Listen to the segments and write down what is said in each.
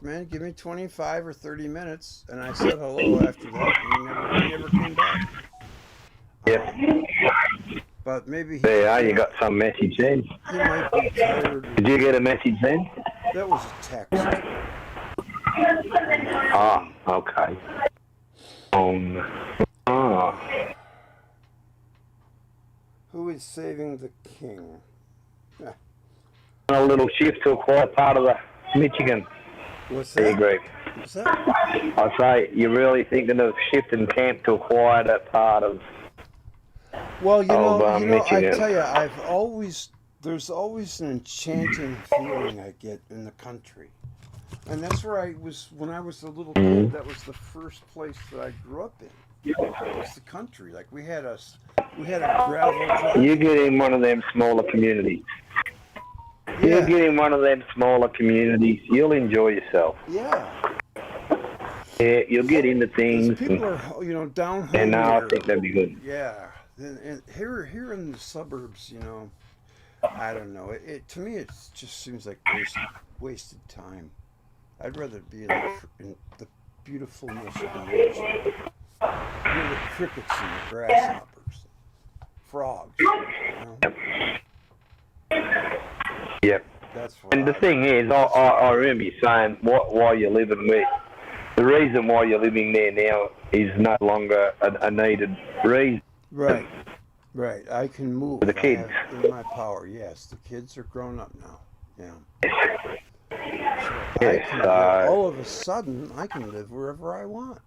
man, give me 25 or 30 minutes. And I said hello after that, and he never came back. Um, Yep. but maybe he, There you you know, got some message then. he might be tired or Did you get a message then? that was a text on my Ah, phone. okay. Ah. Who is saving the king? A little shift to a quiet part of the Michigan. What's There you, that? Greg. What's that? I say, you're really thinking of shifting camp to a quieter part of Well, I Michigan. tell you, there's always an enchanting feeling I get in the country. And that's where I was, when I was a little kid, that was the first place that I grew up in. Was the country. Like we had a gravel You driveway. get in one of them smaller communities. You Yeah, get in one of them smaller communities, you'll enjoy yourself. yeah. Yeah, you'll get into Because things, people are, down and home I here. think that'd be good. Yeah. And here in the suburbs, I don't know. To me, it just seems like wasted time. I'd rather be in the beautifulness of the nature. Hear the crickets and the grasshoppers, frogs. You know, Yep. that's what And the I. thing is, I remember you saying why you're living with. The reason why you're living there now is no longer a needed reason Right, right. I can for the move. I kids. have in my power. Yes, the kids are grown up now. Yeah. So I Yeah, can live. so, All of a sudden, I can live wherever I want.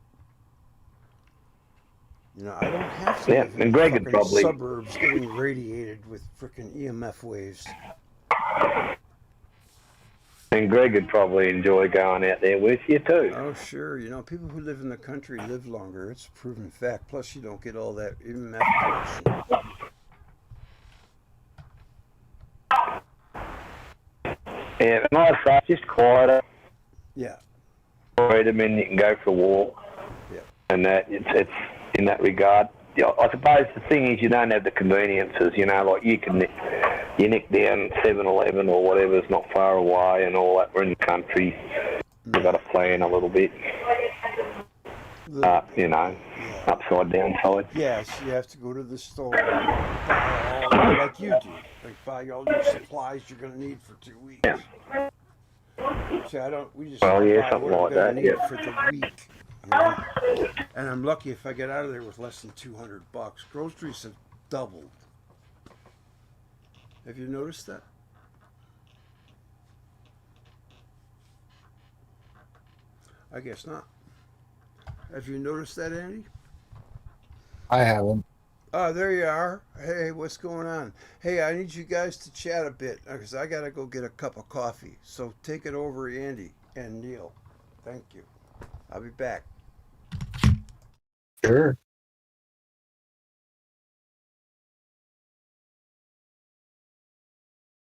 I don't have to yeah, live in and the Greg would fucking probably, suburbs getting radiated with frickin' EMF waves. enjoy going out there with you too. Oh, sure. People who live in the country live longer. It's a proven fact. Plus, you don't get all that EMF pollution. Yeah, and like I say, just quieter. Yeah, Freedom, and you can go for a walk, yeah. and that it's in that regard. Yeah, I suppose the thing is you don't have the conveniences. Like you nick down 7-Eleven or whatever's not far away and all that. We're in the country. We've got Yeah. to plan a little bit. A little bit. You know, Yeah. upside down side. Yes, you have to go to the store and buy like you do. Like buy all your supplies you're going to need for 2 weeks. Yeah. See, I don't. I Well, yeah, buy something what I'm like going to that. need Yeah. for the week. You know? And I'm lucky if I get out of there with less than $200. Groceries have doubled. Have you noticed that? I guess not. Have you noticed that, Andy? I haven't. Oh, there you are. Hey, what's going on? Hey, I need you guys to chat a bit because I got to go get a cup of coffee. So take it over, Andy and Neil. Thank you. I'll be back. Sure.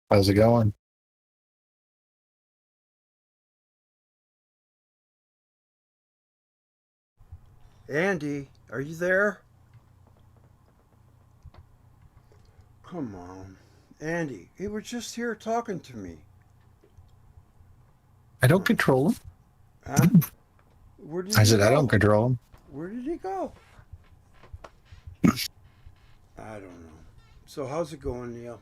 How's it going? Andy, are you there? Come on. Andy, you were just here talking to me. I don't control them. Huh? Where did I he said I don't go? control them. Where did he go? I don't know. So how's it going, Neil?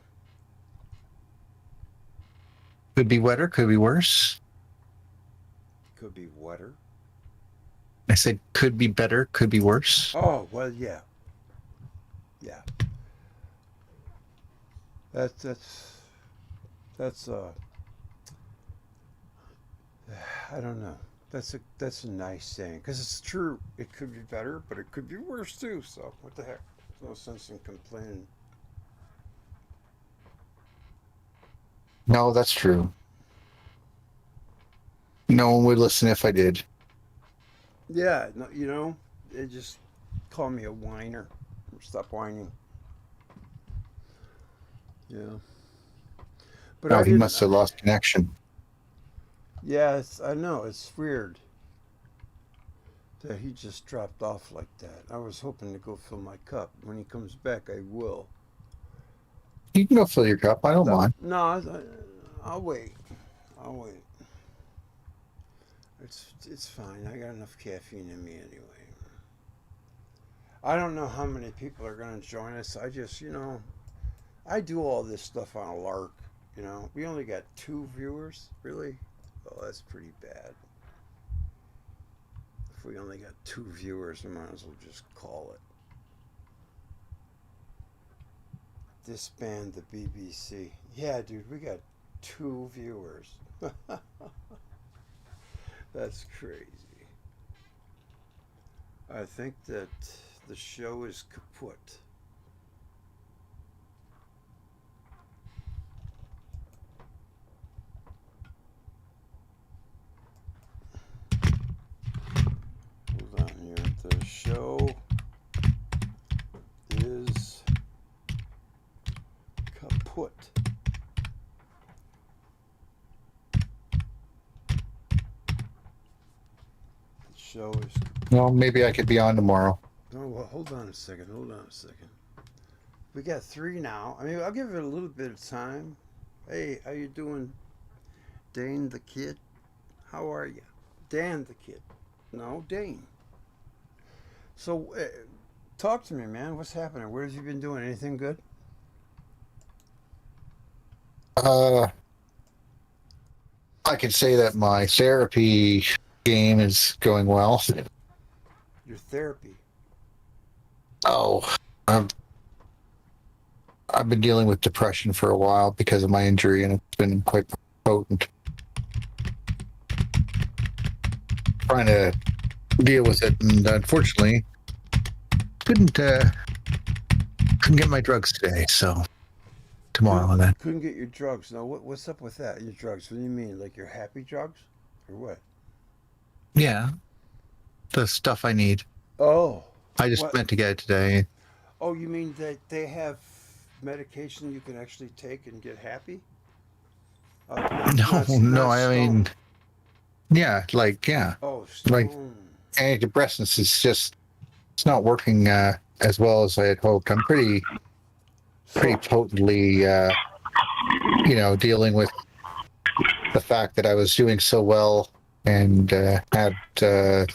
Could be wetter, could be worse. Could be wetter. I said could be better, could be worse. Oh, well, yeah. Yeah. That's I don't know. That's a nice saying because it's true. It could be better, but it could be worse too. So what the heck? There's no sense in complaining. No, that's true. No one would listen if I did. Yeah, no, they just call me a whiner. Stop whining. Yeah, but Oh, I he didn't. must have lost connection. Yeah, I know it's weird that he just dropped off like that. I was hoping to go fill my cup. When he comes back, I will. You can go fill your cup. I don't No, mind. no, I'll wait. I'll wait. It's fine. I got enough caffeine in me anyway. I don't know how many people are going to join us. I just, I do all this stuff on a lark. We only got 2 viewers, really. Oh, that's pretty bad. If we only got 2 viewers, we might as well just call it. Disband the BBC. Yeah, dude, we got 2 viewers. That's crazy. I think that the show is kaput. Hold on here. The show is kaput. The show is kaput. Well, maybe I could be on tomorrow. Oh, well, hold on a second. We got 3 now. I mean, I'll give it a little bit of time. Hey, how you doing, Dane the kid? How are you? Dan the kid. No, Dane. So, talk to me, man. What's happening? Where have you been doing? Anything good? I can say that my therapy game is going well. Your therapy. Oh, I've been dealing with depression for a while because of my injury, and it's been quite potent. Trying to deal with it, and unfortunately, couldn't get my drugs today. So tomorrow, and then Couldn't get your drugs. No, what's up with that? Your drugs? What do you mean? Like your happy drugs, or what? yeah, the stuff I need. Oh. I just What? meant to get it today. Oh, you mean that they have medication you can actually take and get happy? No, I mean, yeah, Oh, like stone. antidepressants is just it's not working as well as I had hoped. I'm pretty So, potently, dealing with the fact that I was doing so well and had, oh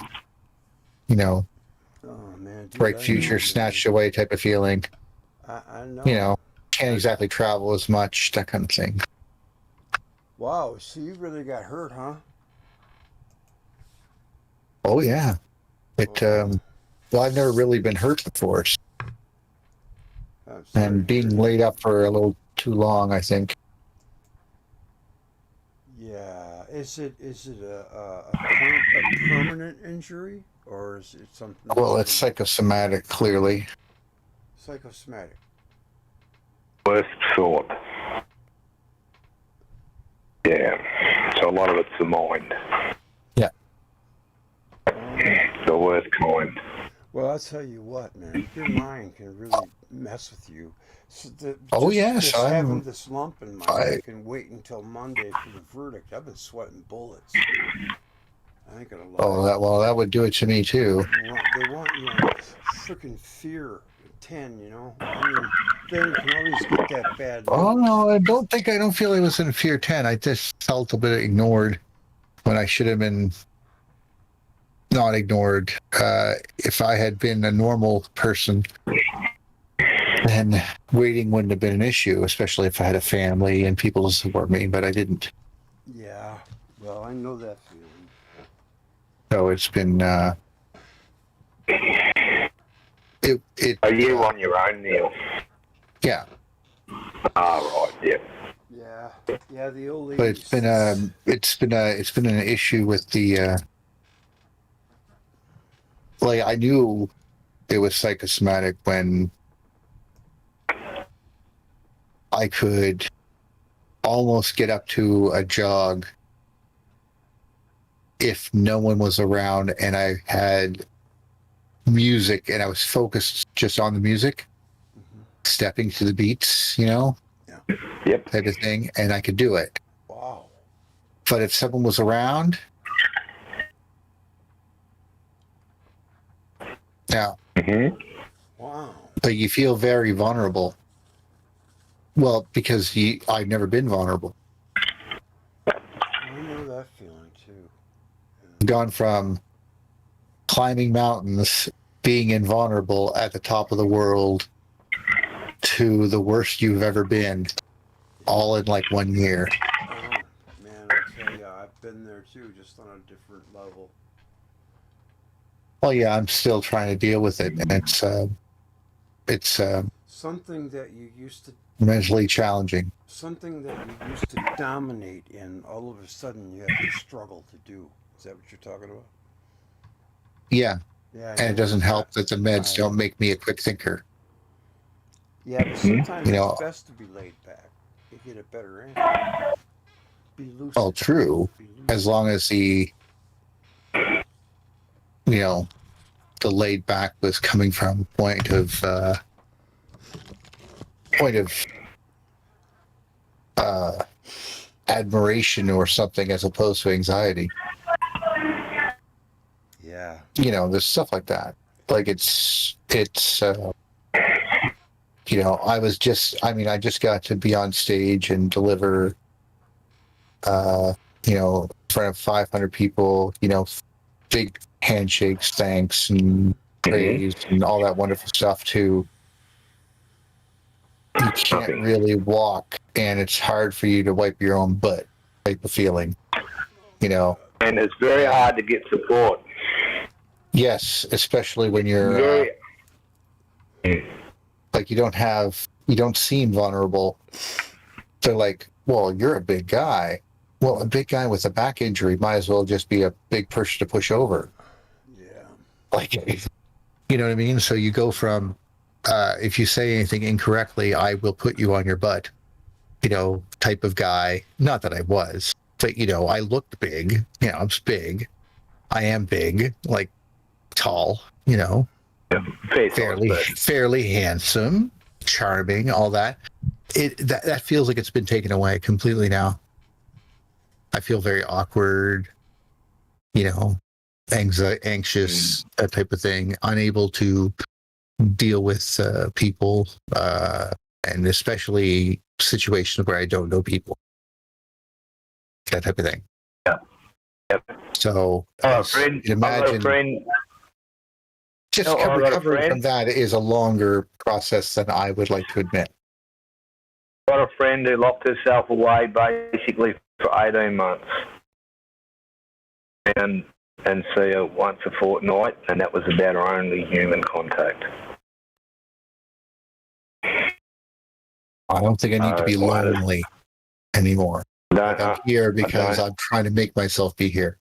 man, dude, bright I future know, snatched away type of feeling. man. I know. Can't exactly travel as much, that kind of thing. Wow, so you really got hurt, huh? Oh yeah, it. Oh, Well, I've never really been hurt before, I'm sorry and to hear being that. laid up for a little too long, I think. Yeah, is it a permanent injury or is it something Well, that's it's psychosomatic, clearly. psychosomatic? Worst sort. Yeah. So a lot of it's the mind. Yeah. The worst kind. Well, I'll tell you what, man. Your mind can really mess with you. So Oh yes, just having this lump in my I- neck and wait until Monday for the verdict. I've been sweating bullets. I ain't gonna lie. Oh, that would do it to me too. They want you on freaking fear 10. I mean, then you can always get that bad. Oh news. no, I don't feel I was in Fear 10. I just felt a bit ignored when I should have been not ignored. If I had been a normal person, then waiting wouldn't have been an issue, especially if I had a family and people to support me, but I didn't. Yeah. Well, I know that feeling. So it's been Are you on your own, Neil? yeah. Ah, right. Yeah. Yeah. The old lady. But it's been an issue with the like I knew it was psychosomatic when I could almost get up to a jog if no one was around and I had music and I was focused just on the music, stepping to the beats, Yep. type of thing, and I could do it. Wow. But if someone was around, now, Wow. but you feel very vulnerable. Well, because I've never been vulnerable. I know that feeling too. gone from climbing mountains, being invulnerable at the top of the world, to the worst you've ever been, all in like 1 year. Oh, man, I tell you, I've been there too, just on a different level. Well, yeah, I'm still trying to deal with it, and it's Something that you used to mentally challenging. something that you used to dominate in, all of a sudden you have to struggle to do. Is that what you're talking about? Yeah, Yeah, and it yeah. doesn't help that the meds I, don't make me a quick thinker. yeah, but sometimes You it's know, best to be laid back. You get a better answer. Be well, lucid. true, Be as lucid. long as the laid back was coming from a point of uh, admiration or something, as opposed to anxiety. Yeah. There's stuff like that. Like I just got to be on stage and deliver, in front of 500 people, big handshakes, thanks, and praise, and all that wonderful stuff too. You can't really walk, and it's hard for you to wipe your own butt type of feeling, And it's very hard to get support. Yes, especially when you're Very. like you don't seem vulnerable. They're like, well, you're a big guy. Well, a big guy with a back injury might as well just be a big person to push over. Yeah. Like, you know what I mean? So you go from, if you say anything incorrectly, I will put you on your butt, type of guy. Not that I was, but, I looked big. I was big. I am big, like tall, fairly handsome, charming, all that. That feels like it's been taken away completely now. I feel very awkward, anxious, that type of thing, unable to deal with people, and especially situations where I don't know people, that type of thing. Yeah. Yep. So, Friend, you can imagine, just recovering from that is a longer process than I would like to admit. Got a friend who locked herself away basically for 18 months, and see her once a fortnight, and that was about her only human contact. I don't think I need to be lonely anymore. Like, I'm here because I'm trying to make myself be here.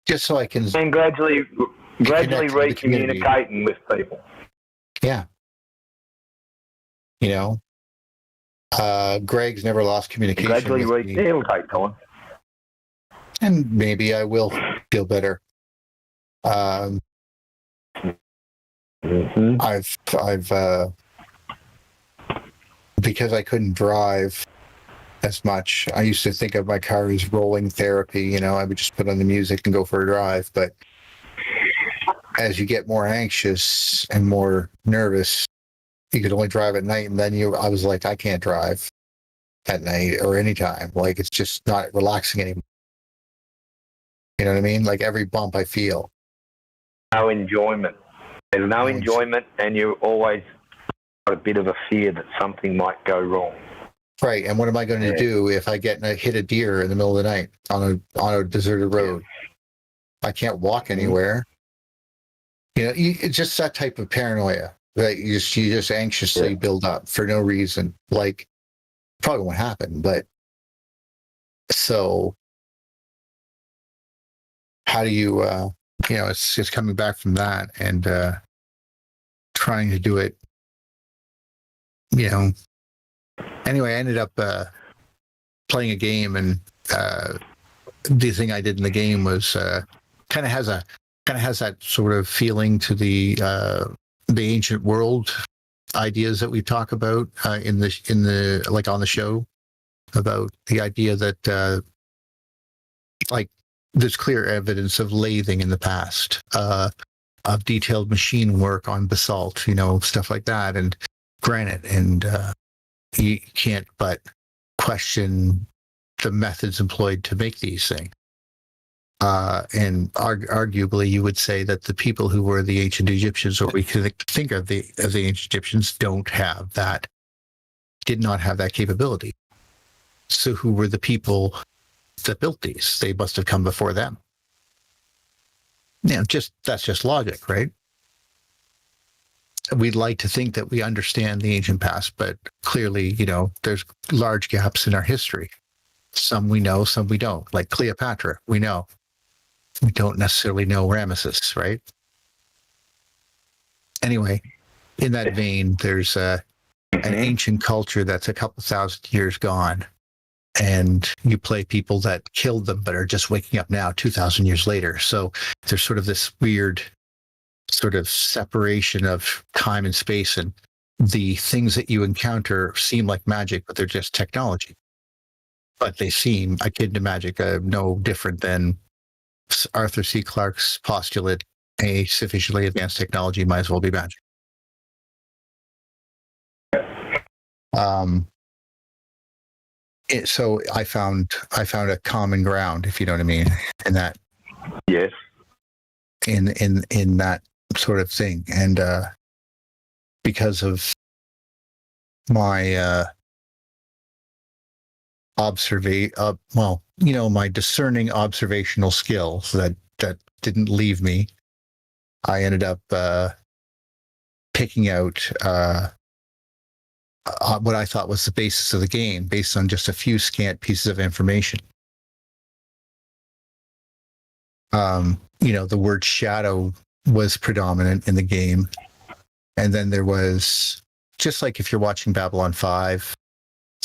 Just so I can. And gradually recommunicating with people. Yeah. Greg's never lost communication. Gradually it'll take time. And maybe I will feel better. I've because I couldn't drive as much. I used to think of my car as rolling therapy. I would just put on the music and go for a drive. But as you get more anxious and more nervous, you could only drive at night. And then I was like, I can't drive at night or anytime. Like, it's just not relaxing anymore. You know what I mean? Like, every bump I feel. No enjoyment. There's no enjoyment, and you always got a bit of a fear that something might go wrong. Right. And what am I going to do if I hit a deer in the middle of the night on a deserted road? I can't walk anywhere. It's just that type of paranoia that you just anxiously build up for no reason. Like, probably won't happen, but so how do you, it's just coming back from that and trying to do it, Anyway, I ended up playing a game, and the thing I did in the game was kind of has that sort of feeling to the ancient world ideas that we talk about in the like on the show, about the idea that like there's clear evidence of lathing in the past, of detailed machine work on basalt, stuff like that, and granite, and you can't but question the methods employed to make these things. And arguably, you would say that the people who were the ancient Egyptians, or we could think of the ancient Egyptians, did not have that capability. So who were the people that built these? They must have come before them. That's just logic, right? We'd like to think that we understand the ancient past, but clearly, there's large gaps in our history. Some we know, some we don't. Like Cleopatra, we know. We don't necessarily know Ramesses, right? Anyway, in that vein, there's an ancient culture that's a couple thousand years gone, and you play people that killed them but are just waking up now 2,000 years later. So there's sort of this weird sort of separation of time and space, and the things that you encounter seem like magic, but they're just technology. But they seem akin to magic, no different than Arthur C. Clarke's postulate: a sufficiently advanced technology might as well be magic. So I found a common ground, if you know what I mean, in that. Yes. In that sort of thing, and because of my my discerning observational skills that didn't leave me, I ended up picking out what I thought was the basis of the game based on just a few scant pieces of information. The word shadow was predominant in the game. And then there was, just like if you're watching Babylon 5,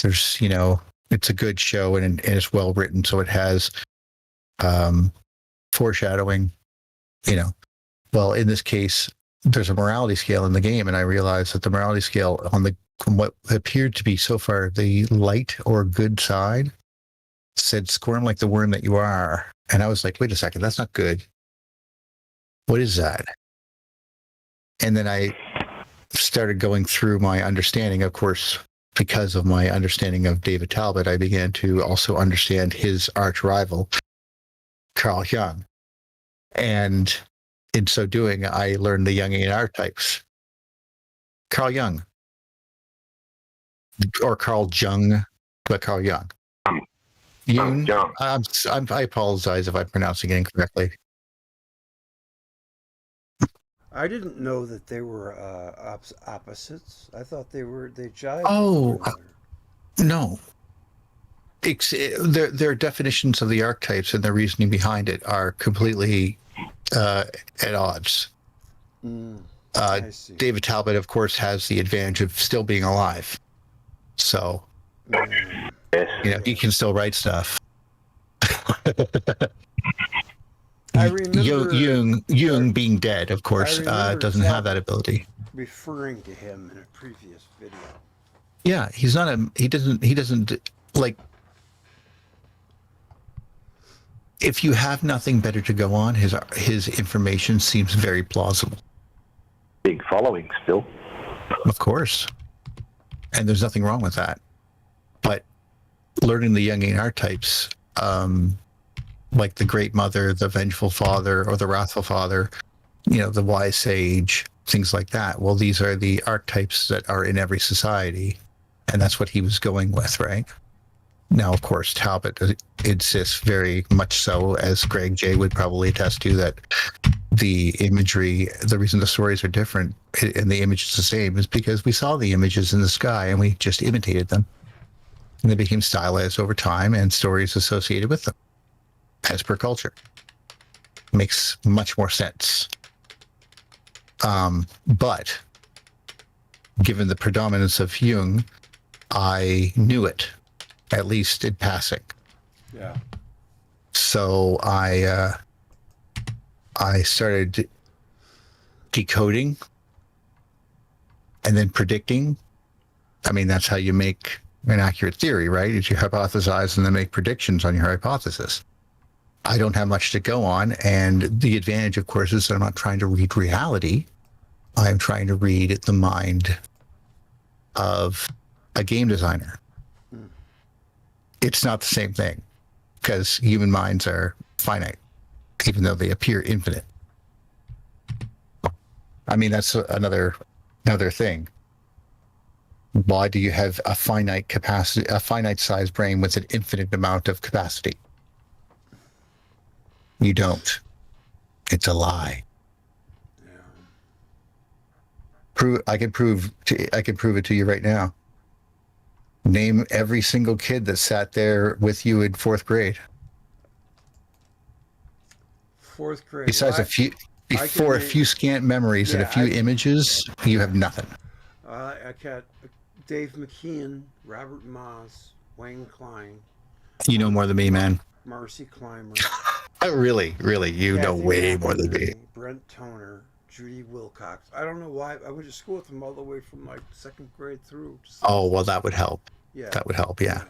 there's, it's a good show and it's well written. So it has foreshadowing, Well, in this case, there's a morality scale in the game. And I realized that the morality scale on what appeared to be so far the light or good side said, "Squirm like the worm that you are." And I was like, wait a second, that's not good. What is that? And then I started going through my understanding. Of course, because of my understanding of David Talbot, I began to also understand his arch rival, Carl Jung. And in so doing, I learned the Jungian archetypes. Carl Jung. Or Carl Jung, but Carl Jung. Jung. I apologize if I'm pronouncing it incorrectly. I didn't know that they were opposites. I thought they jived. Oh, no. Their definitions of the archetypes and their reasoning behind it are completely at odds. I see. David Talbot, of course, has the advantage of still being alive. So, he can still write stuff. I remember Jung being dead, of course, doesn't have that ability. Referring to him in a previous video. Yeah, he doesn't like, if you have nothing better to go on, his information seems very plausible. Big following still. Of course. And there's nothing wrong with that. But learning the Jungian archetypes, like the Great Mother, the Vengeful Father, or the Wrathful Father, the Wise Sage, things like that. Well, these are the archetypes that are in every society, and that's what he was going with, right? Now, of course, Talbot insists very much so, as Greg J. would probably attest to, that the imagery, the reason the stories are different and the image is the same is because we saw the images in the sky and we just imitated them. And they became stylized over time and stories associated with them, as per culture. Makes much more sense. But given the predominance of Jung, I knew it, at least in passing. Yeah. So I started decoding and then predicting. I mean, that's how you make an accurate theory, right? Is you hypothesize and then make predictions on your hypothesis. I don't have much to go on, and the advantage, of course, is that I'm not trying to read reality. I'm trying to read the mind of a game designer. it's not the same thing, because human minds are finite, even though they appear infinite. I mean, that's another thing. Why do you have a finite capacity, a finite sized brain with an infinite amount of capacity? You don't. It's a lie. Yeah. I can prove it to you right now. Name every single kid that sat there with you in fourth grade. Fourth grade. Besides a few scant memories and a few images, you have nothing. I got Dave McKeon, Robert Moss, Wayne Klein. You know more than me, man. Marcy Clymer. Really, you know way more than me. Brent Toner, Judy Wilcox. I don't know why. I went to school with them all the way from like second grade through. Oh, well, that would help. Yeah. That would help, yeah.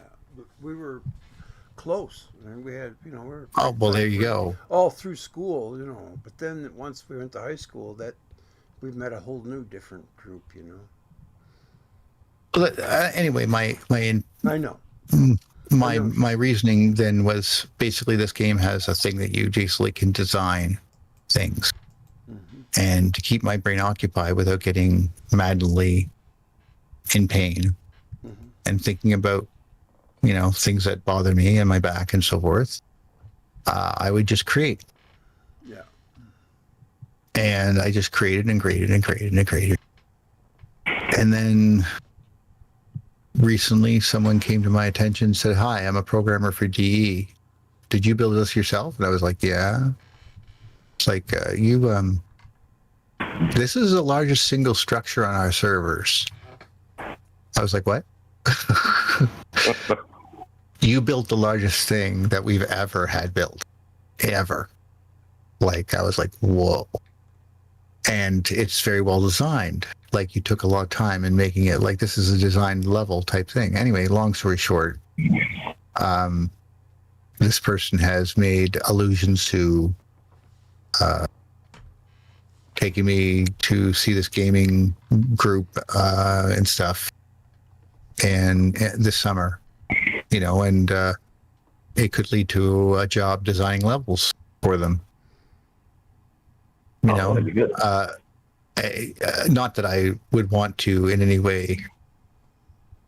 We were close. And we had, we were... Oh, well, there you go. All through school, But then once we went to high school, we met a whole new different group, Anyway, my I know. My reasoning then was basically this game has a thing that you basically can design things. Mm-hmm. And to keep my brain occupied without getting madly in pain Mm-hmm. and thinking about, things that bother me and my back and so forth, I would just create. Yeah. And I just created and created and created and created. And then recently someone came to my attention and said, "Hi, I'm a programmer for DE. Did you build this yourself?" And I was like, "Yeah." It's like, this is the largest single structure on our servers. I was like, "What?" You built the largest thing that we've ever had built. Ever. Like, I was like, whoa. And it's very well designed. Like, you took a lot of time in making it like this is a design level type thing. Anyway, long story short, this person has made allusions to taking me to see this gaming group and stuff, and this summer, and it could lead to a job designing levels for them. That'd be good. Not that I would want to in any way.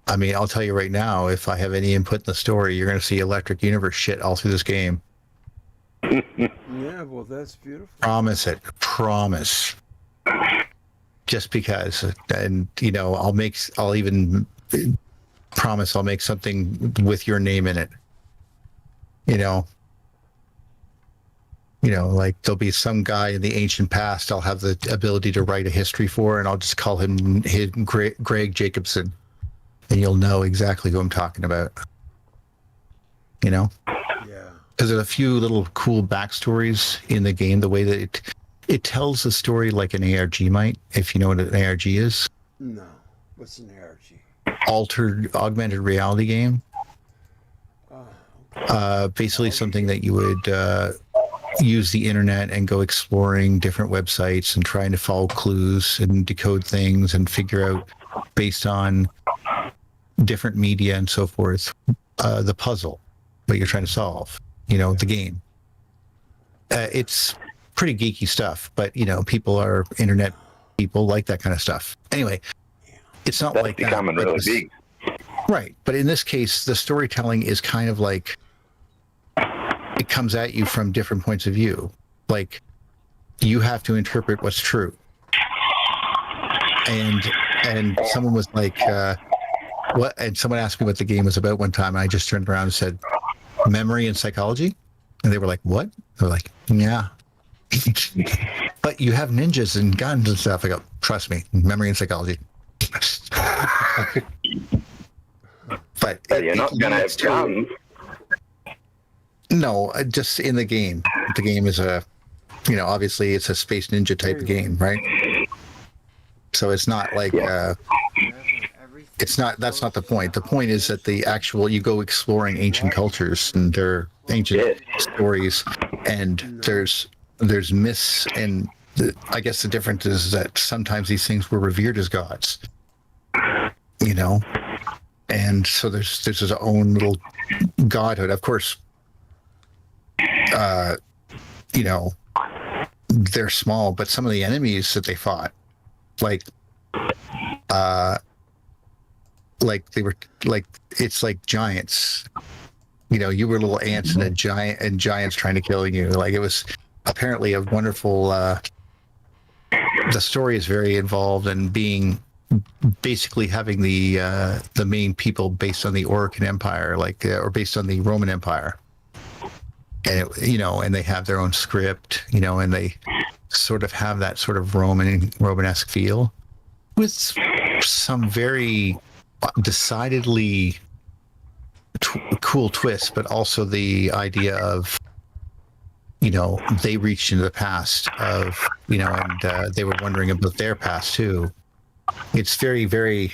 I mean, I'll tell you right now, if I have any input in the story, you're going to see Electric Universe shit all through this game. Yeah, well, that's beautiful. Promise it. Promise. Just because. And, I'll even promise I'll make something with your name in it. Like there'll be some guy in the ancient past I'll have the ability to write a history for, and I'll just call him Greg Jacobson, and you'll know exactly who I'm talking about. Yeah. Because there's a few little cool backstories in the game, the way that it tells the story like an ARG might, if you know what an ARG is. No. What's an ARG? Augmented reality game. Basically something that you would use the internet and go exploring different websites and trying to follow clues and decode things and figure out, based on different media and so forth, the puzzle that you're trying to solve, the game. It's pretty geeky stuff, but people are internet people, like that kind of stuff. Anyway, it's not That's like becoming that, really big. Right. But in this case, the storytelling is kind of like, it comes at you from different points of view. Like, you have to interpret what's true. And someone was like, what? And someone asked me what the game was about one time, and I just turned around and said, memory and psychology? And they were like, what? They were like, yeah. But you have ninjas and guns and stuff. I go, trust me, memory and psychology. But you're not going to have guns. No, just in the game. The game is obviously it's a Space Ninja type of game, right? So it's not like, it's not, that's not the point. The point is that you go exploring ancient cultures and their ancient stories, and there's myths, and I guess the difference is that sometimes these things were revered as gods, And so there's his own little godhood. Of course, you know, they're small, but some of the enemies that they fought, like they were like, it's like giants. You know, you were little ants and giants trying to kill you. Like, it was apparently a wonderful. The story is very involved in being basically having the main people based on the Orican Empire, like or based on the Roman Empire, and and they have their own script, and they sort of have that sort of Romanesque feel with some very decidedly cool twists, but also the idea of they reached into the past of and they were wondering about their past too. It's very, very,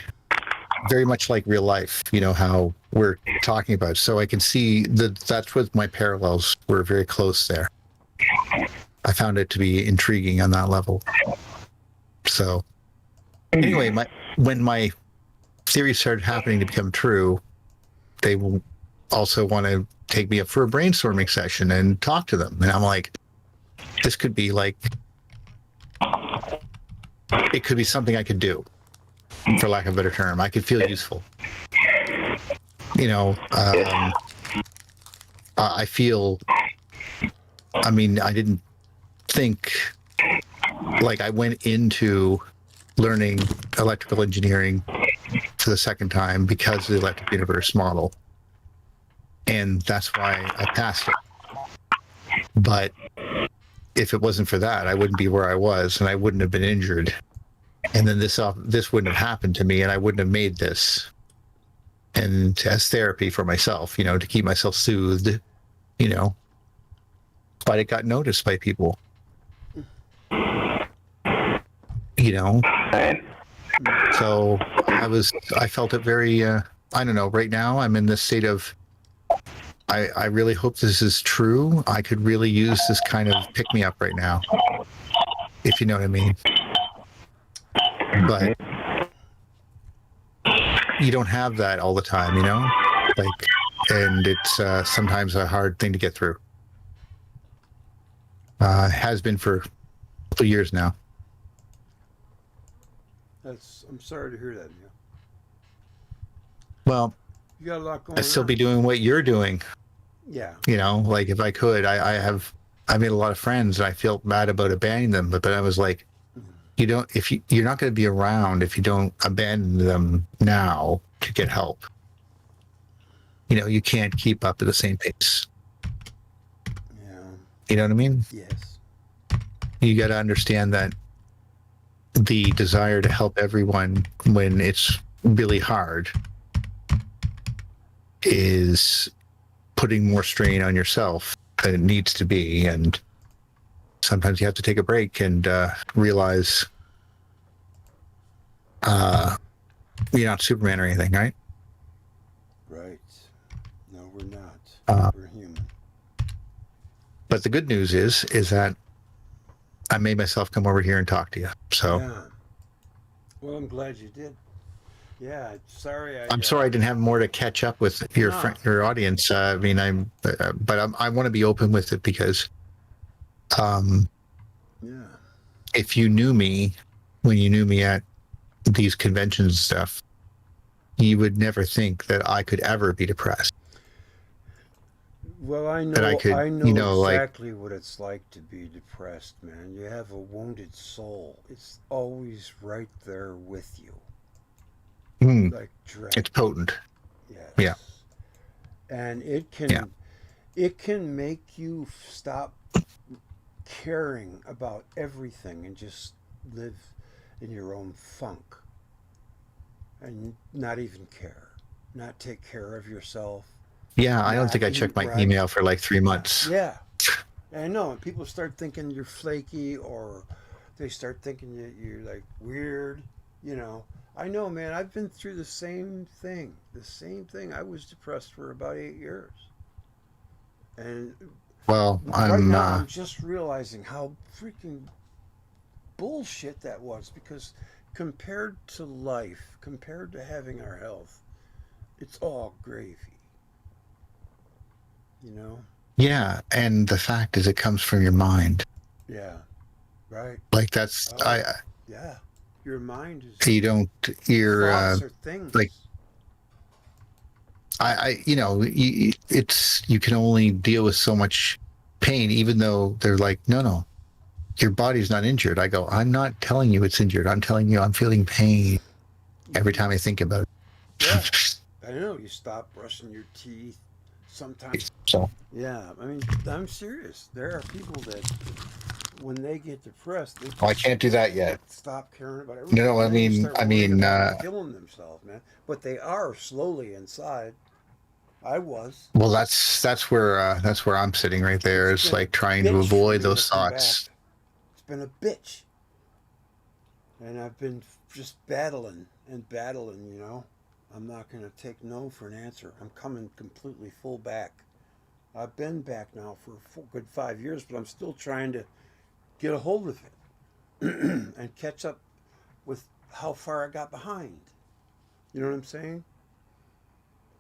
very much like real life, how we're talking about. So I can see that's what my parallels were very close there. I found it to be intriguing on that level. So anyway, when my theories started happening to become true, they will also want to take me up for a brainstorming session and talk to them. And I'm like, this could be like, it could be something I could do, for lack of a better term. I could feel useful. I feel, I didn't think, like, I went into learning electrical engineering for the second time because of the electric universe model. And that's why I passed it. But if it wasn't for that, I wouldn't be where I was, and I wouldn't have been injured. And then this wouldn't have happened to me, and I wouldn't have made this. And as therapy for myself, to keep myself soothed, but it got noticed by people, So I felt it very, I don't know, right now I'm in this state of, I really hope this is true. I could really use this kind of pick-me-up right now, if you know what I mean. But you don't have that all the time, and it's sometimes a hard thing to get through. Has been for a couple of years now. I'm sorry to hear that, Neil. Well, you got a lot going on. I'd still be doing what you're doing. Yeah. Like, if I could, I made a lot of friends, and I felt bad about abandoning them, but I was like, you're not going to be around if you don't abandon them now to get help. You can't keep up at the same pace. Yeah. You know what I mean? Yes. You got to understand that the desire to help everyone when it's really hard is putting more strain on yourself than it needs to be. And sometimes you have to take a break and realize you're not Superman or anything, right? Right. No, we're not. We're human. But the good news is that I made myself come over here and talk to you. So yeah. Well, I'm glad you did. Yeah. Sorry. I'm sorry I didn't have more to catch up with your your audience. I want to be open with it because, if you knew me when you knew me at these conventions and stuff, you would never think that I could ever be depressed. Well, I know, that I could, I know like, exactly what it's like to be depressed, man. You have a wounded soul. It's always right there with you. Like dread. It's potent. Yes. Yeah. And it can make you stop caring about everything and just live in your own funk and not even care, not take care of yourself. Yeah, I don't think I checked my email for like 3 months. Yeah, I know. And people start thinking you're flaky, or they start thinking you're like weird. I know, man. I've been through the same thing. I was depressed for about 8 years, and well, I'm just realizing how freaking bullshit that was, because compared to life, compared to having our health, It's all gravy. You know? Yeah, and the fact is, it comes from your mind. Yeah. Right. Like that's Oh, yeah. Your mind is you don't you're thoughts are things. like you know, it's you can only deal with so much pain, even though they're like, no, your body's not injured. I go, I'm not telling you it's injured. I'm telling you I'm feeling pain every time I think about it. Yeah. I know. You stop brushing your teeth. Sometimes. So Yeah. I mean, I'm serious. There are people that, when they get depressed, they I can't do that yet. stop caring about everything. No, And they start worrying about killing themselves, man. But they are slowly inside. I was. well, that's where I'm sitting right there. Is like trying to avoid those thoughts. It's been a bitch, and I've been just battling. You know, I'm not going to take no for an answer. I'm coming completely full back. I've been back now for a good 5 years, but I'm still trying to get a hold of it and catch up with how far I got behind. You know what I'm saying?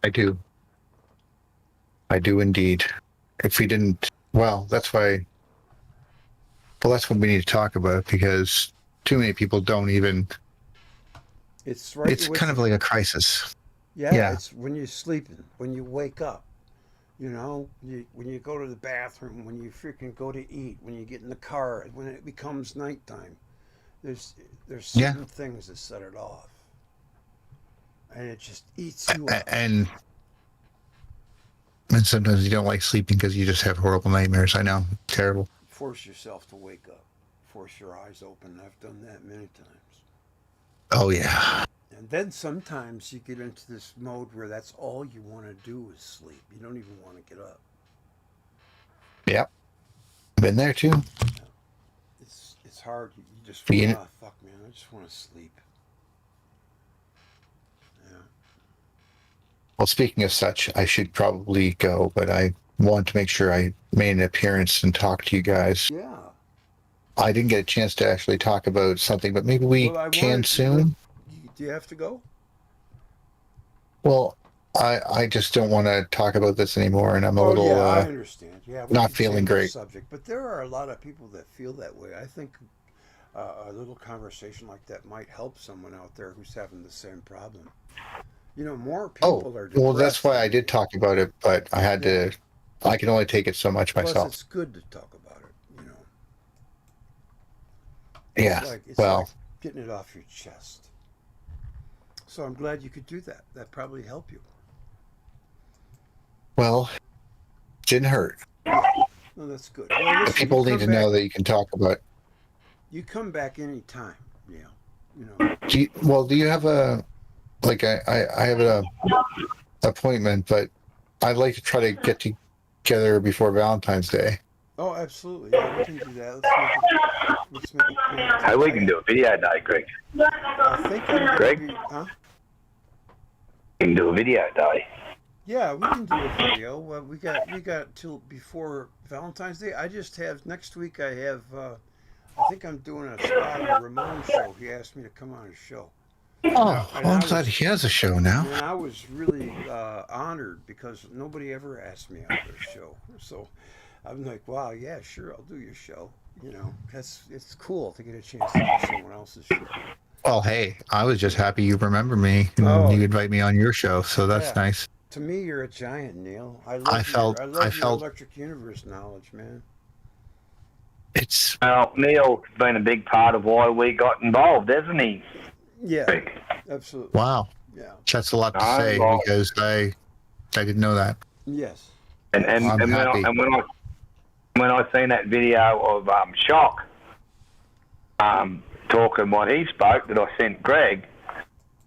I do indeed. If we didn't, well, that's why. Well, that's what we need to talk about, because too many people don't even. It's right. It's kind of like a crisis. Yeah, it's when you're sleeping, when you wake up. You know, when you go to the bathroom, when you freaking go to eat, when you get in the car, when it becomes nighttime. There's certain things that set it off, and it just eats you up. And sometimes you don't like sleeping because you just have horrible nightmares. I know, terrible. Force yourself to wake up. Force your eyes open. I've done that many times. Oh yeah. And then sometimes you get into this mode where that's all you want to do is sleep. You don't even want to get up. Yep. Been there too. Yeah. It's hard. You just feel, fuck, man, I just want to sleep. Yeah. Well, speaking of such, I should probably go, but I want to make sure I made an appearance and talk to you guys. Yeah. I didn't get a chance to actually talk about something, but maybe we can soon. Do you have to go? Well, I just don't want to talk about this anymore, and I'm a little. Yeah, I understand. Yeah, not feeling great. Subject, but there are a lot of people that feel that way. I think a little conversation like that might help someone out there who's having the same problem. You know, more people are depressed. Well, that's why I did talk about it, but I had to. I can only take it so much myself. Plus, it's good to talk about it. You know. It's like getting it off your chest. So I'm glad you could do that. That probably helped you. Well, didn't hurt. No, that's good. Well, listen, people need to know that you can talk about. You come back anytime. Yeah. You know. Do you have a like I have an appointment, but I'd like to try to get together before Valentine's Day. Oh, absolutely. Yeah, we can do that. Let's make it. Hey, we can do a video day, Greg. I think I'm Greg? Huh? We can do a video day. Yeah, we can do a video. We got till before Valentine's Day. I just have next week. I have. I think I'm doing a spot on Ramon's show. He asked me to come on his show. Oh, I'm glad he has a show now. And I was really honored because nobody ever asked me on their show. So I'm like, wow, yeah, sure, I'll do your show. You know, it's cool to get a chance to do someone else's show. Well, hey, I was just happy you remember me and you invite me on your show, so that's nice. To me, you're a giant, Neil. I love your Electric Universe knowledge, man. Well, Neil's been a big part of why we got involved, hasn't he? Yeah, absolutely. Wow. Yeah. That's a lot to say because I didn't know that. Yes. And when I seen that video of Shock talking what he spoke that I sent Greg,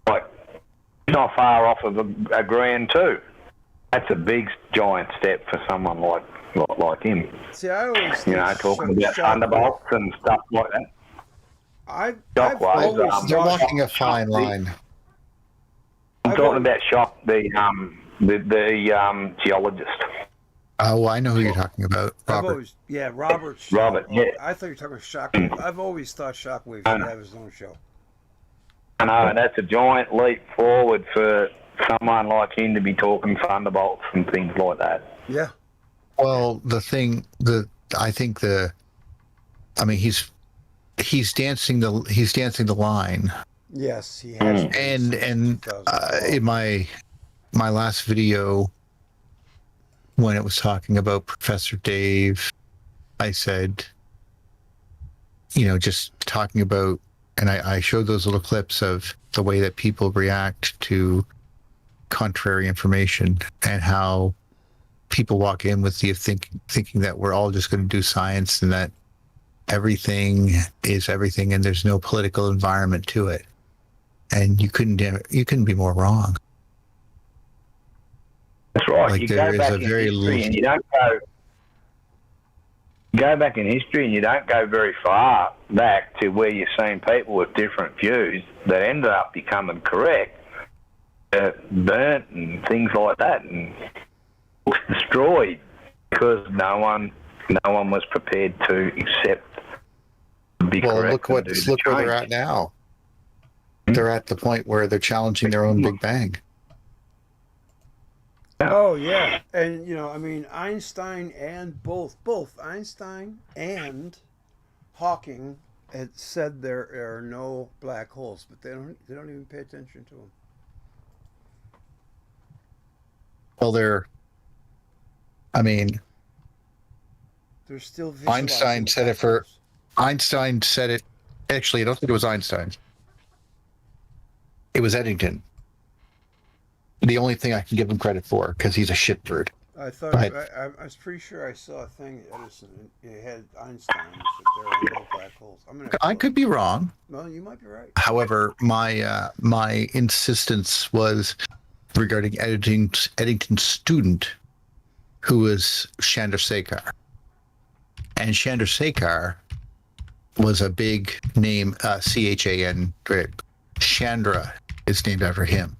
like, he's not far off of a grand too. That's a big giant step for someone like him. See, I always think talking about thunderbolts and stuff like that. I've always you're walking a fine line. I'm talking about Shock, the geologist. Oh, I know who you're talking about. Robert. Robert. Robert, yeah. I thought you were talking about Shockwave. I've always thought Shockwave should have his own show. I know, and that's a giant leap forward for someone like him to be talking thunderbolts and things like that. Yeah. Well, I mean, he's dancing the line. Yes, he has. And in 2012. my last video, when it was talking about Professor Dave, I said, just talking about, and I showed those little clips of the way that people react to contrary information and how people walk in with the thinking that we're all just going to do science and that everything is everything and there's no political environment to it. And you couldn't be more wrong. That's right. Like, You there go is back a in very history and you don't go back in history and you don't go very far back to where you're seeing people with different views that ended up becoming correct, burnt and things like that, and was destroyed because no one was prepared to accept. Be Well, correct look where they're at now. They're at the point where they're challenging their own Big Bang. Oh yeah, and I mean, Einstein and both Einstein and Hawking had said there are no black holes, but they don't even pay attention to them. Well, they're still Einstein said it for. Einstein said it. Actually, I don't think it was Einstein. It was Eddington. The only thing I can give him credit for, because he's a shitbird. I thought I was pretty sure I saw a thing at Edison. It had Einstein that there are no black holes. I could be wrong. Well, you might be right. However, my insistence was regarding Eddington's student, who was Chandrasekhar. And Chandrasekhar was a big name, CHAN. Chandra is named after him.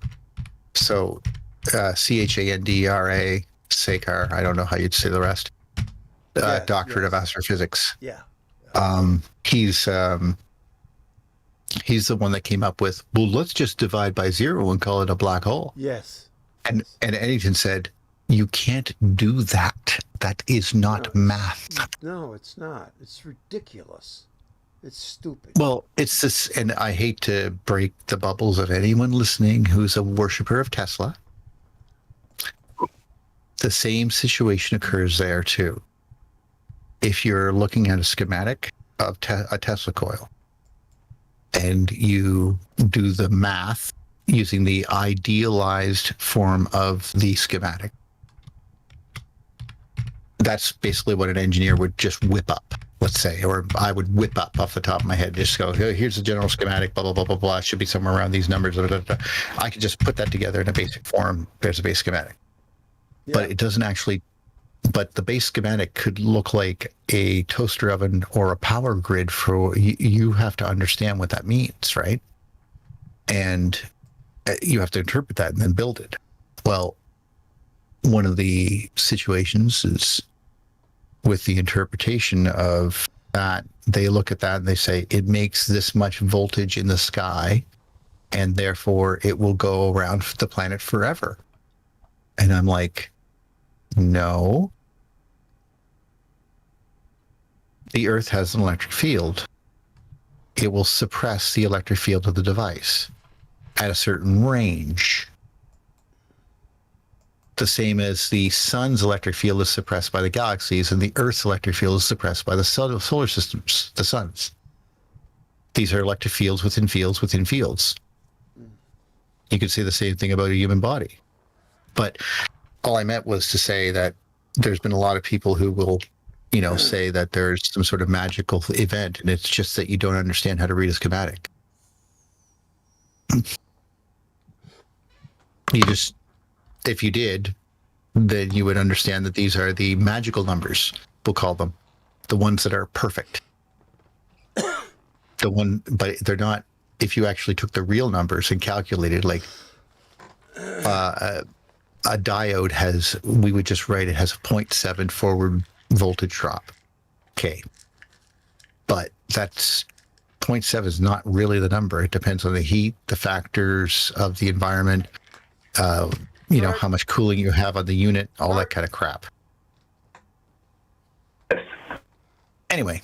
So CHANDRA, Sekhar, I don't know how you'd say the rest. Doctorate of Astrophysics. Yeah. He's the one that came up with, well, let's just divide by 0 and call it a black hole. Yes. And Eddington said, you can't do that. That is not math. No, it's not. It's ridiculous. It's stupid. Well, it's this, and I hate to break the bubbles of anyone listening who's a worshiper of Tesla. The same situation occurs there too. If you're looking at a schematic of a Tesla coil, and you do the math using the idealized form of the schematic, that's basically what an engineer would just whip up, let's say, or I would whip up off the top of my head, just go, here's the general schematic, blah, blah, blah, blah, blah. It should be somewhere around these numbers. Blah, blah, blah. I could just put that together in a basic form. There's a base schematic. Yeah. But it doesn't actually, but the base schematic could look like a toaster oven or a power grid for, you have to understand what that means, right? And you have to interpret that and then build it. Well, one of the situations is with the interpretation of that, they look at that and they say, it makes this much voltage in the sky, and therefore it will go around the planet forever. And I'm like, no. The Earth has an electric field. It will suppress the electric field of the device at a certain range. The same as the sun's electric field is suppressed by the galaxies, and the Earth's electric field is suppressed by the solar systems, the suns. These are electric fields within fields within fields. You could say the same thing about a human body. But all I meant was to say that there's been a lot of people who will, say that there's some sort of magical event, and it's just that you don't understand how to read a schematic. If you did, then you would understand that these are the magical numbers, we'll call them, the ones that are perfect. But they're not, if you actually took the real numbers and calculated, like a diode we would just write it has a 0.7 forward voltage drop. Okay. But that's 0.7 is not really the number. It depends on the heat, the factors of the environment, how much cooling you have on the unit, all that kind of crap. Anyway,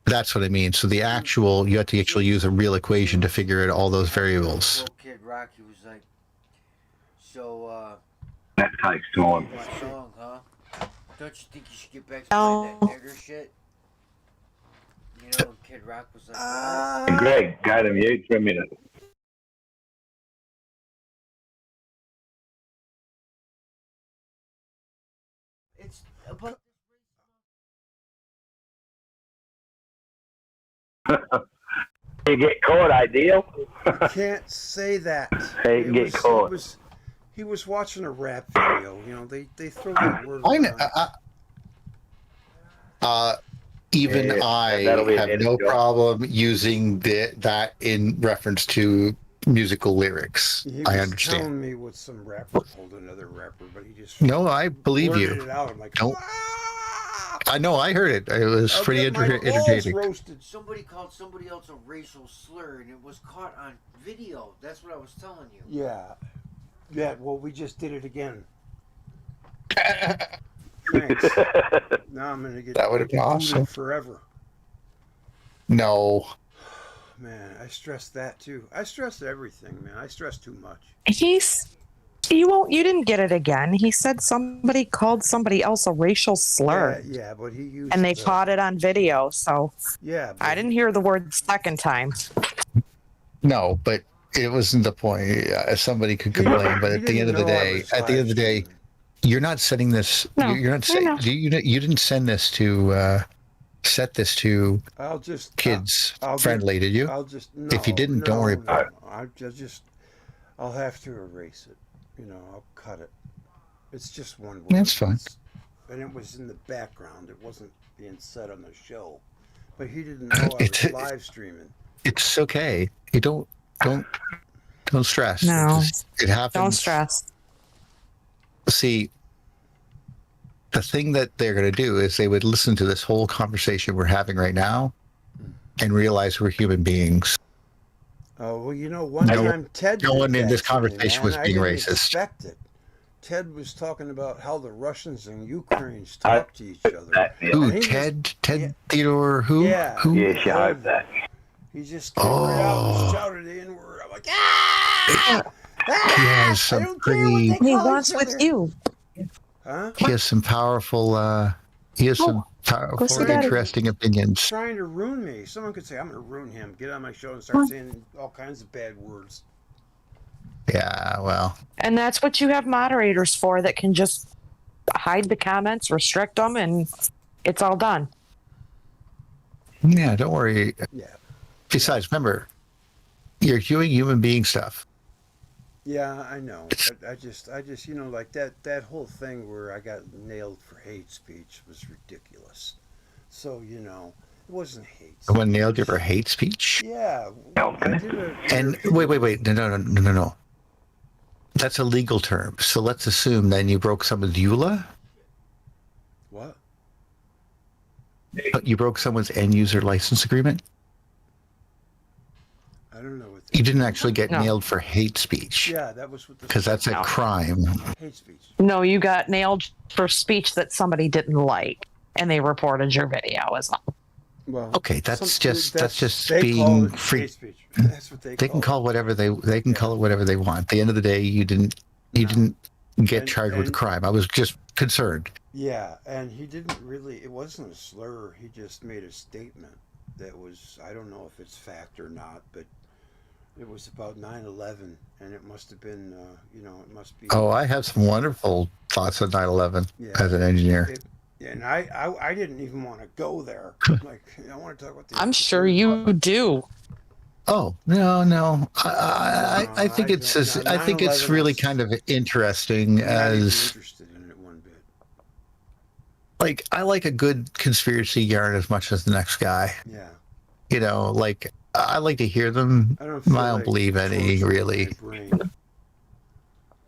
that's what I mean. So you have to actually use a real equation to figure out all those variables. Kid Rock, he was like, so, That takes time. my song, huh? Don't you think you should get back to playing that nigger shit? You know, Kid Rock was like, Hey, Greg, go to mute for a minute. it's about You get caught, ideal. You can't say that. Hey, you get caught. He was watching a rap video. You know, they throw that word I know. around. Even Yeah, I that'll be have an no edit. problem using that in reference to musical lyrics. He I was understand. telling me what some rapper told another rapper, but he just No, I believe blurted you. it out. I'm like, Don't- "Ah! I know. I heard it. It was I'll pretty get my balls entertaining. roasted." somebody called somebody else a racial slur, and it was caught on video. That's what I was telling you. Yeah. Yeah, well, we just did it again. Thanks. Now I'm going to get That would've been booted awesome. forever. No. Man, I stress that too. I stress everything, man. I stress too much. You didn't get it again. He said somebody called somebody else a racial slur. Yeah, but he used And they the- caught it on video, so Yeah, but I didn't hear the word second time. No, but it wasn't the point. Somebody could complain, but he at the end of the didn't know I day, was the day, live streaming. you're not setting this. No, you're not I saying know. you didn't send this to set this to I'll just kids I'll friendly, did you? I'll just If you didn't, don't worry about it. I'll have to erase it. You know, I'll cut it. It's just one word. That's fine. And it was in the background. It wasn't being said on the show. But he didn't know I was It- live streaming. It's okay. You don't stress. No. It happens. Don't stress. See, the thing that they're going to do is they would listen to this whole conversation we're having right now and realize we're human beings. Oh, well, you know, one No- time Ted no did one in that this to me, conversation man. was I being didn't racist. expect it. Ted was talking about how the Russians and Ukrainians talk to each other. Who? And he Ted yeah. Theodore? Who? Yeah. Who? Yes, you hope that. He just came right out and Oh. shouted the N-word. I'm like, ah! He Ah! has some I don't care what they pretty. He call wants each with other. you. Huh? He has some powerful. He has some see powerful, Daddy. interesting opinions. Trying to ruin me. Someone could say, I'm going to ruin him. Get on my show and start saying all kinds of bad words. Yeah. Well. And that's what you have moderators for, that can just hide the comments, restrict them, and it's all done. Yeah. Don't worry. Yeah. Besides, remember, you're doing human being stuff. Yeah, I know. But I just, you know, like that whole thing where I got nailed for hate speech was ridiculous. So, you know, it wasn't hate speech. When nailed you for hate speech. Yeah. I did a And interview. wait. No. That's a legal term. So let's assume then you broke someone's EULA. What? You broke someone's end user license agreement. I don't know what You didn't actually get No. nailed for hate speech Yeah, that was what the because that's a No. crime. hate speech. No, you got nailed for speech that somebody didn't like, and they reported your video as well. Well, Okay, that's just they being call it free. hate speech. That's what they They can call call whatever they can call it whatever they want. At the end of the day, you didn't get And- charged with a and- crime. I was just concerned. Yeah, and he didn't really, it wasn't a slur. He just made a statement that was, I don't know if it's fact or not, but it was about 9/11, and it must have been, you know, it must be. Oh, I have some wonderful thoughts on 9/11 Yeah. as an engineer. And I didn't even want to go there. Like, I want to talk about the. I'm sure you do. Oh no! I think I it's don't- I think it's 9/11 really is- kind of interesting I'm not even as interested in it one bit. like I like a good conspiracy yarn as much as the next guy. Yeah, You know, like I like to hear them. I don't. Feel I don't like believe any torturing really. my brain.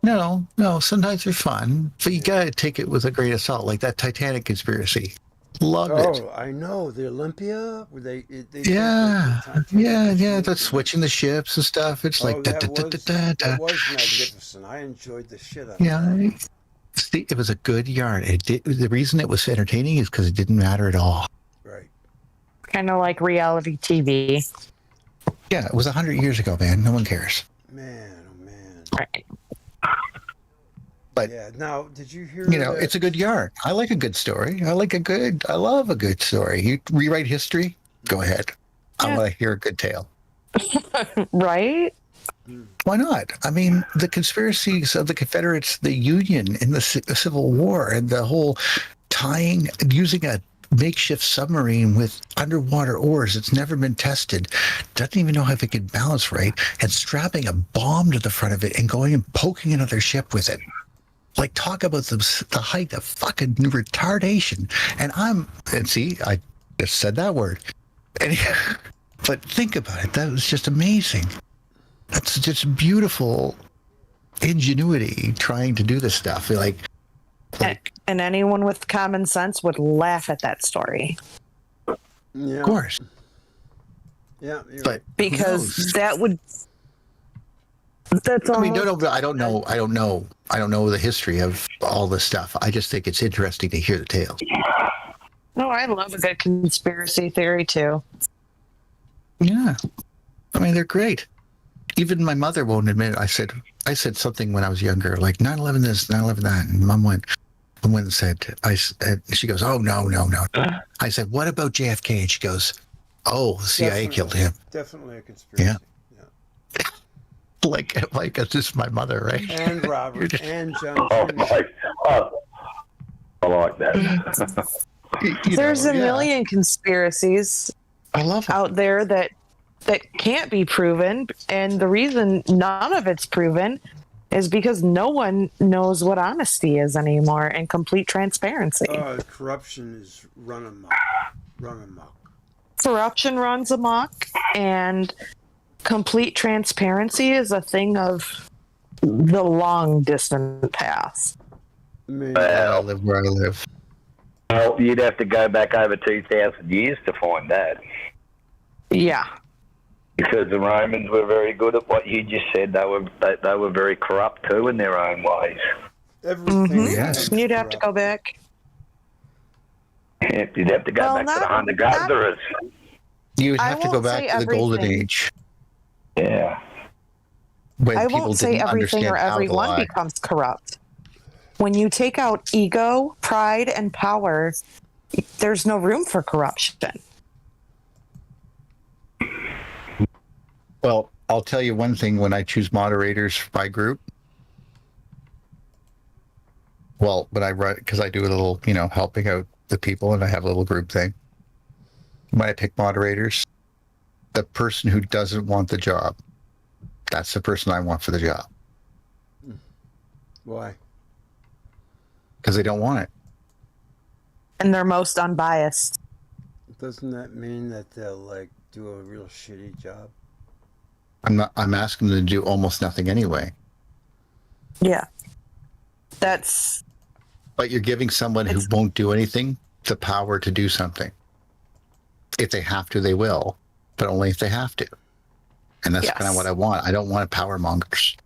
No. Sometimes they're fun, but you gotta take it with a grain of salt. Like that Titanic conspiracy. Loved it. Oh, I know the Olympia. Where they Yeah, yeah. The the switching the ships and stuff. It's like da, da, da, da, da, da. that was magnificent. I enjoyed the shit out of Yeah, that. see, it was a good yarn. The reason it was entertaining is because it didn't matter at all. Right. Kind of like reality TV. Yeah, it was 100 years ago, man. No one cares. Man, oh man. Right. But yeah. Now, did you hear? you know, that? it's a good yarn. I like a good story. I love a good story. You rewrite history, go ahead. I Yeah. want to hear a good tale. Right? Why not? I mean, the conspiracies of the Confederates, the Union in the Civil War, and the whole using a makeshift submarine with underwater oars that's never been tested, doesn't even know if it can balance right, and strapping a bomb to the front of it and going and poking another ship with it. Like, talk about the height of fucking retardation. And see, I just said that word. But think about it. That was just amazing. That's just beautiful ingenuity trying to do this stuff. Like And anyone with common sense would laugh at that story. Yeah. of course. Yeah. But Because that would. That's all. I mean, I don't know the history of all this stuff. I just think it's interesting to hear the tales. No, I love a good conspiracy theory too. Yeah. I mean, they're great. Even my mother won't admit it. I said something when I was younger, like 9/11 this, 9/11 that, and Mom went and said, she goes, oh, no. I said, what about JFK? And she goes, oh, the CIA killed him. Definitely a conspiracy. Yeah. Like it's just my mother, right? And Robert and John. Oh, Jr. I like that. There's a million conspiracies I love it. out there that can't be proven, and the reason none of it's proven is because no one knows what honesty is anymore and complete transparency. Corruption is run amok. Corruption runs amok, and complete transparency is a thing of the long distant past. I live where I live. Well, you'd have to go back over 2,000 years to find that. Yeah. Because the Romans were very good at what you just said. They were very corrupt too in their own ways. Everything. Yes. You'd have to go back. You'd have to go back to the hunter-gatherers. You would I have to go won't back say to the golden everything. age. Yeah. When I people won't say didn't everything or understand how to everyone lie. becomes corrupt. When you take out ego, pride, and power, there's no room for corruption. Well, I'll tell you one thing when I choose moderators for my group. Well, when I write, because I do a little, helping out the people and I have a little group thing. When I pick moderators, the person who doesn't want the job, that's the person I want for the job. Why? Because they don't want it. And they're most unbiased. Doesn't that mean that they'll do a real shitty job? I'm asking them to do almost nothing anyway. Yeah. That's... But you're giving someone who won't do anything the power to do something. If they have to, they will, but only if they have to. And that's kind of what I want. I don't want power mongers.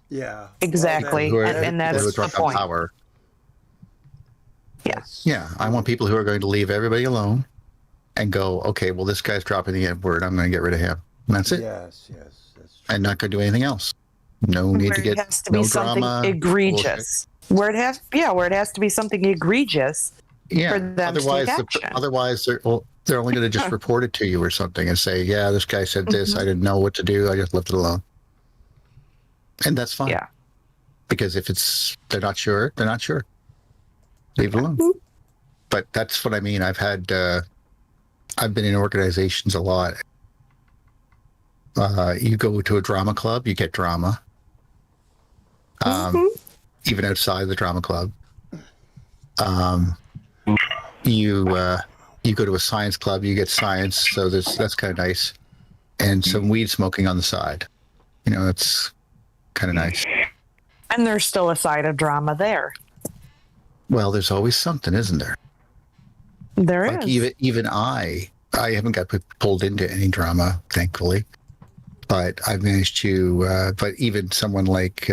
Yeah. Exactly. Well, and that's the point. Power. Yes. Yeah, I want people who are going to leave everybody alone and go, okay, well, this guy's dropping the N word. I'm going to get rid of him. And that's it. Yes, that's true. And not going to do anything else. No need to get it has to no be something drama. egregious. Where it has to be something egregious for them to take action. Otherwise, they're only going to just report it to you or something and say, yeah, this guy said this. I didn't know what to do. I just left it alone. And that's fine. Yeah. Because if they're not sure, they're not sure. Leave it alone. But that's what I mean. I've been in organizations a lot. You go to a drama club, you get drama. Even outside the drama club. You go to a science club, you get science. So that's kind of nice. And some weed smoking on the side. That's kind of nice. And there's still a side of drama there. Well, there's always something, isn't there? There Like is. even I haven't got pulled into any drama, thankfully, but I've managed to. But even someone like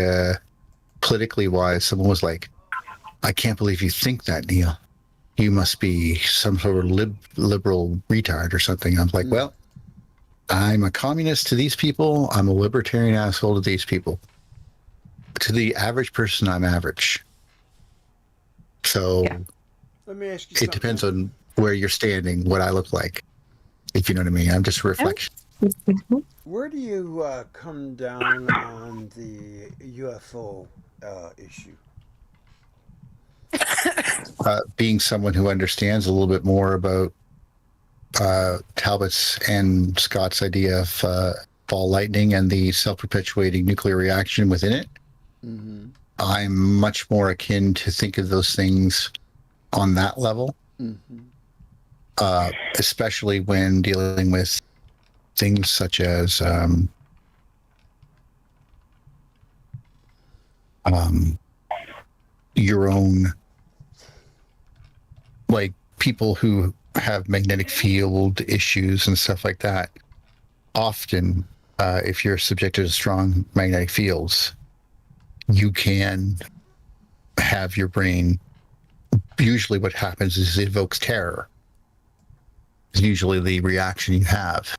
politically wise, someone was like, "I can't believe you think that, Neil. You must be some sort of liberal retard or something." I'm like, well, I'm a communist to these people. I'm a libertarian asshole to these people. To the average person, I'm average. So Yeah. Let me ask you it something. depends on where you're standing, what I look like, if you know what I mean. I'm just a reflection. Where do you come down on the UFO issue? Being someone who understands a little bit more about Talbot's and Scott's idea of ball lightning and the self-perpetuating nuclear reaction within it, Mm-hmm. I'm much more akin to think of those things on that level, Mm-hmm. especially when dealing with things such as your own, like people who have magnetic field issues and stuff like that. Often, if you're subjected to strong magnetic fields, you can have your brain. Usually, what happens is it evokes terror. It's usually the reaction you have.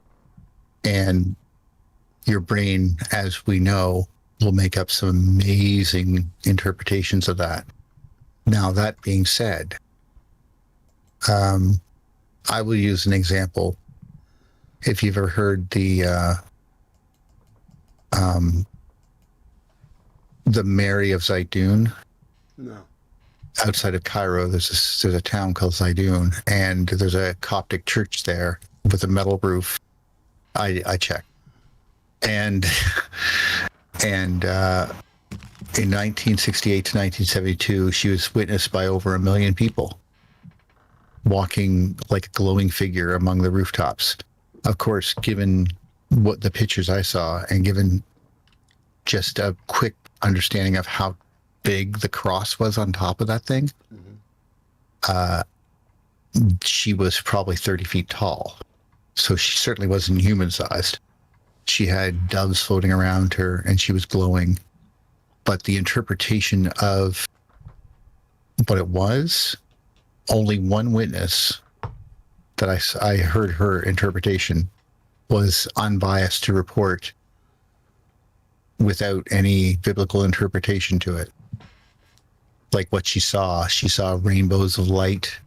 And your brain, as we know, will make up some amazing interpretations of that. Now, that being said, I will use an example. If you've ever heard the Mary of Zaytun, No. outside of Cairo, there's a town called Zaytun, and there's a Coptic church there with a metal roof. I checked, and in 1968 to 1972, she was witnessed by over 1 million people walking like a glowing figure among the rooftops. Of course, given what the pictures I saw, and given just a quick understanding of how big the cross was on top of that thing, she was probably 30 feet tall. So she certainly wasn't human sized. She had doves floating around her and she was glowing. But the interpretation of what it was, only one witness that I heard her interpretation was unbiased to report without any biblical interpretation to it. Like what she saw rainbows of light.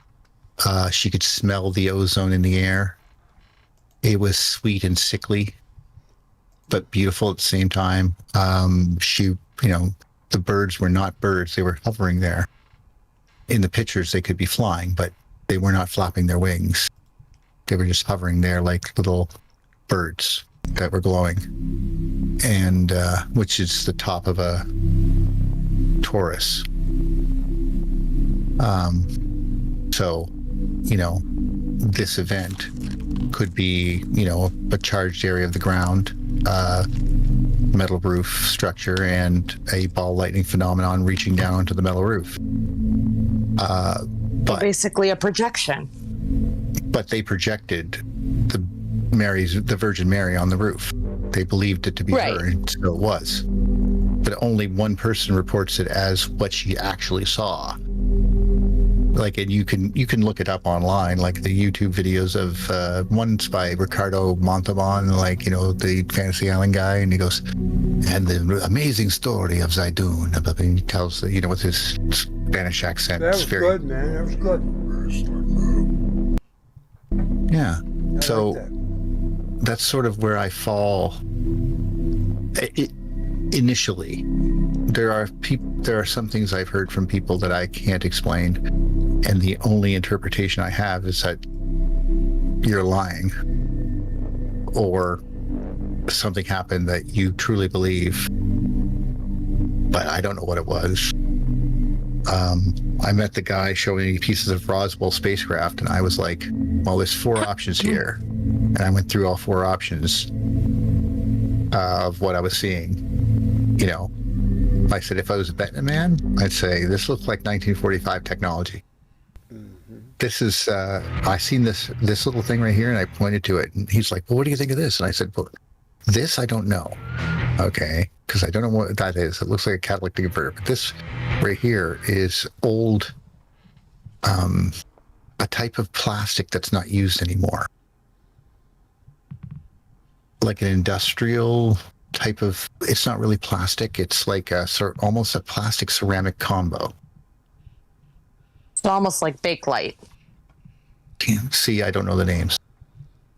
She could smell the ozone in the air. It was sweet and sickly, but beautiful at the same time. The birds were not birds. They were hovering there. In the pictures, they could be flying, but they were not flapping their wings. They were just hovering there like little birds that were glowing. And which is the top of a Taurus. So, this event could be, a charged area of the ground, metal roof structure, and a ball lightning phenomenon reaching down onto the metal roof. But Basically a projection. But they projected the Virgin Mary on the roof. They believed it to be her, and so it was. But only one person reports it as what she actually saw. Like, and you can look it up online, like the YouTube videos of one's by Ricardo Montalban, like, the Fantasy Island guy, and he goes, and the amazing story of Zaytun. And he tells, with his Spanish accent. That was good, man. That was good. Yeah. So like that. That's sort of where I fall. Initially, there are some things I've heard from people that I can't explain, and the only interpretation I have is that you're lying, or something happened that you truly believe, but I don't know what it was. I met the guy showing me pieces of Roswell spacecraft, and I was like, well, there's 4 options here. And I went through all 4 options of what I was seeing. I said, if I was a betting man, I'd say this looks like 1945 technology. This is I seen this little thing right here, and I pointed to it, and he's like, well, what do you think of this? And I said, well, this I don't know, okay, because I don't know what that is. It looks like a catalytic converter, but this right here is old, a type of plastic that's not used anymore, like an industrial type of, it's not really plastic, it's like a almost a plastic ceramic combo. It's almost like Bakelite. See, I don't know the names,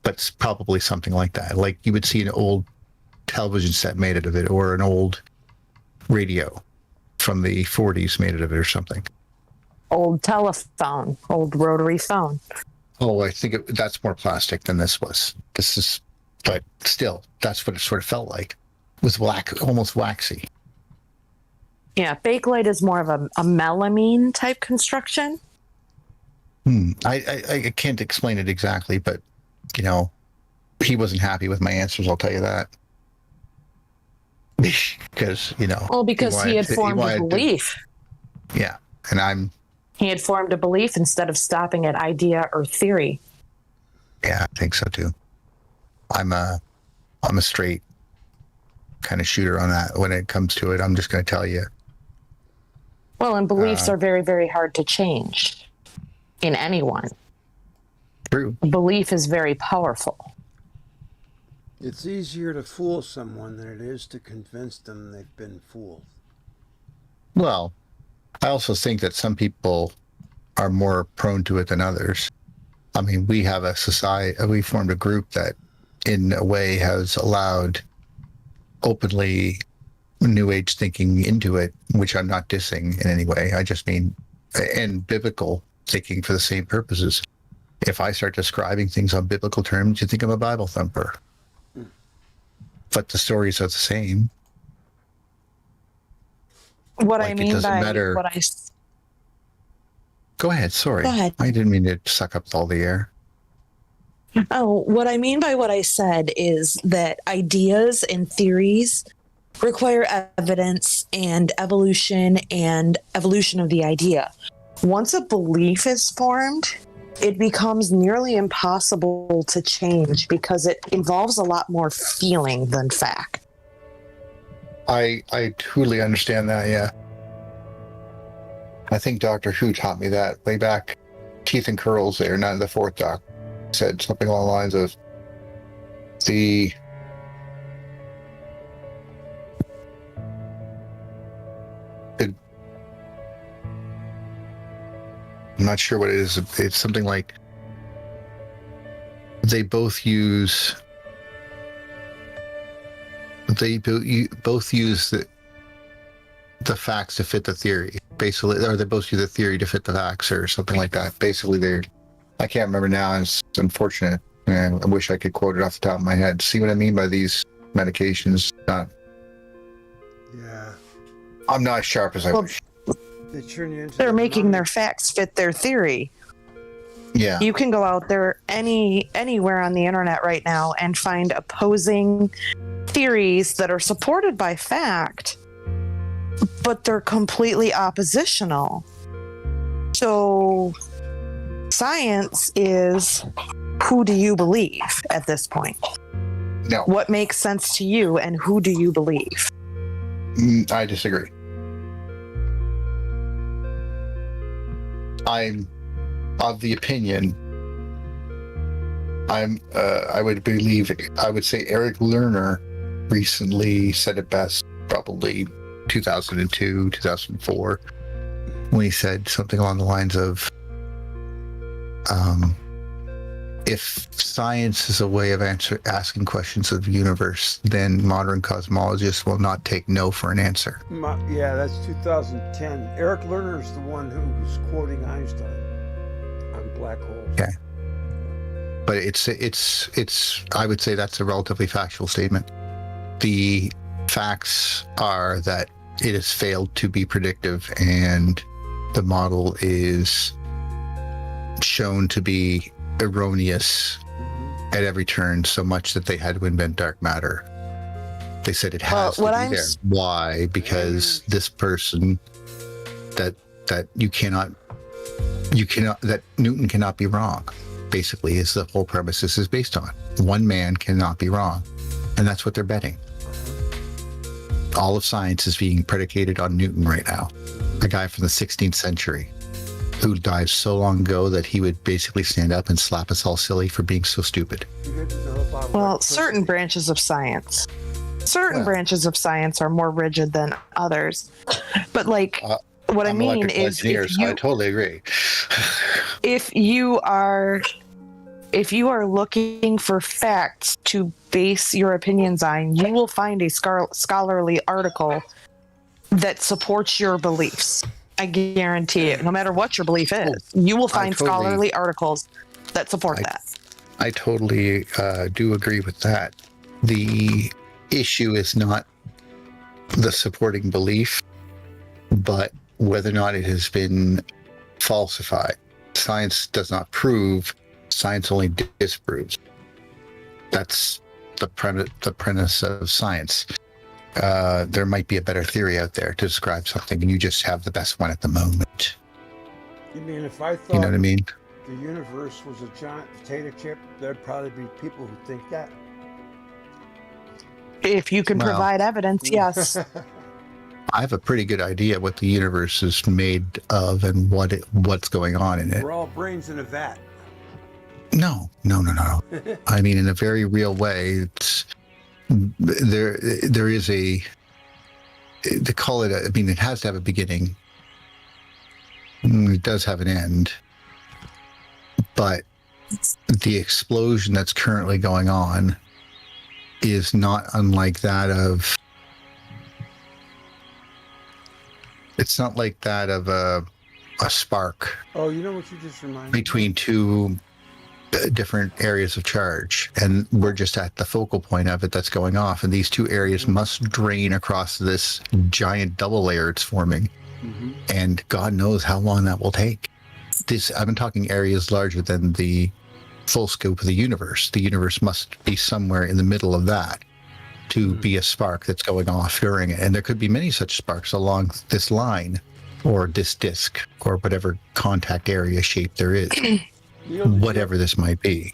but it's probably something like that. Like you would see an old television set made out of it, or an old radio from the 40s made out of it, or something. Old telephone, old rotary phone. Oh, I think that's more plastic than this was. This is, but still, that's what it sort of felt like. It was almost waxy. Yeah, Bakelite is more of a melamine type construction. I can't explain it exactly, but, you know, he wasn't happy with my answers, I'll tell you that. Because, you know. Well, because he had formed a belief. Yeah, and he had formed a belief instead of stopping at idea or theory. Yeah, I think so too. I'm a straight kind of shooter on that when it comes to it. I'm just going to tell you. Well, and beliefs are very, very hard to change in anyone. True. A belief is very powerful. It's easier to fool someone than it is to convince them they've been fooled. Well, I also think that some people are more prone to it than others. I mean, we have a society, we formed a group that in a way has allowed openly New Age thinking into it, which I'm not dissing in any way. I just mean, and biblical thinking for the same purposes. If I start describing things on biblical terms, you think I'm a Bible thumper. But the stories are the same. What Like, I mean by matter. what I... Go ahead, sorry. Go ahead. I didn't mean to suck up all the air. Oh, what I mean by what I said is that ideas and theories require evidence and evolution of the idea. Once a belief is formed, it becomes nearly impossible to change because it involves a lot more feeling than fact. I truly understand that, yeah. I think Doctor Who taught me that way back. Teeth and Curls there, not in the fourth doc. Said something along the lines of I'm not sure what it is. It's something like they both use the facts to fit the theory, basically, or they both use the theory to fit the facts, or something like that. Basically, I can't remember now. It's unfortunate. And I wish I could quote it off the top of my head. See what I mean by these medications? Yeah. I'm not as sharp as I wish. They turn you into They're making mind. their facts fit their theory. Yeah. You can go out there anywhere on the internet right now and find opposing theories that are supported by fact, but they're completely oppositional. So science is, who do you believe at this point? No. What makes sense to you and who do you believe? I disagree. I'm of the opinion. I would say Eric Lerner recently said it best, probably 2002, 2004, when he said something along the lines of, if science is a way of asking questions of the universe, then modern cosmologists will not take no for an answer. Yeah, that's 2010. Eric Lerner is the one who was quoting Einstein on black holes. Okay. But it's I would say that's a relatively factual statement. The facts are that it has failed to be predictive, and the model is shown to be erroneous at every turn, so much that they had to invent dark matter. They said it has to be there. Why? Because this person that you cannot that Newton cannot be wrong, basically, is the whole premise this is based on. One man cannot be wrong. And that's what they're betting. All of science is being predicated on Newton right now. A guy from the 16th century who died so long ago that he would basically stand up and slap us all silly for being so stupid. Well, certain branches of science. Branches of science are more rigid than others. But like what I I'm mean electrical is engineer, so I totally agree. if you are looking for facts to base your opinions on, you will find a scholarly article that supports your beliefs. I guarantee it. No matter what your belief is, you will find scholarly articles that support that. I totally do agree with that. The issue is not the supporting belief, but whether or not it has been falsified. Science does not prove, science only disproves. That's the premise of science. There might be a better theory out there to describe something, and you just have the best one at the moment. You mean if I thought You know what I mean? the universe was a giant potato chip, there'd probably be people who think that. If you can provide evidence, yes. I have a pretty good idea what the universe is made of and what's going on in it. We're all brains in a vat. No. I mean, in a very real way, there is a, they call it, I mean, it has to have a beginning. It does have an end. But the explosion that's currently going on is not unlike that of, it's not like that of a spark. Oh, you know what you just reminded me? Between two different areas of charge, and we're just at the focal point of it that's going off, and these two areas must drain across this giant double layer it's forming. And God knows how long that will take. I've been talking areas larger than the full scope of the universe. The universe must be somewhere in the middle of that to be a spark that's going off during it, and there could be many such sparks along this line or this disk or whatever contact area shape there is. Whatever this might be.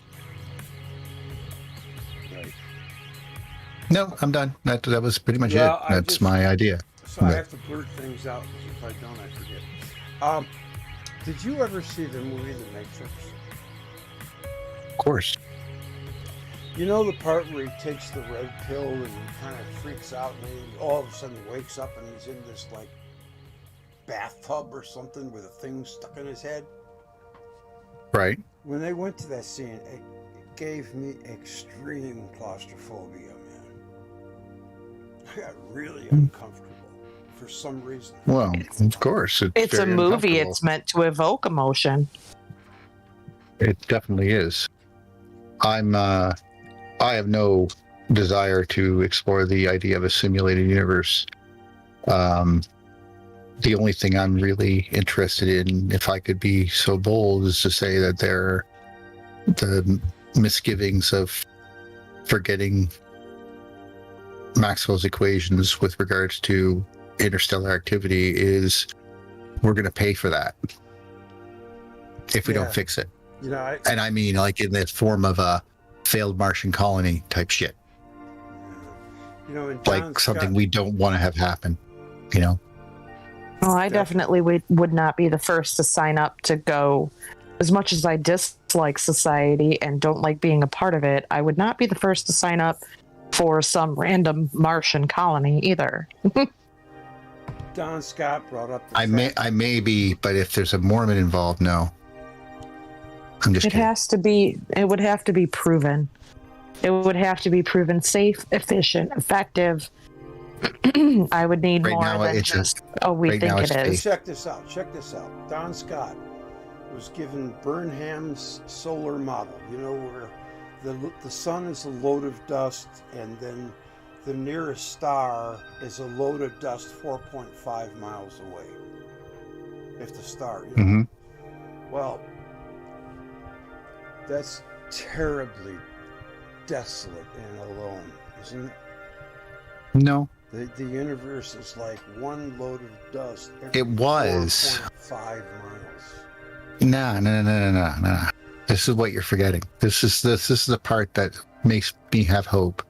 Right. No, I'm done. That was pretty much it. That's my idea. So I have to blurt things out, because if I don't, I forget. Did you ever see the movie The Matrix? Of course. You know the part where he takes the red pill and he kind of freaks out, and then all of a sudden wakes up and he's in this like bathtub or something with a thing stuck in his head? Right. When they went to that scene, it gave me extreme claustrophobia, man. I got really uncomfortable for some reason. Well, of course. It's a movie. It's meant to evoke emotion. It definitely is. I have no desire to explore the idea of a simulated universe. The only thing I'm really interested in, if I could be so bold, is to say that the misgivings of forgetting Maxwell's equations with regards to interstellar activity is we're going to pay for that if we don't fix it. You know, and I mean, like in the form of a failed Martian colony type shit. You know, like something we don't want to have happen, you know? Well, I definitely would not be the first to sign up to go. As much as I dislike society and don't like being a part of it, I would not be the first to sign up for some random Martian colony either. Don Scott brought up I may be, but if there's a Mormon involved, no. I'm just kidding. It would have to be proven. It would have to be proven safe, efficient, effective. I would need more than just, we think it is. Check this out. Don Scott was given Burnham's solar model, you know, where the sun is a load of dust, and then the nearest star is a load of dust 4.5 miles away. If the star, you know. Well, that's terribly desolate and alone, isn't it? No. The universe is like one load of dust. It was 4.5 miles. No. This is what you're forgetting. This is the part that makes me have hope,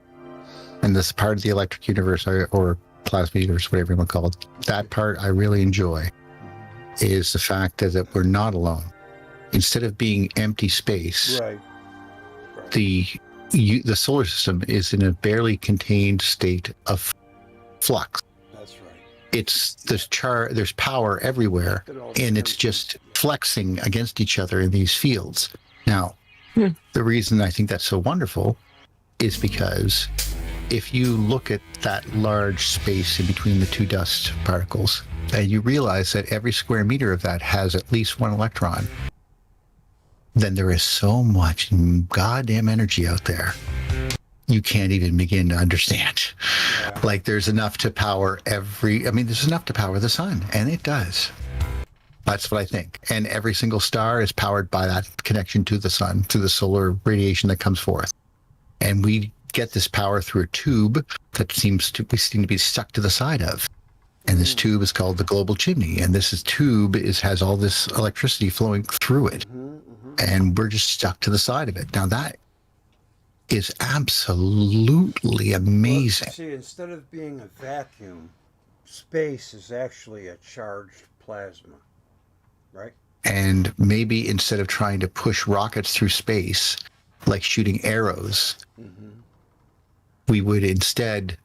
and this part of the electric universe or plasma universe, whatever you want to call it. That part I really enjoy is the fact that we're not alone. Instead of being empty space, Right. the solar system is in a barely contained state of flux. That's right. It's there's power everywhere, and it's just flexing against each other in these fields. Now, the reason I think that's so wonderful is because if you look at that large space in between the two dust particles, and you realize that every square meter of that has at least one electron, then there is so much goddamn energy out there you can't even begin to understand. Yeah. Like there's enough to power there's enough to power the sun, and it does. That's what I think. And every single star is powered by that connection to the sun, to the solar radiation that comes forth. And we get this power through a tube that we seem to be stuck to the side of. And this tube is called the global chimney. And this tube has all this electricity flowing through it. And we're just stuck to the side of it. Now that is absolutely amazing. Well, see, instead of being a vacuum, space is actually a charged plasma, right? And maybe instead of trying to push rockets through space, like shooting arrows, we would instead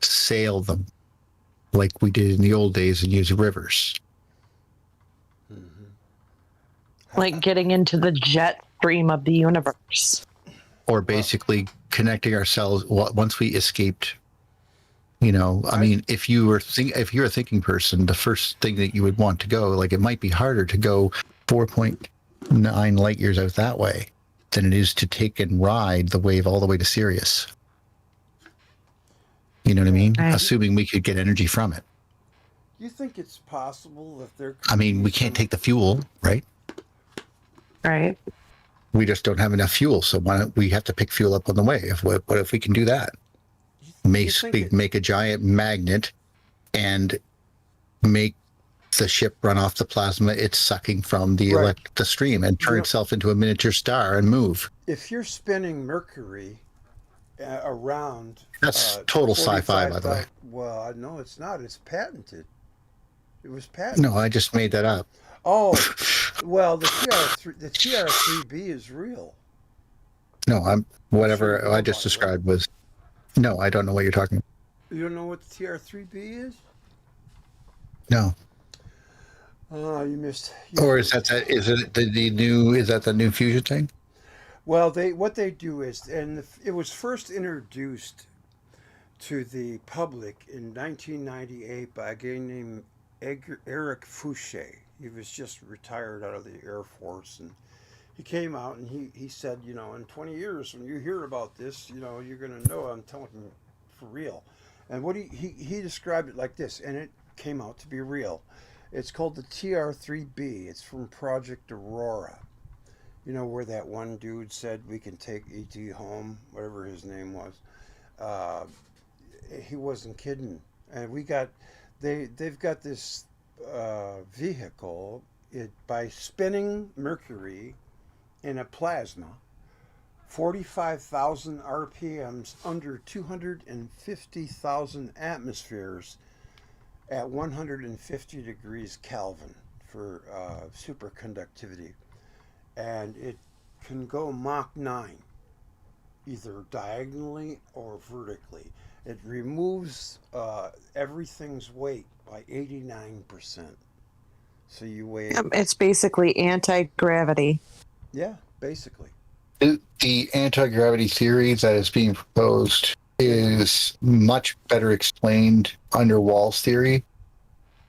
sail them like we did in the old days and use rivers. Like getting into the jet stream of the universe. Or basically connecting ourselves once we escaped. I mean, if you're a thinking person, the first thing that you would want to go, like it might be harder to go 4.9 light years out that way than it is to take and ride the wave all the way to Sirius. You know what I mean? Right. Assuming we could get energy from it. You think it's possible that there could I mean, we can't take the fuel, right? Right. We just don't have enough fuel, so why don't we have to pick fuel up on the way? What if we can do that? Make a giant magnet and make the ship run off the plasma it's sucking from the the stream and turn itself into a miniature star and move. If you're spinning Mercury around... That's total sci-fi, by the way. Well, no, it's not. It's patented. It was patented. No, I just made that up. Oh, well, the TR3B is real. No, whatever I just described was... No, I don't know what you're talking about. You don't know what the TR3B is? No. Oh, you missed. Or is that the new fusion thing? Well, what they do is, and it was first introduced to the public in 1998 by a guy named Eric Fouché. He was just retired out of the Air Force, and he came out and he said, in 20 years when you hear about this, you're going to know I'm telling you for real. And what he described it like this, and it came out to be real. It's called the TR3B. It's from Project Aurora. Where that one dude said we can take ET home, whatever his name was. He wasn't kidding. And they've got this vehicle. By spinning Mercury in a plasma, 45,000 RPMs under 250,000 atmospheres at 150 degrees Kelvin for superconductivity. And it can go Mach 9, either diagonally or vertically. It removes everything's weight by 89%. So you weigh... It's basically anti-gravity. Yeah, basically. The anti-gravity theory that is being proposed is much better explained under Wall's theory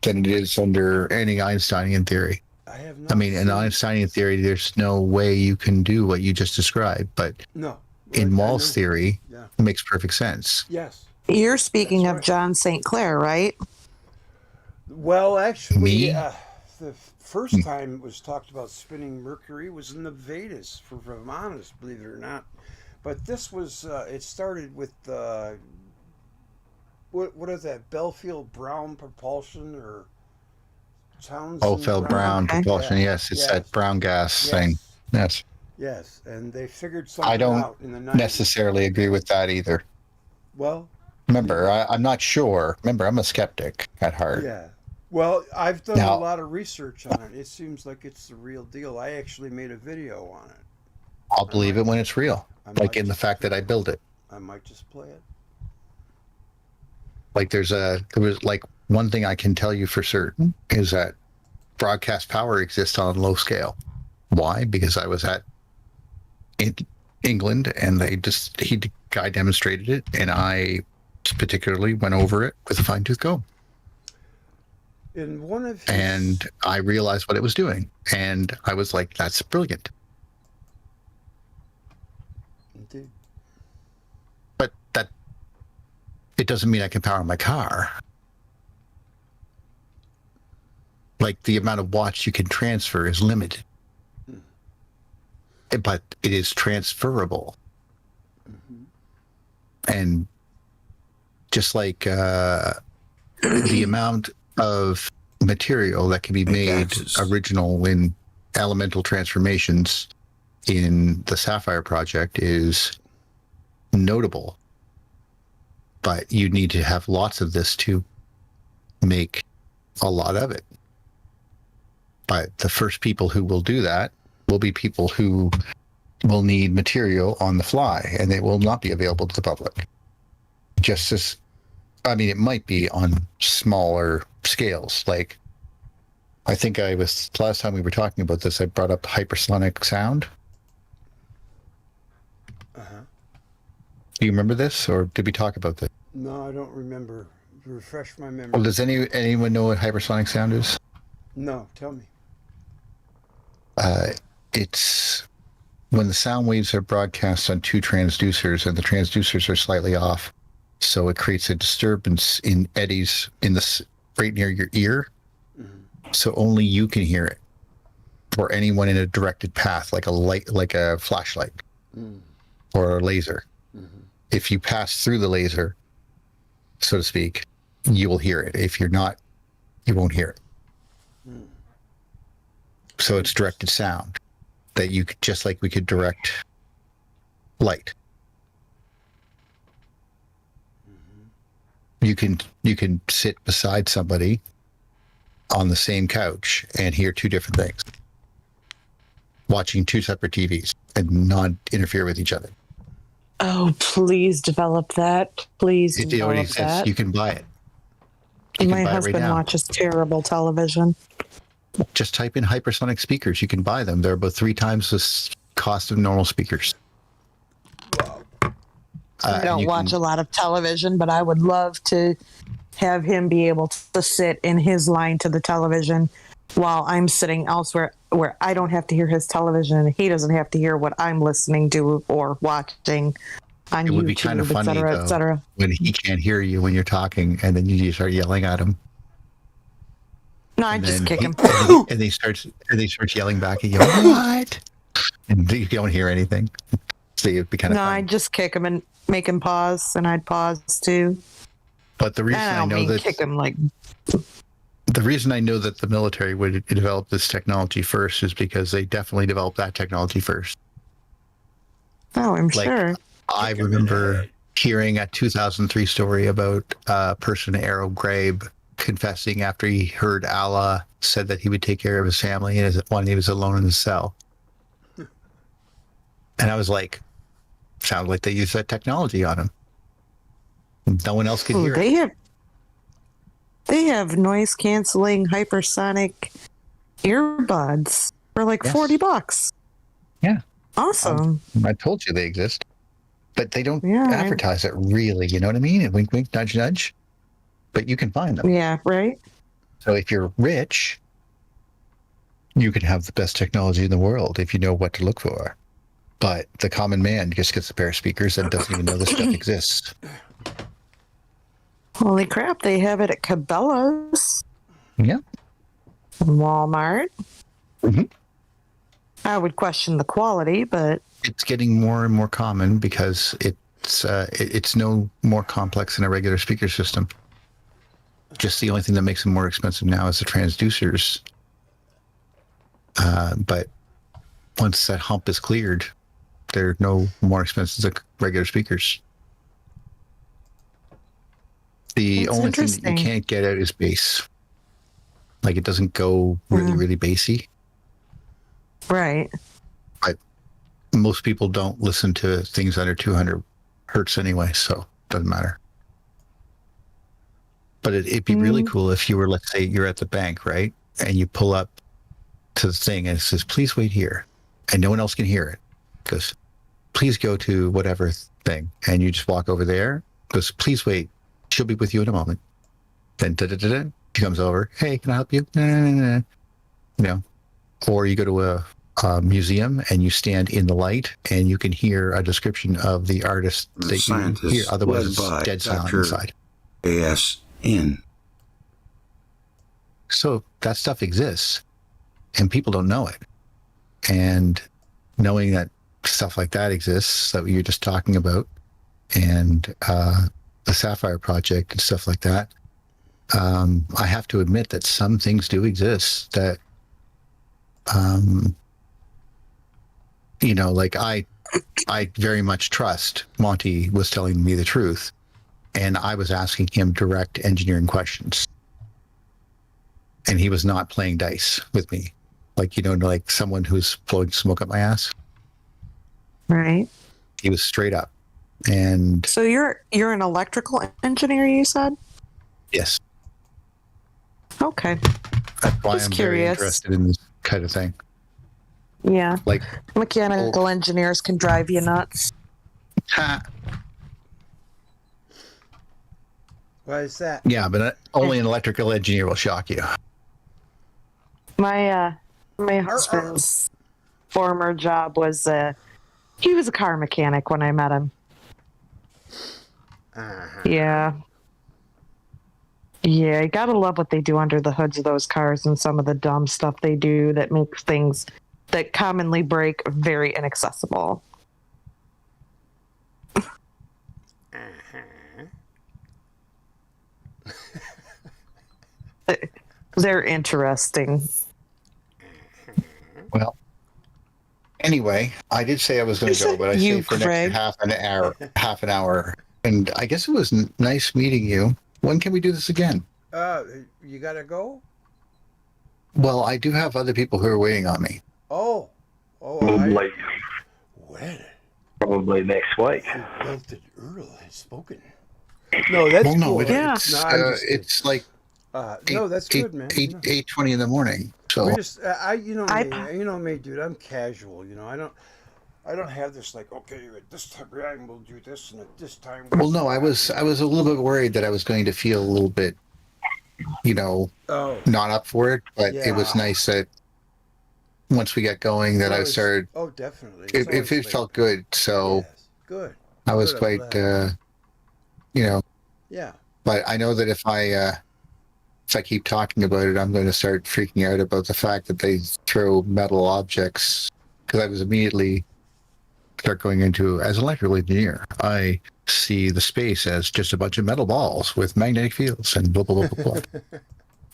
than it is under any Einsteinian theory. In Einsteinian theory, there's no way you can do what you just described, but in Wall's theory, it makes perfect sense. Yes. You're speaking of John St. Clair, right? Well, actually, Me? The first time it was talked about spinning Mercury was in the Vedas for Brahmanas, believe it or not. But this was, it started with, what is that, Belfield Brown propulsion or Townsend Brown Okay. propulsion. Yeah. Yes, it's that brown gas thing. Yes. Yes, and they figured I something don't out in the 90s. necessarily agree with that either. Well, Remember, I'm not sure. Remember, I'm a skeptic at heart. yeah. Well, I've done a Now, lot of research on it. It seems like it's the real deal. I actually made a video on it. I'll believe it when it's real. I Like might in the just- fact that I build it. I might just play it. Like there was like one thing I can tell you for certain is that broadcast power exists on a low scale. Why? Because I was in England and guy demonstrated it, and I particularly went over it with a fine-tooth comb. In one of his, And I realized what it was doing, and I was like, that's brilliant. Indeed. But that it doesn't mean I can power my car. Like the amount of watts you can transfer is limited. But it is transferable. And just like the amount of material that can be made original in elemental transformations in the Sapphire project is notable. But you need to have lots of this to make a lot of it. But the first people who will do that will be people who will need material on the fly, and it will not be available to the public. Just as, I mean, it might be on smaller scales. Like, I think last time we were talking about this, I brought up hypersonic sound. Do you remember this, or did we talk about this? No, I don't remember. Refresh my memory. Well, does anyone know what hypersonic sound is? No, tell me. It's when the sound waves are broadcast on two transducers, and the transducers are slightly off, so it creates a disturbance in eddies right near your ear, so only you can hear it, or anyone in a directed path, like a light, like a flashlight, or a laser. If you pass through the laser, so to speak, you will hear it. If you're not, you won't hear it. So it's directed sound that you could, just like we could direct light. You can sit beside somebody on the same couch and hear two different things, watching two separate TVs and not interfere with each other. Oh, please develop that. Please It already develop exists. that. You can buy it. You can My buy it right husband now. watches terrible television. Just type in hypersonic speakers. You can buy them. They're about 3 times the cost of normal speakers. I don't watch a lot of television, but I would love to have him be able to sit in his line to the television while I'm sitting elsewhere where I don't have to hear his television and he doesn't have to hear what I'm listening to or watching on It YouTube, would be kind of funny, et cetera, though, et cetera. when he can't hear you when you're talking, and then you just start yelling at him. No, I And just then kick him. and he starts yelling back at you. What? And you don't hear anything. So it'd be kind of No, funny. I'd just kick him and make him pause, and I'd pause too. But the reason And I I don't know mean that kick him like the reason I know that the military would develop this technology first is because they definitely developed that technology first. oh, I'm Like, sure. I remember hearing a 2003 story about a person, Arrow Grabe, confessing after he heard Allah said that he would take care of his family and when he was alone in his cell. And I was like, sounds like they used that technology on him. No one else could hear it. They have noise canceling hypersonic earbuds for like Yes. $40. Yeah. Awesome. I told you they exist. But they don't Yeah, advertise it really, you know what I mean? And wink, wink, nudge, nudge. But you can find them. Yeah, right? So if you're rich, you can have the best technology in the world if you know what to look for. But the common man just gets a pair of speakers and doesn't even know this stuff exists. Holy crap, they have it at Cabela's Yeah. and Walmart. Mhm. I would question the quality, but It's getting more and more common because it's no more complex than a regular speaker system. Just the only thing that makes them more expensive now is the transducers. But once that hump is cleared, they're no more expensive than regular speakers. The That's only thing that you interesting. can't get out is bass. Like it doesn't go really, really bassy. Right. But most people don't listen to things under 200 hertz anyway, so it doesn't matter. But it'd be really cool if you were, let's say you're at the bank, right? And you pull up to the thing and it says, please wait here. And no one else can hear it. It goes, please go to whatever thing. And you just walk over there. It goes, please wait. She'll be with you in a moment. Then she comes over. Hey, can I help you? You know, or you go to a museum and you stand in the light and you can hear a description of the artist that you hear. Otherwise, it's dead silent inside. ASN. So that stuff exists and people don't know it. And knowing that stuff like that exists that you're just talking about and the Sapphire Project and stuff like that, I have to admit that some things do exist that, you know, like I very much trust Monty was telling me the truth. And I was asking him direct engineering questions. And he was not playing dice with me. Like, you know, like someone who's blowing smoke up my ass. Right. He was straight up. And So you're an electrical engineer, you said? yes, Okay. that's why Just I'm curious. very interested in this kind of thing. Yeah. Like, Mechanical engineers can drive you nuts. Why is that? yeah, but only an electrical engineer will shock you. My husband's former job was he was a car mechanic when I met him. Yeah. Yeah, you gotta love what they do under the hoods of those cars and some of the dumb stuff they do that makes things that commonly break very inaccessible. They're interesting. Well, anyway, I did say I was going to go, but I You, stayed for Craig. next half an hour. And I guess it was nice meeting you. When can we do this again? You gotta go? Well, I do have other people who are waiting on me. Oh, Probably, well, probably next week. the belted Earl has spoken. No, that's Well, no, cool. Yeah. it's like No, that's good, man. 8:20 in the morning. So We just, you know me, dude. I'm casual. You know, I don't have this like, okay, at this time we'll do this, and at this time. well, no, I was a little bit worried that I was going to feel a little bit, you know, not up for it. But it was nice that once we got going, that I started. Oh, definitely. It felt good. So Yes, good. I was Good, I'm quite, glad. you know. Yeah. But I know that if I keep talking about it, I'm going to start freaking out about the fact that they throw metal objects. Because I was immediately start going into, as an electrical engineer, I see the space as just a bunch of metal balls with magnetic fields and blah blah blah blah blah.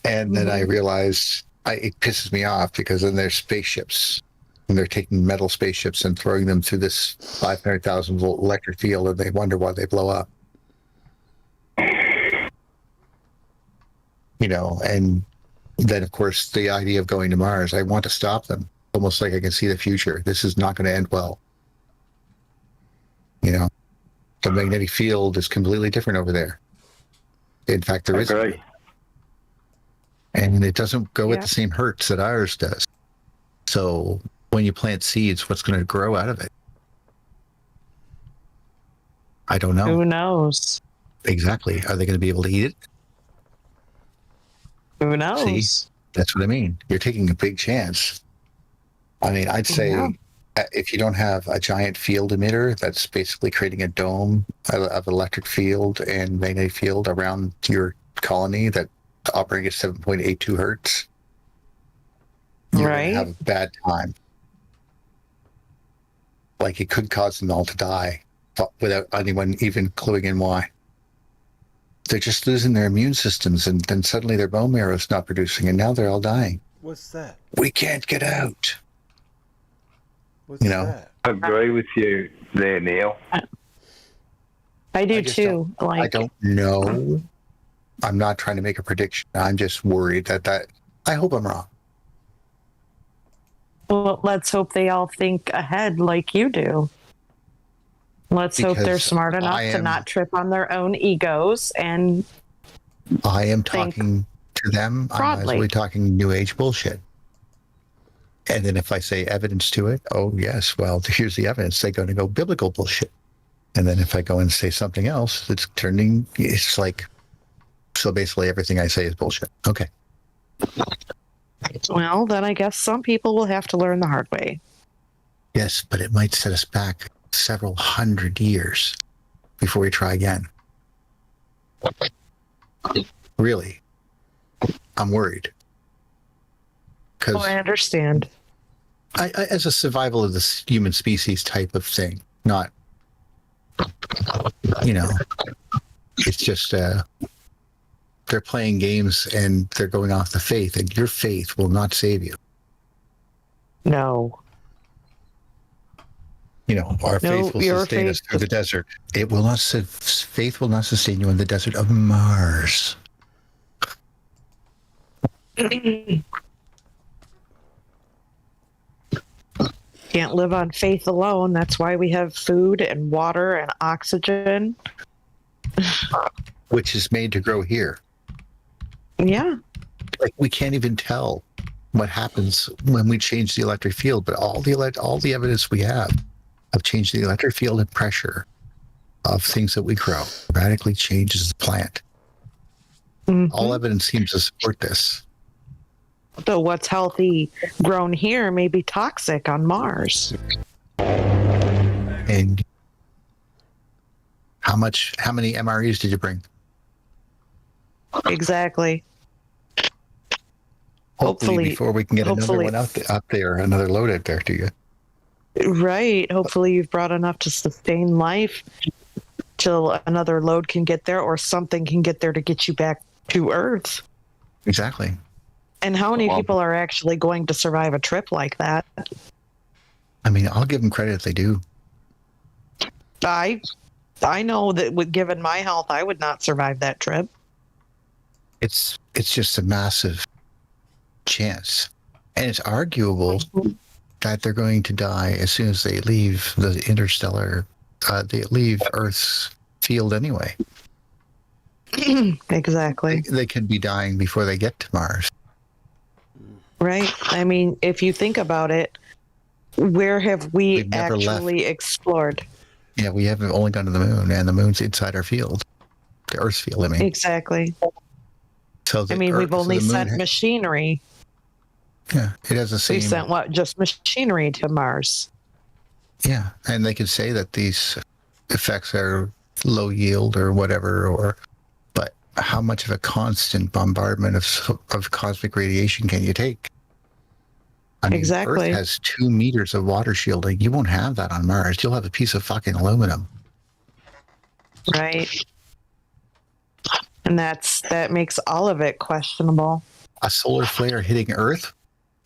And then I realized it pisses me off because then there's spaceships. And they're taking metal spaceships and throwing them through this 500,000 volt electric field, and they wonder why they blow up. You know, and then of course the idea of going to Mars, I want to stop them. Almost like I can see the future. This is not going to end well. You know, the magnetic field is completely different over there. In fact, there is, Agree. and it doesn't go at the same hertz that ours does. So when you plant seeds, what's going to grow out of it? I don't know. Who knows? Exactly. Are they going to be able to eat it? Who knows? See, that's what I mean. You're taking a big chance. I mean, I'd say if you don't have a giant field emitter that's basically creating a dome of electric field and magnetic field around your colony that operating at 7.82 hertz, you're going to have a bad time. Like it could cause them all to die without anyone even cluing in why. They're just losing their immune systems, and then suddenly their bone marrow is not producing, and now they're all dying. What's that? We can't get out. What's You know? that? I agree with you there, Neil. I do I just too. Like, I don't know. I'm not trying to make a prediction. I'm just worried that I hope I'm wrong. well, let's hope they all think ahead like you do. Let's hope they're Because smart enough I to am- not trip on their own egos and I am think talking to them. I'm broadly. actually talking new age bullshit. And then if I say evidence to it, oh yes, well here's the evidence. They're going to go biblical bullshit. And then if I go and say something else, it's like, so basically everything I say is bullshit. Okay. well, then I guess some people will have to learn the hard way. Yes, but it might set us back several hundred years before we try again. Really, I'm worried. Because Oh, I understand. I, as a survival of the human species type of thing, not, it's just they're playing games and they're going off the faith, and your faith will not save you. No. Our faith will your sustain us faith- through the desert. It will not. Faith will not sustain you in the desert of Mars. Can't live on faith alone. That's why we have food and water and oxygen. Which is made to grow here. Yeah. Like, we can't even tell what happens when we change the electric field, but all the evidence we have of changing the electric field and pressure of things that we grow radically changes the plant. Mhm. All evidence seems to support this. So what's healthy grown here may be toxic on Mars. And how many MREs did you bring? Exactly. Hopefully Hopefully- before we can get another hopefully- one up there, another load out there to you. Right. Hopefully you've brought enough to sustain life till another load can get there or something can get there to get you back to Earth. Exactly. And how many Well- people are actually going to survive a trip like that? I mean, I'll give them credit if they do. I know that given my health, I would not survive that trip. It's just a massive chance, and it's arguable that they're going to die as soon as they leave the interstellar. They leave Earth's field anyway. Exactly. They could be dying before they get to Mars. Right. I mean, if you think about it, where have we We've never actually explored? Yeah, we haven't only gone to the moon, and the moon's inside our field, the Earth's field. I mean, Exactly. so I mean, we've only the moon sent machinery. Yeah, it has the We same. sent what? Just machinery to Mars. Yeah, and they could say that these effects are low yield or whatever, but how much of a constant bombardment of cosmic radiation can you take? I mean, Exactly. Earth has 2 meters of water shielding. You won't have that on Mars. You'll have a piece of fucking aluminum. Right. And that makes all of it questionable. A solar flare hitting Earth,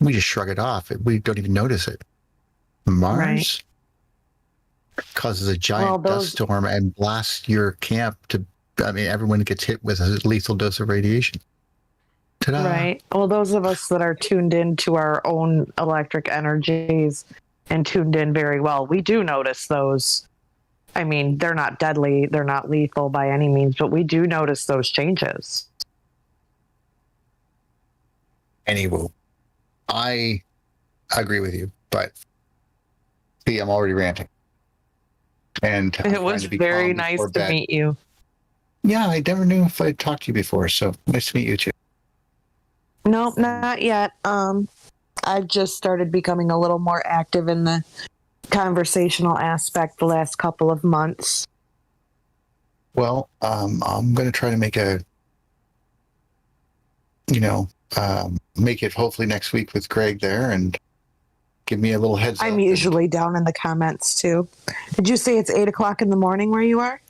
we just shrug it off. We don't even notice it. Mars causes a giant dust storm and blasts your camp everyone gets hit with a lethal dose of radiation. Ta-da. Right. Well, those of us that are tuned into our own electric energies and tuned in very well, we do notice those. I mean, they're not deadly, they're not lethal by any means, but we do notice those changes. Anyway, I agree with you, but see, I'm already ranting. And I'm It trying was to be very calm nice before to bed. meet you. Yeah, I never knew if I'd talked to you before, so nice to meet you too. Nope, not yet. I've just started becoming a little more active in the conversational aspect the last couple of months. Well, I'm going to try to make make it hopefully next week with Greg there and give me a little heads up. I'm usually down in the comments too. Did you say it's 8:00 in the morning where you are?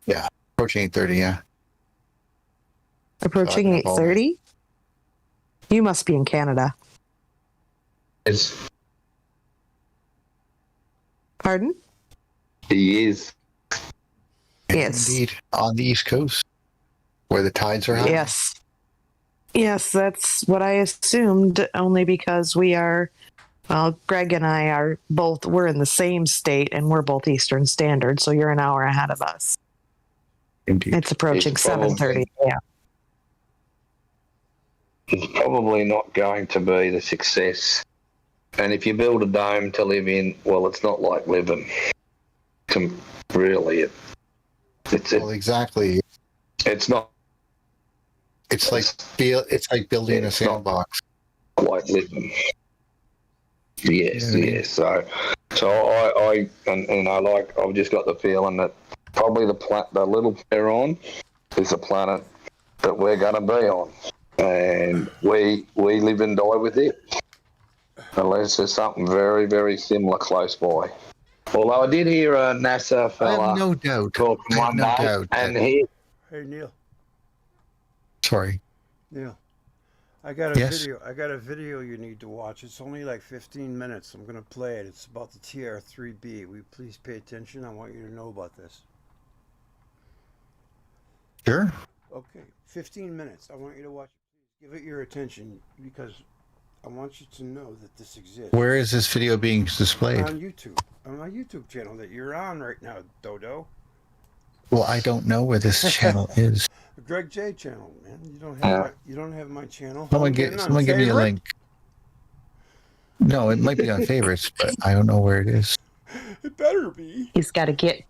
Yeah, approaching 8:30, yeah. Approaching Talking about 8:30? You must be in Canada. Yes, Pardon? he is. Yes. Indeed, on the East Coast, where the tides are high. Yes. Yes, that's what I assumed, only because we are, well, Greg and I are both, we're in the same state and we're both Eastern Standard, so you're an hour ahead of us. Indeed. It's approaching It's probably- 7:30. Yeah. It's probably not going to be the success. And if you build a dome to live in, well, it's not like living. Really, Well, exactly. it's not It's like building a It's not- sandbox. like living. Yes, Yeah. yes. So I've just got the feeling that probably the little we're on is a planet that we're going to be on, and we live and die with it, unless there's something very, very similar close by. Although I did hear a NASA I fella have no doubt. talking I have one no day, doubt and that- he Hey Neil, Sorry. Neil, I got a Yes? video. I got a video you need to watch. It's only like 15 minutes. I'm gonna play it. It's about the TR3B. Will you please pay attention? I want you to know about this. Sure. Okay, 15 minutes. I want you to watch it. Give it your attention because I want you to know that this exists. Where is this video being displayed? On YouTube. On my YouTube channel that you're on right now, Dodo. Well, I don't know where this channel is. The Greg J channel, man. You don't have my channel. Someone I'm getting on give me a favorite. link. No, it might be on favorites, but I don't know where it is. It better be. He's got to get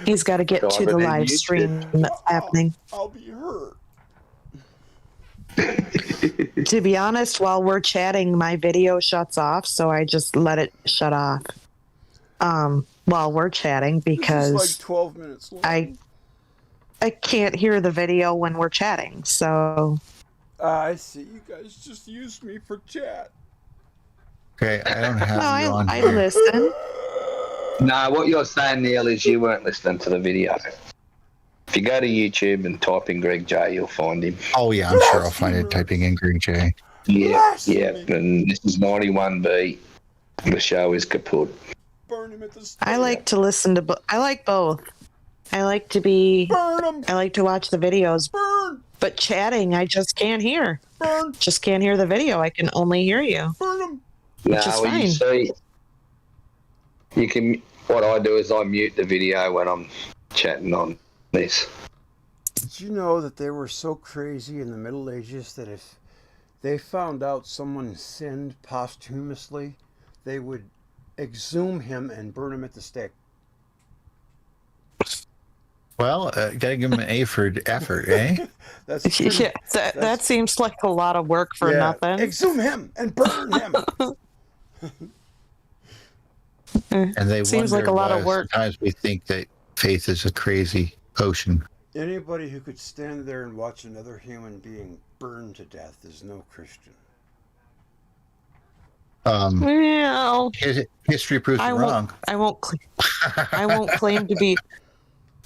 to the Dive in live YouTube. stream that's happening. I'll be hurt. To be honest, while we're chatting, my video shuts off, so I just let it shut off. While we're chatting This is because like 12 minutes long. I can't hear the video when we're chatting. So I see. You guys just used me for chat. Okay, I don't have no, you on I here. listen. No, what you're saying, Neil, is you weren't listening to the video. If you go to YouTube and type in Greg J, you'll find him. Oh yeah, I'm sure I'll find it typing in Greg J. Yeah, yeah. And this is 91B. The show is kaput. Burn him at the stake. I like to listen to. I like both. I like to be. Burn him. I like to watch the videos, Burn. but chatting, I just can't hear. Burn. Just can't hear the video. I can only hear you. Burn him. Which is No, you fine. see, you can. What I do is I mute the video when I'm chatting on this. Did you know that they were so crazy in the Middle Ages that if they found out someone sinned posthumously, they would exhume him and burn him at the stake? Well, gotta give him an A for effort, eh? That's pretty, Yeah, that seems like a lot of work for yeah. nothing. Exhume him and burn him. And they Seems wonder like a lot why of work. sometimes we think that faith is a crazy potion. Anybody who could stand there and watch another human being burned to death is no Christian. Well, History proves I me won't. wrong. I won't. I won't claim to be.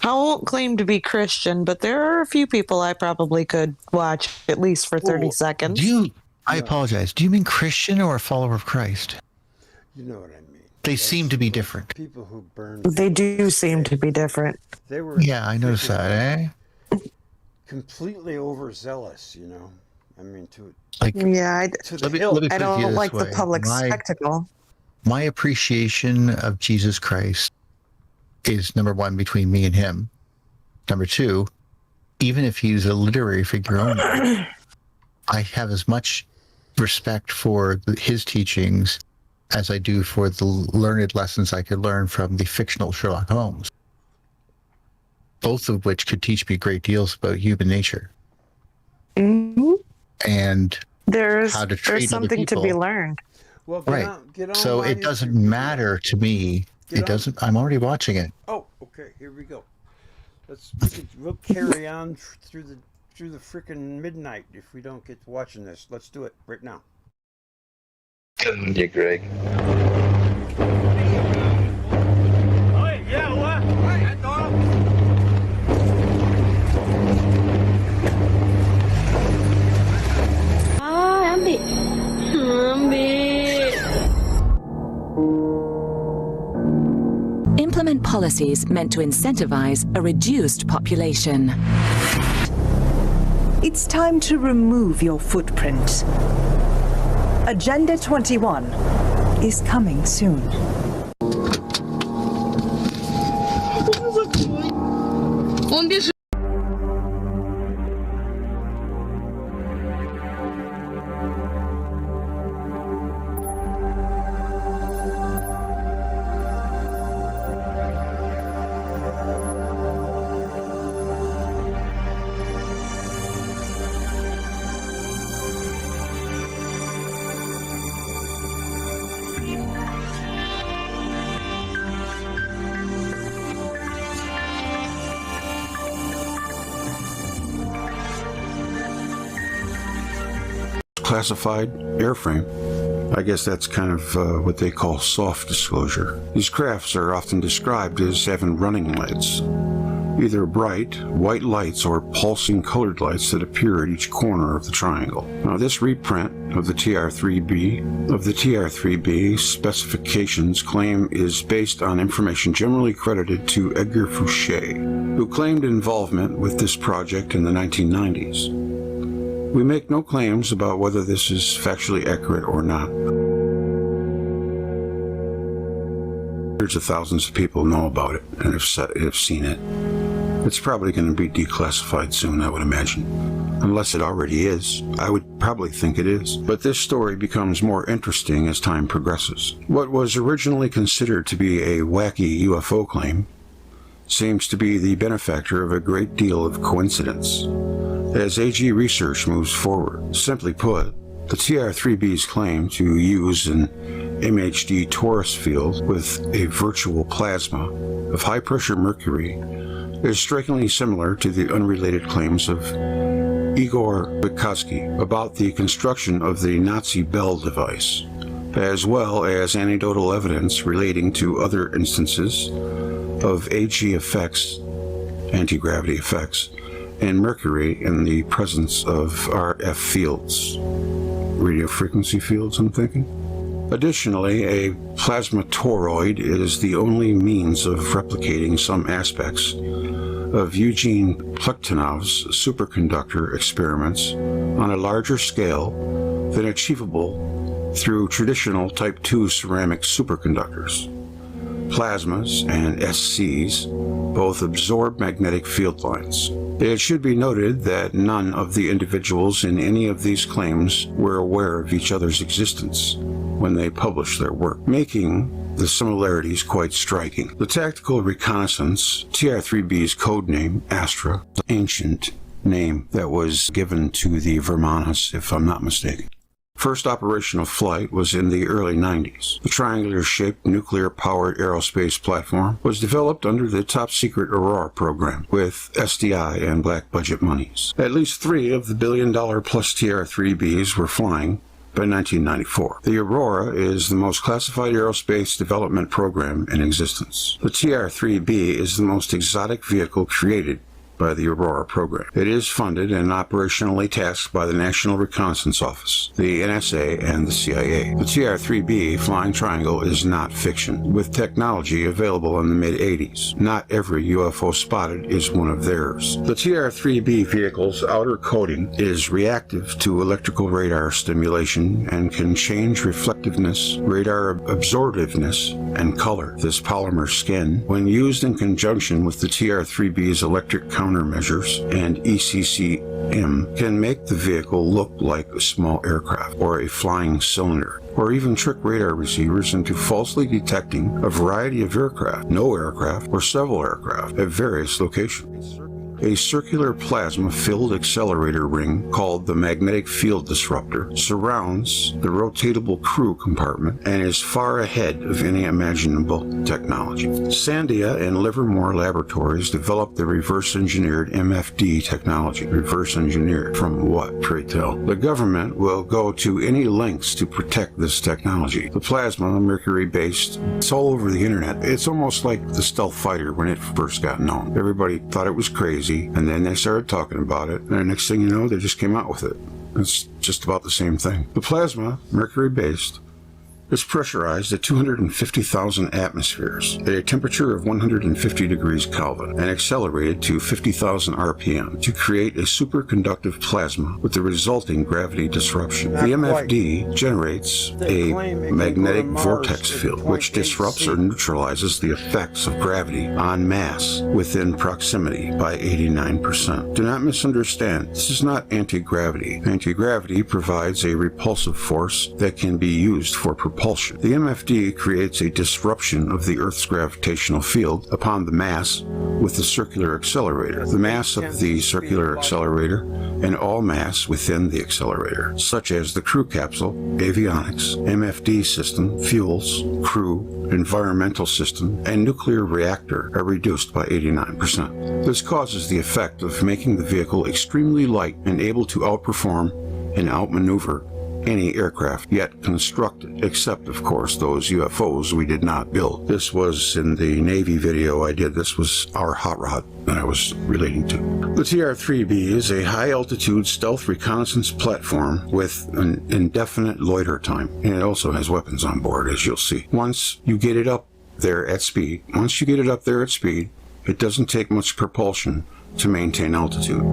I won't claim to be Christian, but there are a few people I probably could watch at least for 30 Oh, seconds. I apologize. Do you mean Christian or a follower of Christ? You know what I mean. They seem to be different. People who burned. They do seem to be different. They were. Yeah, I noticed that, eh? Completely overzealous, you know. I mean, to Yeah, the Let me hilt. put I it to you don't this like the way. public spectacle. My appreciation of Jesus Christ is number one between me and him. Number two, even if he's a literary figure only, I have as much respect for his teachings as I do for the learned lessons I could learn from the fictional Sherlock Holmes, both of which could teach me great deals about human nature Mhm. and There's how to treat other something to be people. learned. Well, right. get on So my it doesn't YouTube. matter to me. Get It on. doesn't. I'm already watching it. Oh, okay. Here we go. We'll carry on through the freaking midnight if we don't get to watching this. Let's do it right now. Yeah, Greg. policies meant to incentivize a reduced population. It's time to remove your footprint. Agenda 21 is coming soon. Classified airframe. I guess that's kind of what they call soft disclosure. These crafts are often described as having running lights, either bright white lights or pulsing colored lights that appear at each corner of the triangle. Now, this reprint of the TR3B specifications claim is based on information generally credited to Edgar Fouché, who claimed involvement with this project in the 1990s. We make no claims about whether this is factually accurate or not. Hundreds of thousands of people know about it and have seen it. It's probably going to be declassified soon, I would imagine. Unless it already is. I would probably think it is. But this story becomes more interesting as time progresses. What was originally considered to be a wacky UFO claim seems to be the benefactor of a great deal of coincidence. As AG research moves forward, simply put, the TR3B's claim to use an MHD torus field with a virtual plasma of high-pressure mercury is strikingly similar to the unrelated claims of Igor Vygotsky about the construction of the Nazi Bell device, as well as anecdotal evidence relating to other instances of AG effects, anti-gravity effects, and mercury in the presence of RF fields, radio frequency fields, I'm thinking. Additionally, a plasma toroid is the only means of replicating some aspects of Eugene Plekhanov's superconductor experiments on a larger scale than achievable through traditional Type II ceramic superconductors. Plasmas and SCs both absorb magnetic field lines. It should be noted that none of the individuals in any of these claims were aware of each other's existence when they published their work, making the similarities quite striking. The tactical reconnaissance, TR3B's code name, Astra, ancient name that was given to the Vermanas, if I'm not mistaken. First operational flight was in the early 90s. The triangular-shaped nuclear-powered aerospace platform was developed under the top-secret Aurora program with SDI and black budget monies. At least 3 of the billion-dollar-plus TR-3Bs were flying by 1994. The Aurora is the most classified aerospace development program in existence. The TR-3B is the most exotic vehicle created by the Aurora program. It is funded and operationally tasked by the National Reconnaissance Office, the NSA, and the CIA. The TR-3B Flying Triangle is not fiction, with technology available in the mid-80s. Not every UFO spotted is one of theirs. The TR-3B vehicle's outer coating is reactive to electrical radar stimulation and can change reflectiveness, radar absorptiveness, and color. This polymer skin, when used in conjunction with the TR-3B's electric countermeasures and ECCM, can make the vehicle look like a small aircraft or a flying cylinder, or even trick radar receivers into falsely detecting a variety of aircraft, no aircraft, or several aircraft at various locations. A circular plasma-filled accelerator ring called the magnetic field disruptor surrounds the rotatable crew compartment and is far ahead of any imaginable technology. Sandia and Livermore Laboratories developed the reverse-engineered MFD technology. Reverse-engineered from what, pray tell? The government will go to any lengths to protect this technology. The plasma, mercury-based, it's all over the internet. It's almost like the stealth fighter when it first got known. Everybody thought it was crazy, and then they started talking about it, and the next thing you know, they just came out with it. It's just about the same thing. The plasma, mercury-based, is pressurized at 250,000 atmospheres at a temperature of 150 degrees Kelvin and accelerated to 50,000 RPM to create a superconductive plasma with the resulting gravity disruption. The MFD generates a magnetic vortex field which disrupts or neutralizes the effects of gravity on mass within proximity by 89%. Do not misunderstand, this is not anti-gravity. Anti-gravity provides a repulsive force that can be used for propulsion. The MFD creates a disruption of the Earth's gravitational field upon the mass with the circular accelerator, the mass of the circular accelerator, and all mass within the accelerator, such as the crew capsule, avionics, MFD system, fuels, crew, environmental system, and nuclear reactor are reduced by 89%. This causes the effect of making the vehicle extremely light and able to outperform and outmaneuver any aircraft yet constructed, except of course those UFOs we did not build. This was in the Navy video I did. This was our hot rod that I was relating to. The TR3B is a high-altitude stealth reconnaissance platform with an indefinite loiter time, and it also has weapons on board, as you'll see. Once you get it up there at speed, it doesn't take much propulsion to maintain altitude.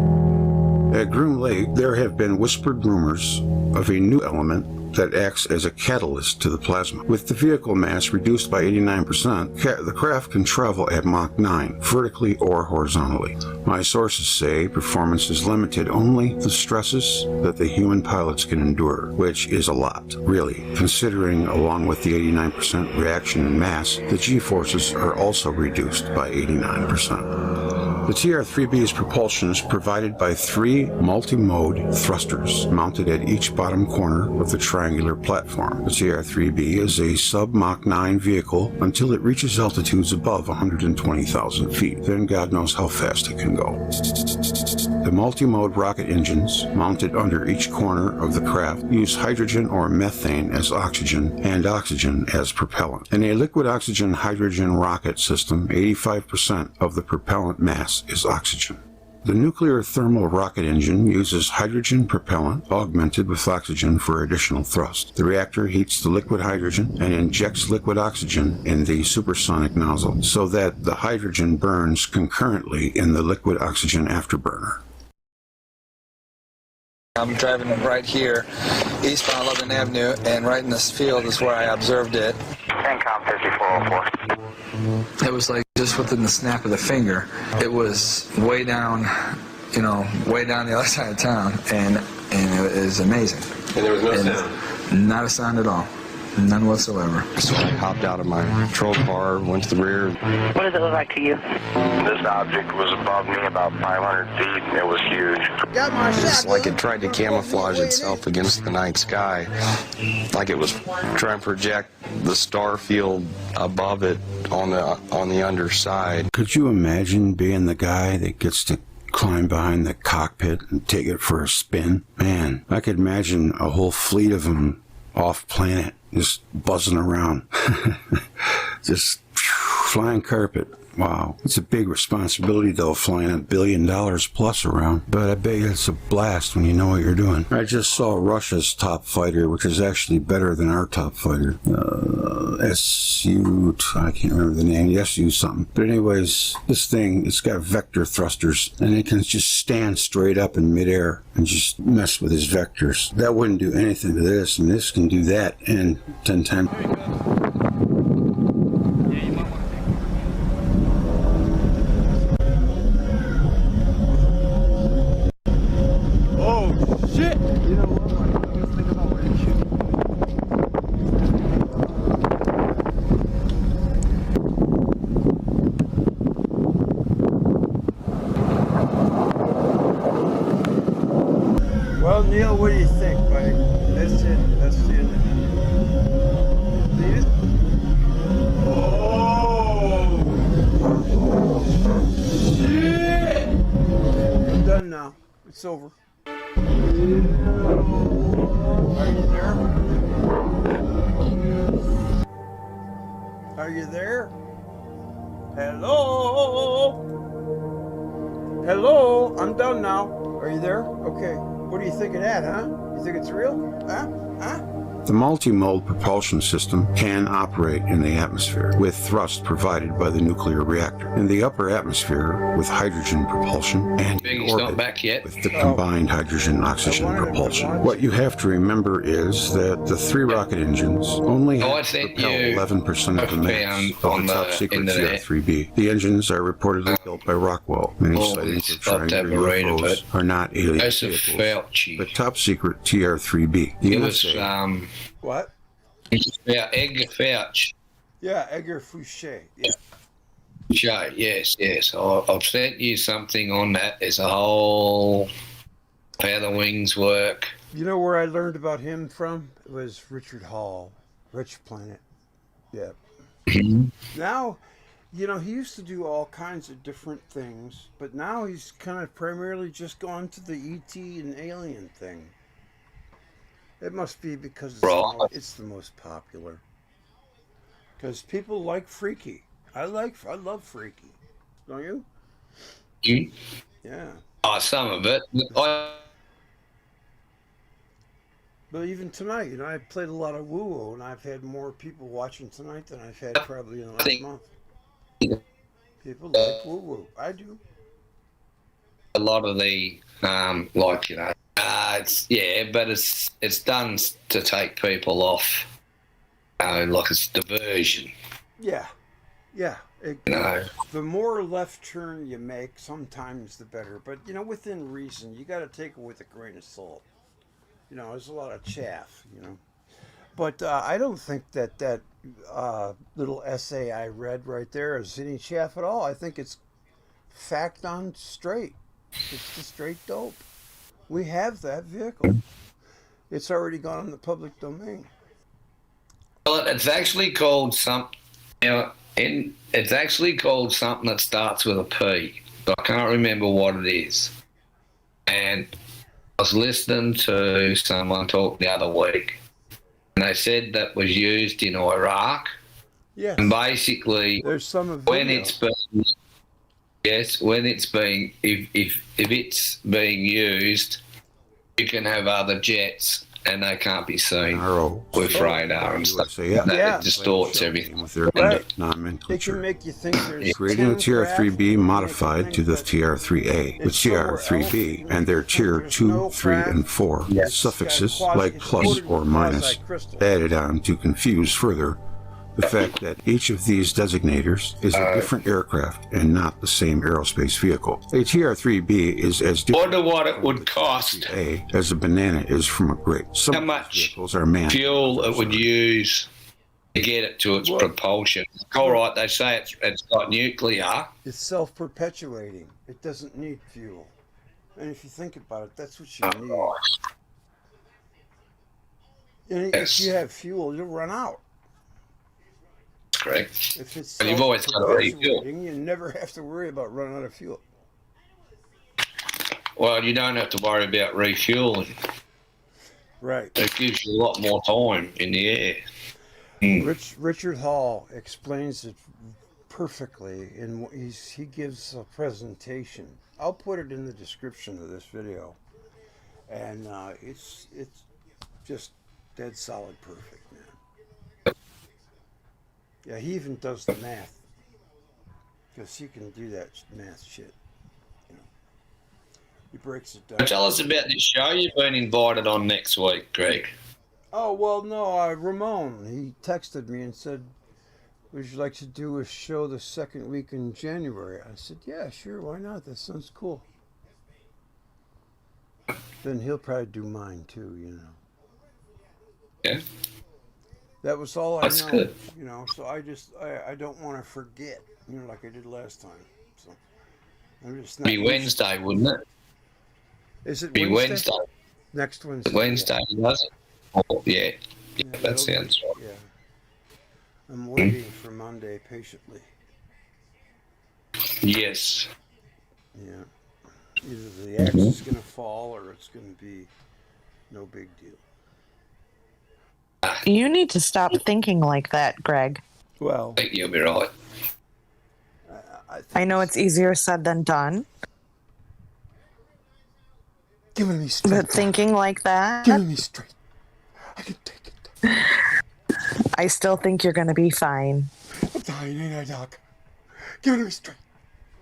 At Groom Lake, there have been whispered rumors of a new element that acts as a catalyst to the plasma. With the vehicle mass reduced by 89%, the craft can travel at Mach 9, vertically or horizontally. My sources say performance is limited only to stresses that the human pilots can endure, which is a lot, really, considering along with the 89% reaction in mass, the G-forces are also reduced by 89%. The TR3B's propulsion is provided by 3 multi-mode thrusters mounted at each bottom corner of the triangular platform. The TR3B is a sub-Mach 9 vehicle until it reaches altitudes above 120,000 feet. Then God knows how fast it can go. The multi-mode rocket engines mounted under each corner of the craft use hydrogen or methane as oxygen and oxygen as propellant. In a liquid oxygen-hydrogen rocket system, 85% of the propellant mass is oxygen. The nuclear thermal rocket engine uses hydrogen propellant augmented with oxygen for additional thrust. The reactor heats the liquid hydrogen and injects liquid oxygen in the supersonic nozzle so that the hydrogen burns concurrently in the liquid oxygen afterburner. I'm driving right here, eastbound 11th Avenue, and right in this field is where I observed it. COP 5404. It was like just within the snap of the finger. It was way down, way down the other side of town, and it was amazing. And there was no sound? Not a sound at all. None whatsoever. So I hopped out of my patrol car, went to the rear. What does it look like to you? This object was above me about 500 feet, and it was huge. It's like it tried to camouflage itself against the night sky, like it was trying to project the star field above it on the underside. Could you imagine being the guy that gets to climb behind the cockpit and take it for a spin? Man, I could imagine a whole fleet of them off planet, just buzzing around. Just flying carpet. Wow. It's a big responsibility, though, flying $1 billion plus around. But I bet you it's a blast when you know what you're doing. I just saw Russia's top fighter, which is actually better than our top fighter. I can't remember the name. SU something. But anyways, this thing, it's got vector thrusters, and it can just stand straight up in midair and just mess with his vectors. That wouldn't do anything to this, and this can do that and 10 times. Well, Neil, what do you think, buddy? That's it. That's the end of it. See it? Oh! Shit! I'm done now. It's over. Are you there? Are you there? Hello? Hello? I'm done now. Are you there? Okay. What do you think of that, huh? You think it's real? Huh? The multi-mode propulsion system can operate in the atmosphere with thrust provided by the nuclear reactor. In the upper atmosphere with hydrogen propulsion and in Biggie's not orbit back yet. with the combined hydrogen-oxygen propulsion. What you have to remember is that the 3 rocket engines only have to propel 11% of the mass of the top-secret TR3B. The engines are reportedly built by Rockwell. Many sightings of triangular UFOs are not alien vehicles, but top-secret TR3B. The USA. What? Yeah, Edgar Fouch. Yeah, Edgar Fouché. Yeah. Yes. I've sent you something on that. There's a whole how the wings work. You know where I learned about him from? It was Richard Hall, Rich Planet. Yeah. Now, you know, he used to do all kinds of different things, but now he's kind of primarily just gone to the ET and alien thing. It must be because it's the most popular. Because people like freaky. I love freaky. Don't you? You? Yeah. Oh, some of it. But even tonight, you know, I played a lot of woo-woo, and I've had more people watching tonight than I've had probably in the last month. People like woo-woo. I do. A lot of the, like, you know, but it's done to take people off, like it's diversion. Yeah. The more left turn you make, sometimes the better. But, you know, within reason, you got to take it with a grain of salt. You know, there's a lot of chaff, you know. But I don't think that little essay I read right there is any chaff at all. I think it's fact on straight. It's the straight dope. We have that vehicle. It's already gone in the public domain. Well, it's actually called something. You know, it's actually called something that starts with a P. But I can't remember what it is. And I was listening to someone talk the other week, and they said that was used in Iraq. Yeah. And basically, there's some of when it's being, if it's being used, you can have other jets, and they can't be seen with radar and stuff. It distorts everything. It can make you think there's creating the TR3B modified to the TR3A, the TR3B, and their tier 2, 3, and 4 suffixes like plus or minus added on to confuse further the fact that each of these designators is a different aircraft and not the same aerospace vehicle. A TR3B is as different wonder what it would cost as a banana is from a grape. Some how much vehicles are manned. Fuel it would use to get it to its propulsion. All right, they say it's got nuclear. It's self-perpetuating. It doesn't need fuel. And if you think about it, that's what you need. And if you have fuel, you'll run out. Correct. If it's and you've always got to refuel. You never have to worry about running out of fuel. Well, you don't have to worry about refueling. Right. It gives you a lot more time in the air. Richard Hall explains it perfectly, and he gives a presentation. I'll put it in the description of this video, and it's just dead solid perfect, man. Yeah, he even does the math, because he can do that math shit. You know, he breaks it down. Tell us about this show you've been invited on next week, Greg. Oh, well, no, Ramon, he texted me and said, would you like to do a show the second week in January? I said, yeah, sure, why not? That sounds cool. Then he'll probably do mine too, you know. Yeah. That was all That's I know, good. You know, so I don't want to forget, you know, like I did last time. So I'm just not. Be Wednesday, wouldn't it? Is it be Wednesday? Next Wednesday. Wednesday, does it? Oh, yeah, that sounds right. Yeah. I'm waiting for Monday patiently. Yes. Yeah. Either the axe is going to fall or it's going to be no big deal. You need to stop thinking like that, Greg. Well, I think you'll be right. I know it's easier said than done. Giving me strength. But thinking like that. Giving me strength. I can take it. I still think you're going to be fine. I'm dying, ain't I, Doc? Give it me straight.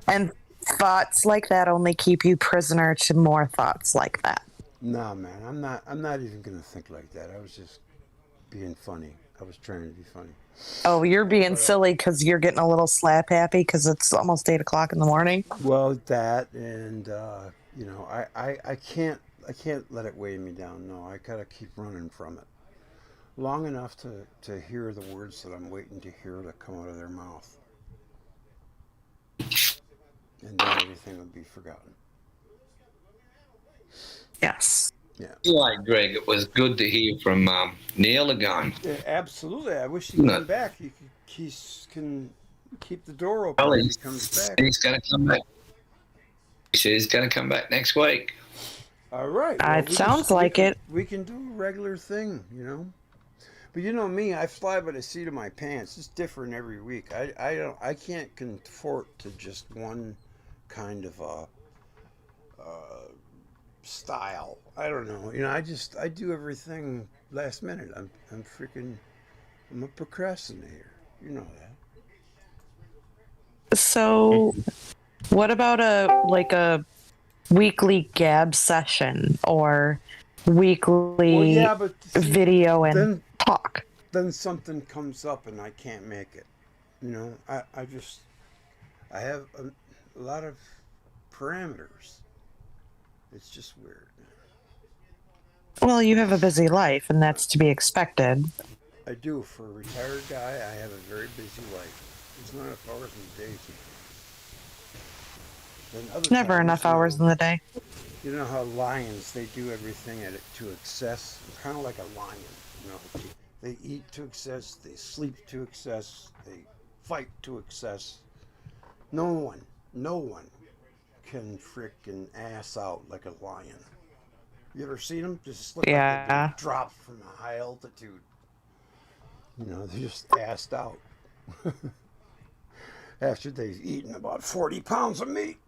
And thoughts like that only keep you prisoner to more thoughts like that. No, man, I'm not even gonna think like that. I was just being funny. I was trying to be funny. Oh, you're being silly because you're getting a little slap happy because it's almost 8 o'clock in the morning. Well, that and you know, I can't let it weigh me down. No, I gotta keep running from it long enough to hear the words that I'm waiting to hear to come out of their mouth, and then everything will be forgotten. Yes. Yeah. Anyway, Greg, it was good to hear from Neil again. Yeah, absolutely. I wish he'd come back. He can keep the door open Well, when he comes back. He's going to come back. He said he's going to come back next week. All right. It sounds like it. We can do a regular thing, you know. But you know me, I fly by the seat of my pants. It's different every week. I can't conform to just one kind of style. I don't know. You know, I do everything last minute. I'm a procrastinator. You know that. So, what about a weekly gab session or weekly video and talk? Then something comes up and I can't make it. You know, I have a lot of parameters. It's just weird. Well, you have a busy life, and that's to be expected. I do. For a retired guy, I have a very busy life. There's not enough hours in the day. Never enough hours in the day. You know how lions, they do everything to excess. Kind of like a lion. You know, they eat to excess, they sleep to excess, they fight to excess. No one can frickin' ass out like a lion. You ever seen them? Just look like they drop from a high altitude. You know, they're just assed out. After they've eaten about 40 pounds of meat.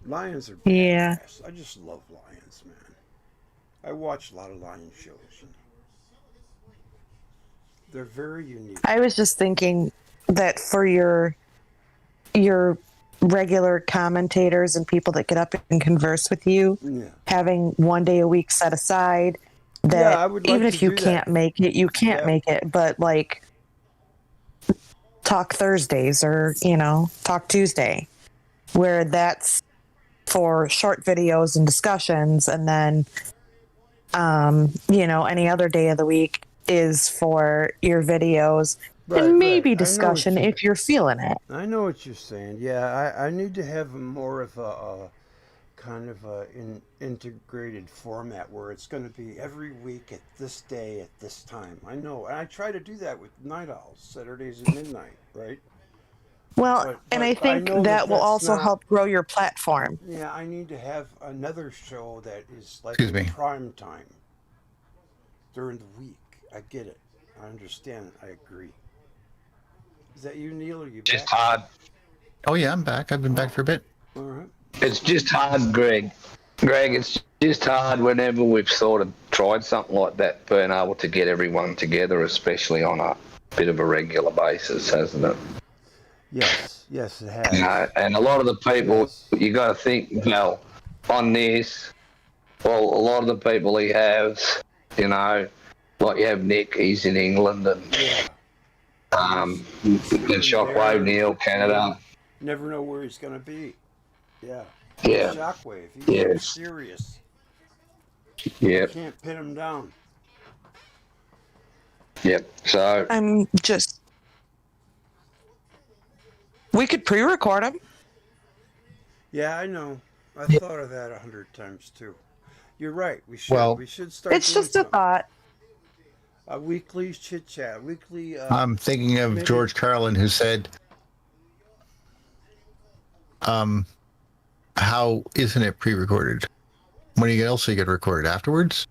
Lions are badass. Yeah. I just love lions, man. I watch a lot of lion shows. You know. They're very unique. I was just thinking that for your regular commentators and people that get up and converse with you, having one day a week set aside, that I would even like if to you do can't that. make it, you can't make it, but like talk Thursdays or, you know, talk Tuesday, where that's for short videos and discussions, and then you know, any other day of the week is for your videos and maybe discussion if you're feeling it. I know what you're saying. Yeah, I need to have more of a kind of an integrated format where it's going to be every week at this day at this time. I know, and I try to do that with Night Owls, Saturdays at midnight, right? Well, and I think that will also help grow your platform. Yeah, I need to have another show that is like prime time during the week. I get it. I understand. I agree. Is that you, Neil? Are you back? Just hard. Oh yeah, I'm back. I've been back for a bit. All right. It's just hard, Greg. Greg, it's just hard whenever we've sort of tried something like that, being able to get everyone together, especially on a bit of a regular basis, hasn't it? Yes, it has. And a lot of the people, you got to think, well, on this, well, a lot of the people he has, you know, like you have Nick, he's in England, and and Shockwave, Neil, Canada. Never know where he's going to be. Yeah. Shockwave, he's serious. Yeah. You can't pin him down. Yep. So I'm just. We could pre-record them. Yeah, I know. I thought of that 100 times too. You're right. We should. Well, we should start. It's just a thought. A weekly chit chat. Weekly. I'm thinking of George Carlin, who said, "How isn't it pre-recorded? When else you get recorded afterwards?"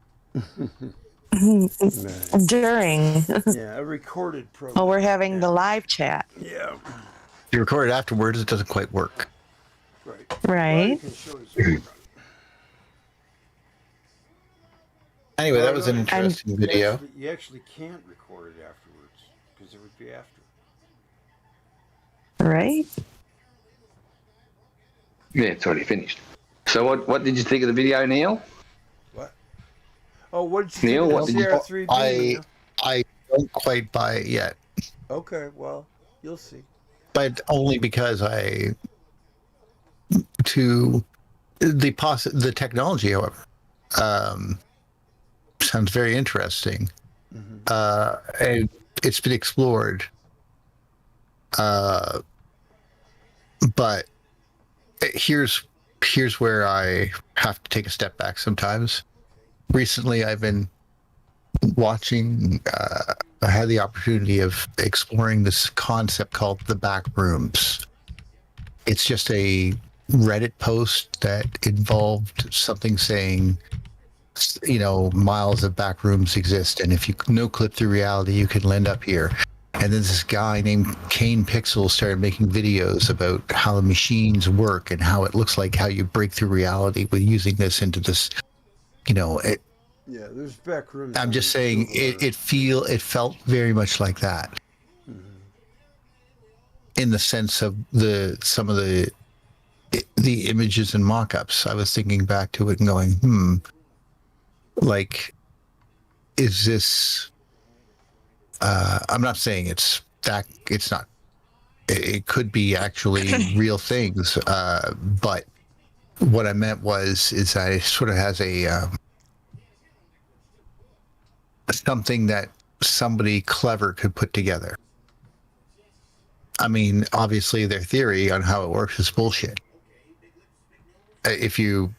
During. Yeah, a recorded program. Well, we're having the live chat. Yeah. If you record it afterwards, it doesn't quite work. Right. Right. Anyway, that was an interesting video. You actually can't record it afterwards because it would be after. Right? Yeah, it's already finished. So what did you think of the video, Neil? What? Oh, what did you Neil, think what of did you- CR3B? I don't quite buy it yet, Okay, well, you'll see. but only because the technology, however, sounds very interesting. And it's been explored. But here's where I have to take a step back sometimes. Recently, I've been watching, I had the opportunity of exploring this concept called the back rooms. It's just a Reddit post that involved something saying, miles of back rooms exist, and if you no clip through reality, you can end up here. And then this guy named Kane Pixel started making videos about how the machines work and how it looks like how you break through reality with using this into this, Yeah, there's back rooms. I'm just saying it felt very much like that. In the sense of some of the images and mock-ups. I was thinking back to it and going, like, is this I'm not saying it's not, it could be actually real things, but what I meant is that it sort of has a something that somebody clever could put together. I mean, obviously their theory on how it works is bullshit. If you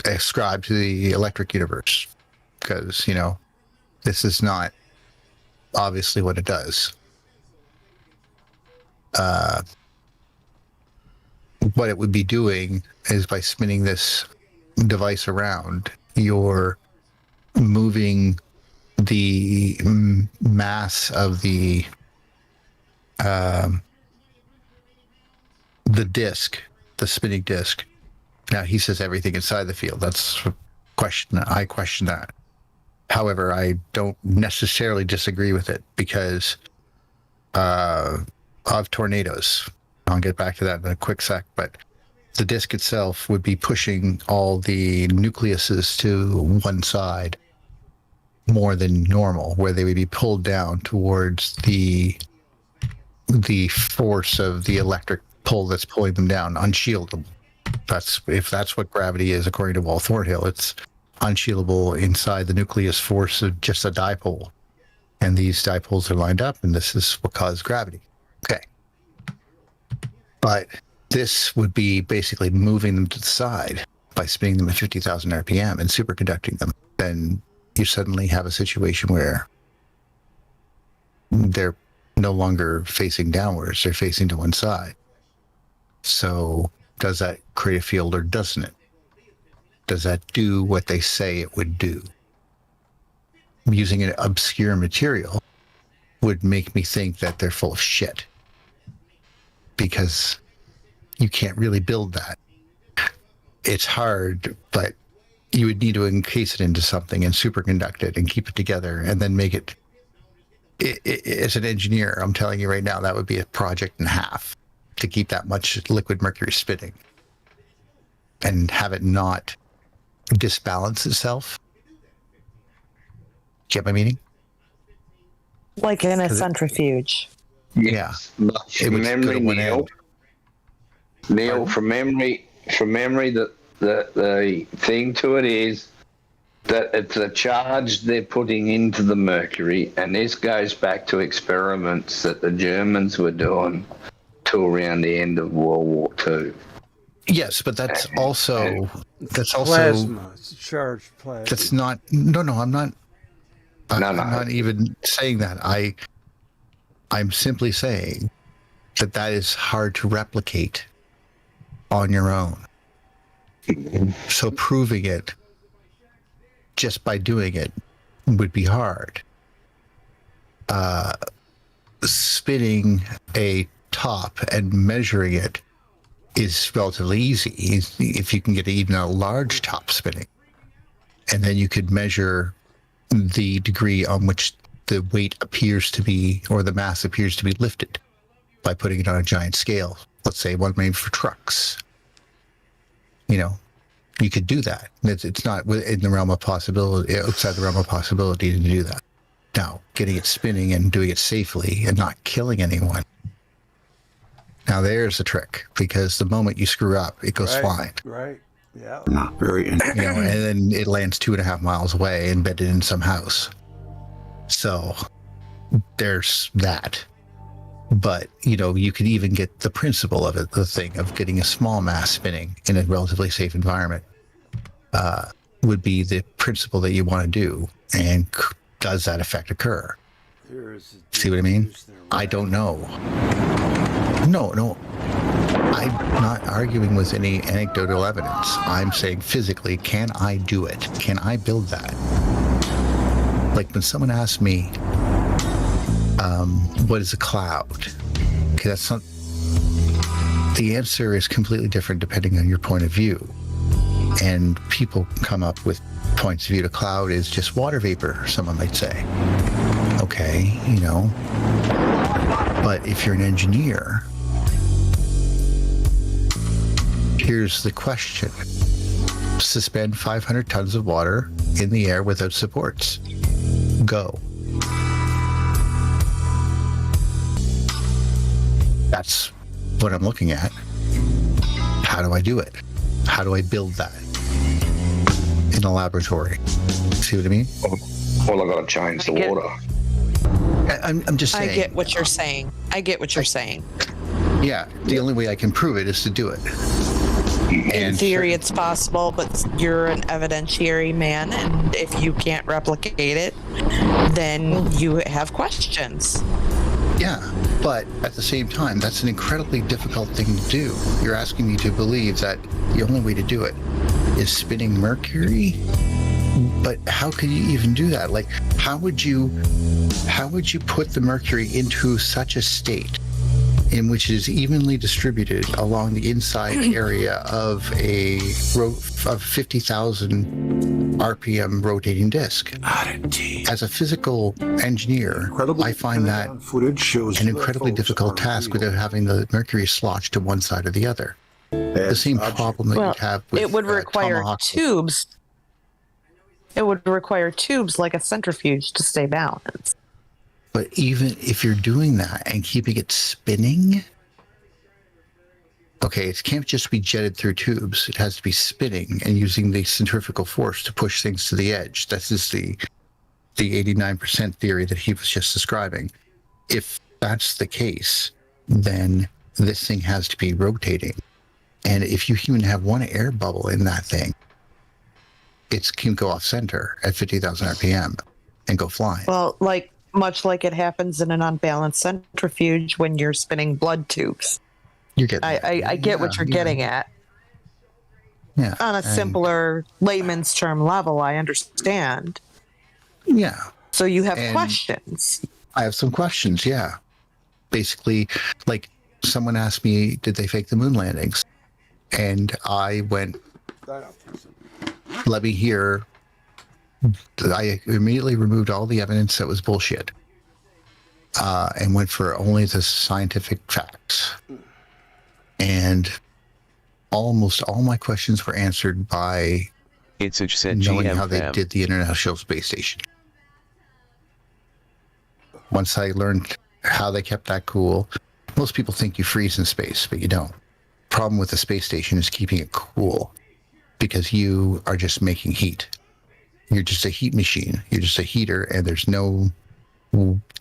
ascribe to the electric universe, because, this is not obviously what it does. What it would be doing is by spinning this device around, you're moving the mass of the disk, the spinning disk. Now he says everything inside the field. That's a question. I question that. However, I don't necessarily disagree with it because of tornadoes. I'll get back to that in a quick sec, but the disk itself would be pushing all the nucleuses to one side more than normal, where they would be pulled down towards the force of the electric pull that's pulling them down, unshieldable. If that's what gravity is, according to Walt Thornhill, it's unshieldable inside the nucleus force of just a dipole. And these dipoles are lined up, and this is what causes gravity. Okay. But this would be basically moving them to the side by spinning them at 50,000 RPM and superconducting them. Then you suddenly have a situation where they're no longer facing downwards, they're facing to one side. So does that create a field or doesn't it? Does that do what they say it would do? Using an obscure material would make me think that they're full of shit, because you can't really build that. It's hard, but you would need to encase it into something and superconduct it and keep it together and then make it. As an engineer, I'm telling you right now, that would be a project and a half to keep that much liquid mercury spinning and have it not disbalance itself. Get my meaning? Like in a centrifuge. Yeah. From memory, Neil, from memory, the thing to it is that it's a charge they're putting into the mercury, and this goes back to experiments that the Germans were doing till around the end of World War II. Yes, but that's also plasma. It's charged plasma. That's not. No, I'm not. I'm not even saying that. I'm simply saying that is hard to replicate on your own. So proving it just by doing it would be hard. Spinning a top and measuring it is relatively easy if you can get even a large top spinning. And then you could measure the degree on which the weight appears to be, or the mass appears to be lifted by putting it on a giant scale. Let's say one made for trucks. You know, you could do that. It's not in the realm of possibility, outside the realm of possibility to do that. Now, getting it spinning and doing it safely and not killing anyone. Now, there's the trick, because the moment you screw up, it goes flying. Right. Yeah. Not very. You know, and then it lands 2.5 miles away, embedded in some house. So there's that. But, you know, you could even get the principle of it, the thing of getting a small mass spinning in a relatively safe environment, would be the principle that you want to do. And does that effect occur? See what I mean? I don't know. No. I'm not arguing with any anecdotal evidence. I'm saying physically, can I do it? Can I build that? Like when someone asks me, what is a cloud? Okay, that's not. The answer is completely different depending on your point of view. And people come up with points of view. A cloud is just water vapor, someone might say. Okay, you know. But if you're an engineer, here's the question. Suspend 500 tons of water in the air without supports. Go. That's what I'm looking at. How do I do it? How do I build that in a laboratory? See what I mean? Well, I've got to change the water. I'm just saying. I get what you're saying. Yeah, the only way I can prove it is to do it. In theory, it's possible, but you're an evidentiary man, and if you can't replicate it, then you have questions. Yeah, but at the same time, that's an incredibly difficult thing to do. You're asking me to believe that the only way to do it is spinning mercury? But how could you even do that? Like, how would you put the mercury into such a state in which it is evenly distributed along the inside area of a 50,000 RPM rotating disk? As a physical engineer, I find that an incredibly difficult task without having the mercury slotched to one side or the other. The same problem that you'd have with it would require tomahawk. tubes. It would require tubes like a centrifuge to stay balanced. But even if you're doing that and keeping it spinning, okay, it can't just be jetted through tubes. It has to be spinning and using the centrifugal force to push things to the edge. That's just the 89% theory that he was just describing. If that's the case, then this thing has to be rotating. And if you even have one air bubble in that thing, it can go off center at 50,000 RPM and go flying. Well, much like it happens in an unbalanced centrifuge when you're spinning blood tubes. You get I get what you're getting at. Yeah. On a simpler layman's term level, I understand. Yeah. So you have questions. I have some questions, yeah. Basically, like someone asked me, did they fake the moon landings? And I went, let me hear. I immediately removed all the evidence that was bullshit and went for only the scientific facts. And almost all my questions were answered by knowing how they did the International Space Station. Once I learned how they kept that cool, most people think you freeze in space, but you don't. Problem with the space station is keeping it cool because you are just making heat. You're just a heat machine. You're just a heater, and there's no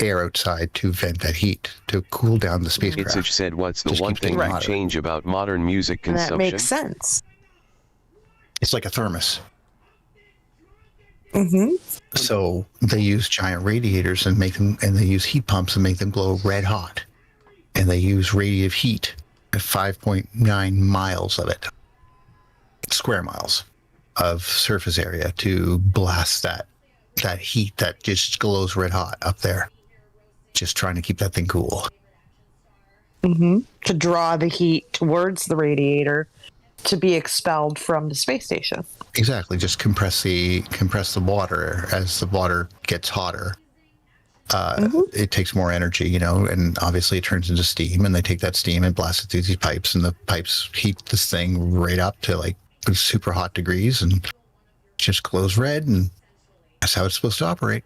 air outside to vent that heat, to cool down the spacecraft. It's said, what's the one thing you change about modern music consumption? That makes sense. It's like a thermos. Mm-hmm. So they use giant radiators and they use heat pumps and make them glow red hot. And they use radiative heat at 5.9 miles of it, square miles of surface area to blast that heat that just glows red hot up there. Just trying to keep that thing cool. Mm-hmm. To draw the heat towards the radiator to be expelled from the space station. Exactly. Just compress the water as the water gets hotter. It takes more energy, you know, and obviously it turns into steam, and they take that steam and blast it through these pipes, and the pipes heat this thing right up to like super hot degrees, and it just glows red, and that's how it's supposed to operate.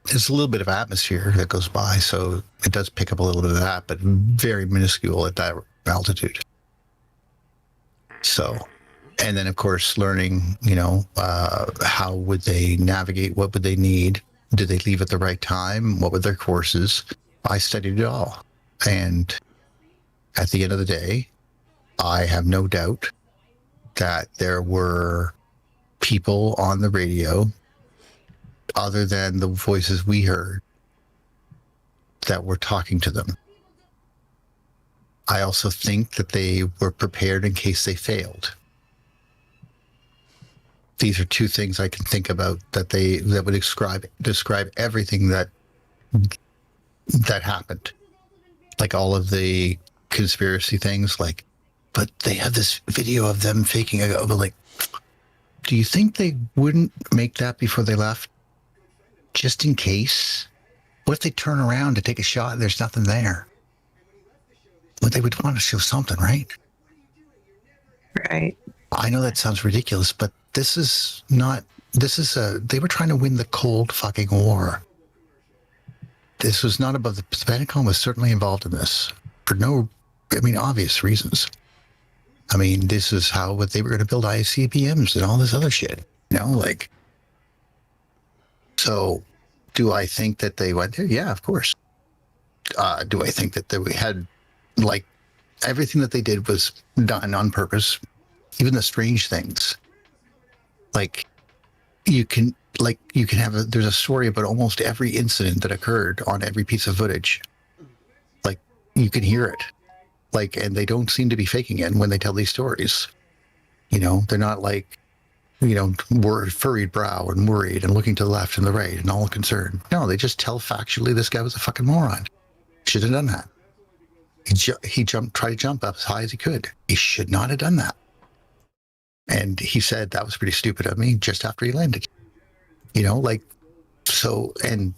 There's a little bit of atmosphere that goes by, so it does pick up a little bit of that, but very minuscule at that altitude. So, and then of course learning, you know, how would they navigate? What would they need? Did they leave at the right time? What were their courses? I studied it all. And at the end of the day, I have no doubt that there were people on the radio, other than the voices we heard, that were talking to them. I also think that they were prepared in case they failed. These are two things I can think about that would describe everything that happened. Like all of the conspiracy things, like, but they have this video of them faking it. But like, do you think they wouldn't make that before they left? Just in case? What if they turn around to take a shot and there's nothing there? Well, they would want to show something, right? Right. I know that sounds ridiculous, but they were trying to win the Cold fucking War. This was not above the Pentagon was certainly involved in this for obvious reasons. I mean, this is how they were going to build ICBMs and all this other shit, you know, like. So, do I think that they went there? Yeah, of course. Do I think that we had, like, everything that they did was done on purpose? Even the strange things. Like, you can have there's a story about almost every incident that occurred on every piece of footage. Like, you can hear it. Like, and they don't seem to be faking it when they tell these stories. You know, they're not like, you know, furrowed brow and worried and looking to the left and the right and all concerned. No, they just tell factually this guy was a fucking moron. Should have done that. He tried to jump up as high as he could. He should not have done that. And he said that was pretty stupid of me just after he landed. You know, like, so, and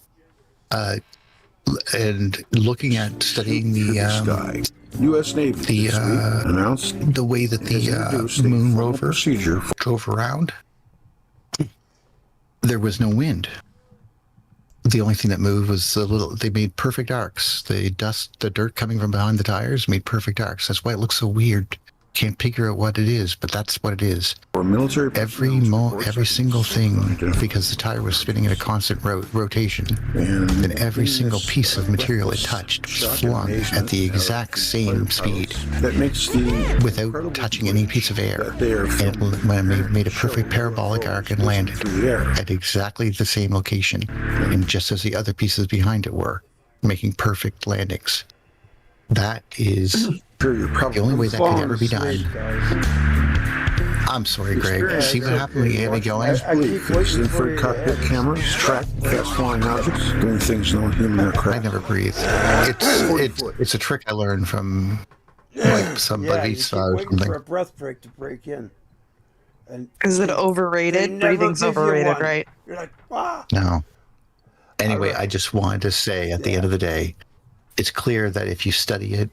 looking at studying the sky. U.S. Navy announced the way that the moon rover drove around. There was no wind. The only thing that moved was they made perfect arcs. The dirt coming from behind the tires made perfect arcs. That's why it looks so weird. Can't figure out what it is, but that's what it is. Every single thing, because the tire was spinning at a constant rotation, and every single piece of material it touched was flung at the exact same speed, without touching any piece of air. And it made a perfect parabolic arc and landed at exactly the same location, and just as the other pieces behind it were, making perfect landings. That is the only way that could ever be done. I'm sorry, Greg. See what happened when you had me going? Infrared cockpit cameras track fast flying objects, doing things no human aircraft. I never breathe. It's a trick I learned from like somebody saw or something. For a breath break to break in. And is it overrated? Breathing's overrated, right? You're like, ah. No. Anyway, I just wanted to say at the end of the day, it's clear that if you study it,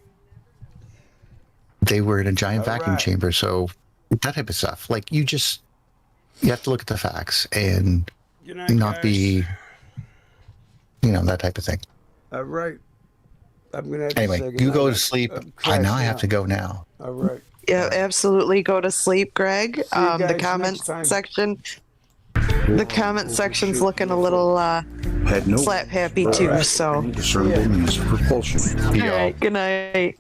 they were in a giant vacuum chamber. So that type of stuff, like you have to look at the facts and not be, that type of thing. All right. I'm going to anyway, you go to sleep. I have to go now. All right. Yeah, absolutely. Go to sleep, Greg. The comment section. The comment section's looking a little slap happy too. So. All right. Good night.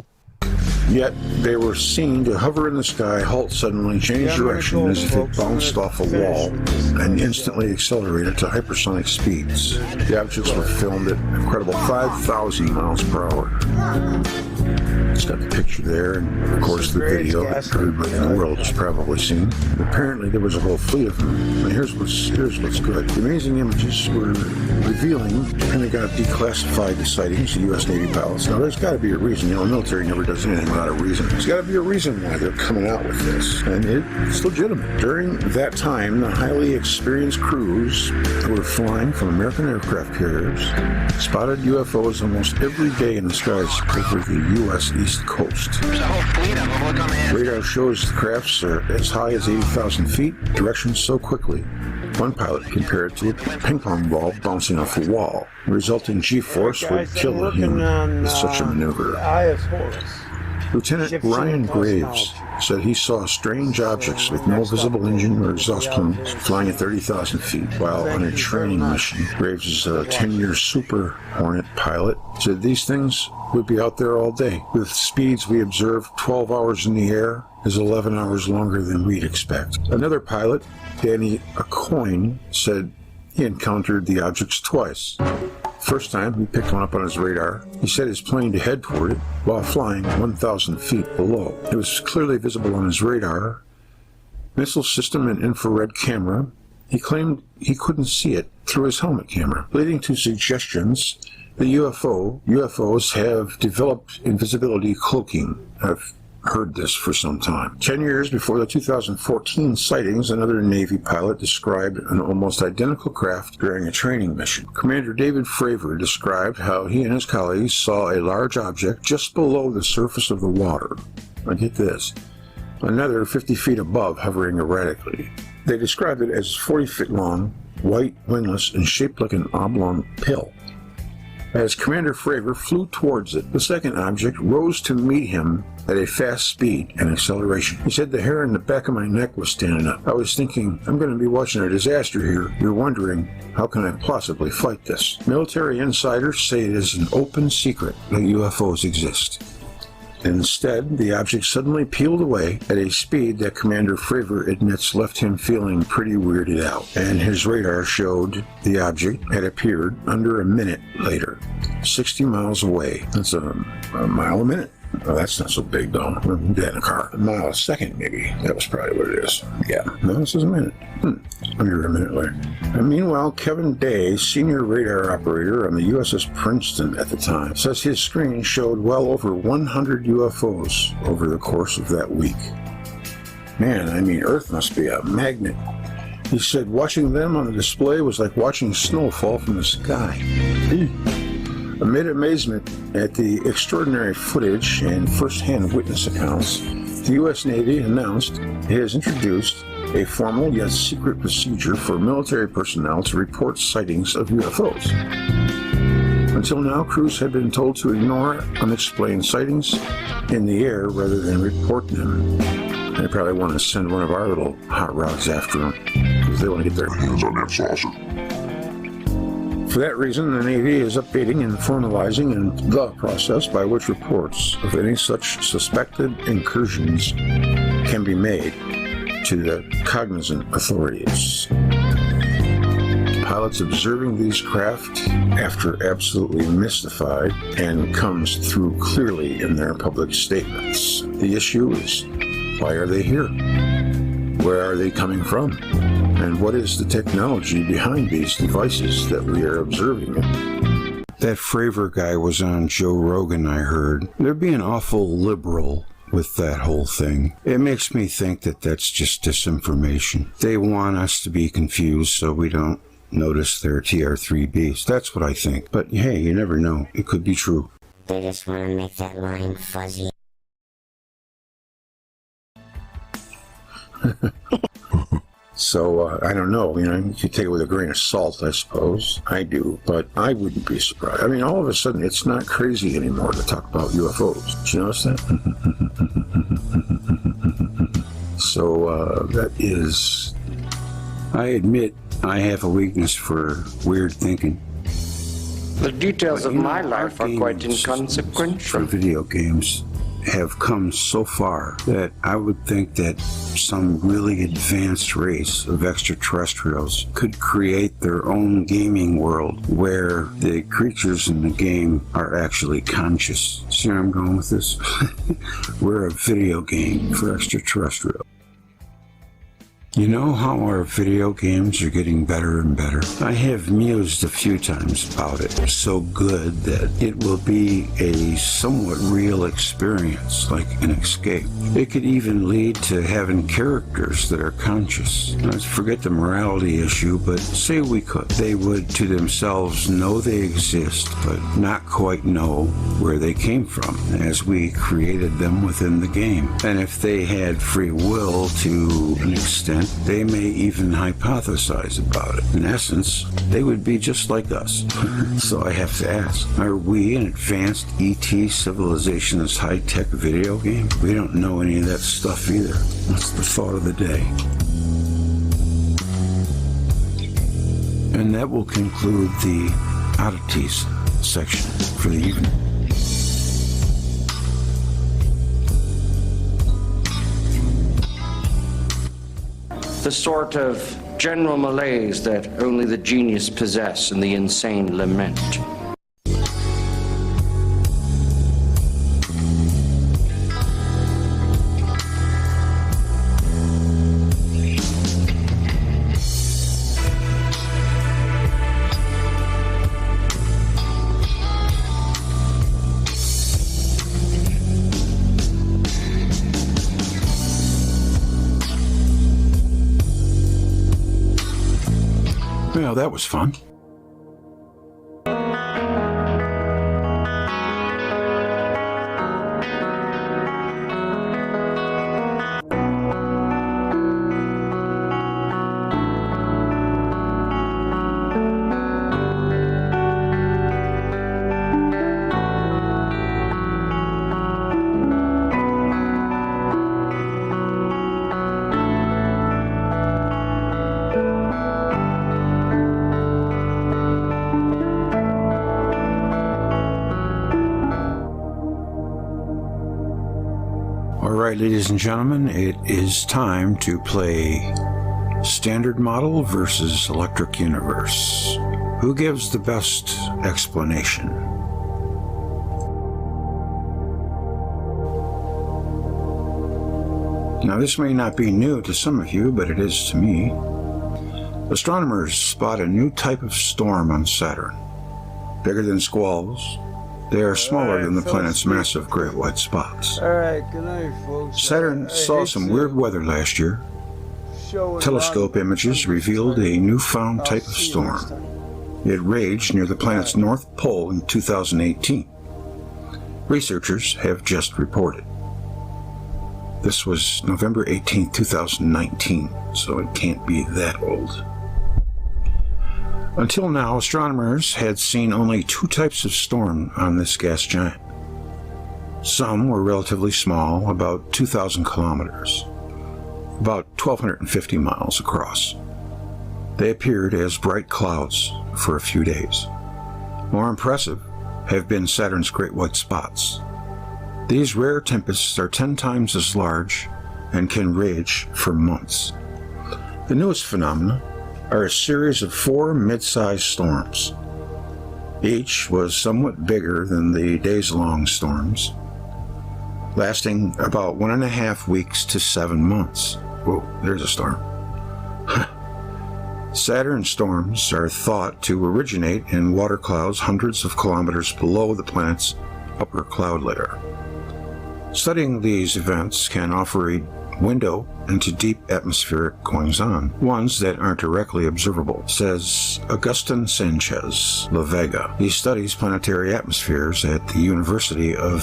Yet they were seen to hover in the sky, halt suddenly, change direction as if it bounced off a wall, and instantly accelerated to hypersonic speeds. The objects were filmed at an incredible 5,000 miles per hour. It's got the picture there, and of course the video that everybody in the world has probably seen. Apparently there was a whole fleet of them. And here's what's good. The amazing images were revealing the Pentagon declassified the sightings of U.S. Navy pilots. Now there's got to be a reason. The military never does anything without a reason. There's got to be a reason why they're coming out with this, and it's legitimate. During that time, the highly experienced crews who were flying from American aircraft carriers spotted UFOs almost every day in the skies over the U.S. East Coast. Radar shows the crafts are as high as 80,000 feet, directions so quickly. One pilot compared it to a ping pong ball bouncing off a wall. The resulting G-force would kill him with such a maneuver. Lieutenant Ryan Graves said he saw strange objects with no visible engine or exhaust plumes flying at 30,000 feet while on a training mission. Graves is a 10-year Super Hornet pilot. Said these things would be out there all day. With speeds we observe, 12 hours in the air is 11 hours longer than we'd expect. Another pilot, Danny Acoin, said he encountered the objects twice. First time, he picked one up on his radar. He set his plane to head toward it while flying 1,000 feet below. It was clearly visible on his radar, missile system, and infrared camera. He claimed he couldn't see it through his helmet camera, leading to suggestions the UFOs have developed invisibility cloaking. I've heard this for some time. 10 years before the 2014 sightings, another Navy pilot described an almost identical craft during a training mission. Commander David Fravor described how he and his colleagues saw a large object just below the surface of the water. Now get this, another 50 feet above, hovering erratically. They described it as 40 feet long, white, wingless, and shaped like an oblong pill. As Commander Fravor flew towards it, the second object rose to meet him at a fast speed and acceleration. He said the hair in the back of my neck was standing up. I was thinking, I'm going to be watching a disaster here. You're wondering, how can I possibly fight this? Military insiders say it is an open secret that UFOs exist. Instead, the object suddenly peeled away at a speed that Commander Fravor admits left him feeling pretty weirded out, and his radar showed the object had appeared under a minute later, 60 miles away. That's a mile a minute. Oh, that's not so big, though. That in a car. A mile a second, maybe. That was probably what it is. Yeah. No, this is a minute. Under a minute later. And meanwhile, Kevin Day, senior radar operator on the USS Princeton at the time, says his screen showed well over 100 UFOs over the course of that week. Man, I mean, Earth must be a magnet. He said watching them on the display was like watching snow fall from the sky. Amid amazement at the extraordinary footage and first-hand witness accounts, the U.S. Navy announced it has introduced a formal yet secret procedure for military personnel to report sightings of UFOs. Until now, crews had been told to ignore unexplained sightings in the air rather than report them. They probably want to send one of our little hot rods after them because they want to get their hands on that saucer. For that reason, the Navy is updating and formalizing the process by which reports of any such suspected incursions can be made to the cognizant authorities. Pilots observing these craft after absolutely mystified and comes through clearly in their public statements. The issue is, why are they here? Where are they coming from? And what is the technology behind these devices that we are observing? That Fravor guy was on Joe Rogan, I heard. They're being awful liberal with that whole thing. It makes me think that that's just disinformation. They want us to be confused so we don't notice their TR3Bs. That's what I think. But hey, you never know. It could be true. They just want to make that line fuzzy. So, I don't know, you could take it with a grain of salt, I suppose. I do, but I wouldn't be surprised. I mean, all of a sudden, it's not crazy anymore to talk about UFOs. Did you notice that? So, that is... I admit I have a weakness for weird thinking. The details of my life are quite inconsequential. For video games have come so far that I would think that some really advanced race of extraterrestrials could create their own gaming world where the creatures in the game are actually conscious. See where I'm going with this? We're a video game for extraterrestrials. You know how our video games are getting better and better? I have mused a few times about it. So good that it will be a somewhat real experience, like an escape. It could even lead to having characters that are conscious. Let's forget the morality issue, but say we could. They would to themselves know they exist, but not quite know where they came from, as we created them within the game. And if they had free will to an extent, they may even hypothesize about it. In essence, they would be just like us. So I have to ask, are we an advanced ET civilization's high-tech video game? We don't know any of that stuff either. That's the thought of the day. And that will conclude the oddities section for the evening. The sort of general malaise that only the genius possess and the insane lament. Well, that was fun. Alright, ladies and gentlemen, it is time to play Standard Model versus Electric Universe. Who gives the best explanation? Now, this may not be new to some of you, but it is to me. Astronomers spot a new type of storm on Saturn. Bigger than squalls, they are smaller than the planet's massive great white spots. Alright, good night, folks. Saturn saw some weird weather last year. Telescope images revealed a newfound type of storm. It raged near the planet's north pole in 2018. Researchers have just reported. This was November 18, 2019, so it can't be that old. Until now, astronomers had seen only two types of storm on this gas giant. Some were relatively small, about 2,000 kilometers, about 1,250 miles across. They appeared as bright clouds for a few days. More impressive have been Saturn's great white spots. These rare tempests are 10 times as large and can rage for months. The newest phenomena are a series of 4 mid-sized storms. Each was somewhat bigger than the days-long storms, lasting about 1.5 weeks to 7 months. Whoa, there's a storm. Saturn storms are thought to originate in water clouds hundreds of kilometers below the planet's upper cloud layer. Studying these events can offer a window into deep atmospheric goings-on, ones that aren't directly observable, says Agustin Sanchez La Vega. He studies planetary atmospheres at the University of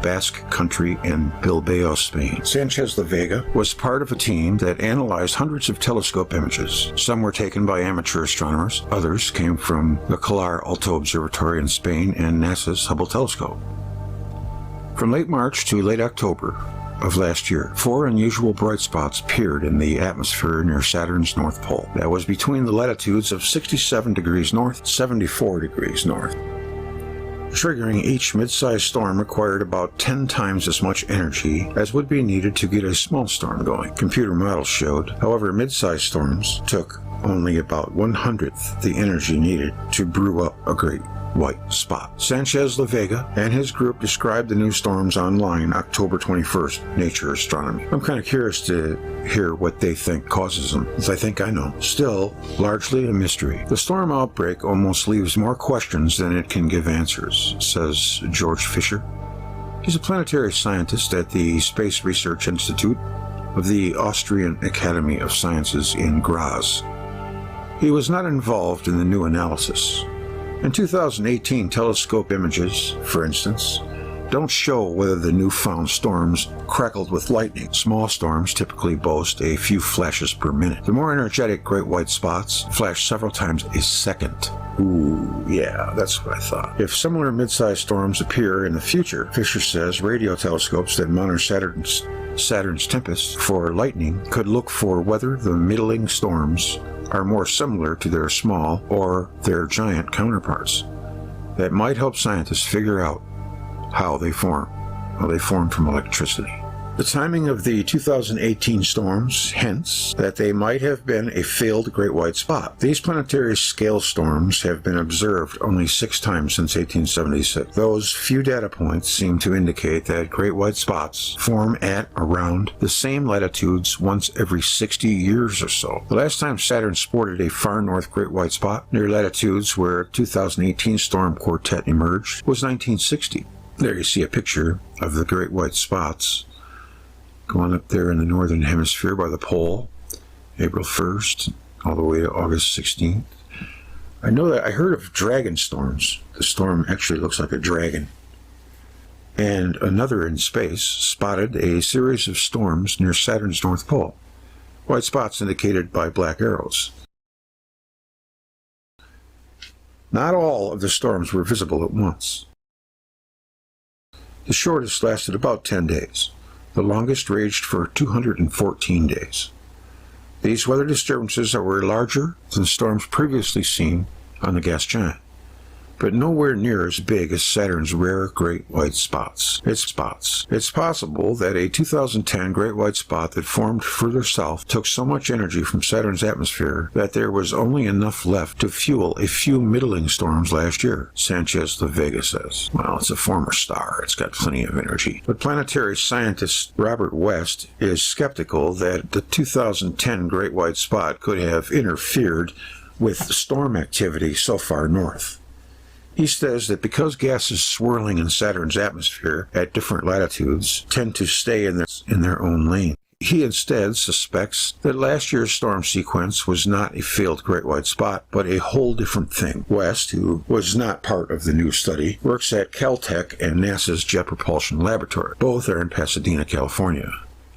Basque Country in Bilbao, Spain. Sanchez La Vega was part of a team that analyzed hundreds of telescope images. Some were taken by amateur astronomers, others came from the Calar Alto Observatory in Spain and NASA's Hubble telescope. From late March to late October of last year, 4 unusual bright spots appeared in the atmosphere near Saturn's North Pole. That was between the latitudes of 67 degrees north, 74 degrees north. triggering each mid-sized storm required about 10 times as much energy as would be needed to get a small storm going. Computer models showed, however, mid-sized storms took only about 1/100th the energy needed to brew up a great white spot. Sanchez La Vega and his group described the new storms online October 21st, Nature Astronomy. I'm kind of curious to hear what they think causes them, as I think I know. Still, largely a mystery. The storm outbreak almost leaves more questions than it can give answers, says George Fisher. He's a planetary scientist at the Space Research Institute of the Austrian Academy of Sciences in Graz. He was not involved in the new analysis. In 2018, telescope images, for instance, don't show whether the newfound storms crackled with lightning. Small storms typically boast a few flashes per minute. The more energetic great white spots flash several times a second. Ooh, yeah, that's what I thought. If similar mid-sized storms appear in the future, Fisher says radio telescopes that monitor Saturn's tempests for lightning could look for whether the middling storms are more similar to their small or their giant counterparts. That might help scientists figure out how they form from electricity. The timing of the 2018 storms hints that they might have been a failed great white spot. These planetary scale storms have been observed only 6 times since 1876. Those few data points seem to indicate that great white spots form at around the same latitudes once every 60 years or so. The last time Saturn sported a far north great white spot near latitudes where 2018 storm quartet emerged was 1960. There you see a picture of the great white spots going up there in the northern hemisphere by the pole, April 1st, all the way to August 16th. I know that I heard of dragon storms. The storm actually looks like a dragon. And another in space spotted a series of storms near Saturn's North Pole. White spots indicated by black arrows. Not all of the storms were visible at once. The shortest lasted about 10 days. The longest raged for 214 days. These weather disturbances were larger than storms previously seen on the gas giant, but nowhere near as big as Saturn's rare great white spots. It's possible that a 2010 great white spot that formed further south took so much energy from Saturn's atmosphere that there was only enough left to fuel a few middling storms last year, Sanchez La Vega says. Well, it's a former star. It's got plenty of energy. But planetary scientist Robert West is skeptical that the 2010 great white spot could have interfered with storm activity so far north. He says that because gases swirling in Saturn's atmosphere at different latitudes tend to stay in their own lane, he instead suspects that last year's storm sequence was not a failed great white spot, but a whole different thing. West, who was not part of the new study, works at Caltech and NASA's Jet Propulsion Laboratory. Both are in Pasadena, California.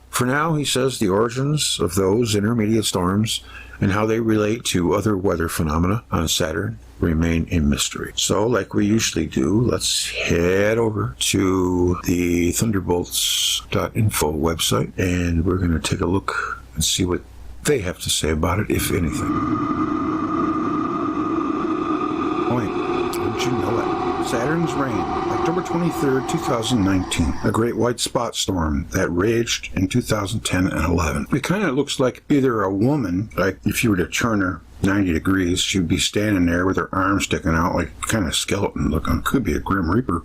For now, he says the origins of those intermediate storms and how they relate to other weather phenomena on Saturn remain a mystery. So, like we usually do, let's head over to the thunderbolts.info website, and we're going to take a look and see what they have to say about it, if anything. Point. Didn't you know it? Saturn's reign, October 23rd, 2019. A great white spot storm that raged in 2010 and 11. It kind of looks like either a woman, like if you were to turn her 90 degrees, she'd be standing there with her arms sticking out like kind of skeleton looking. Could be a Grim Reaper.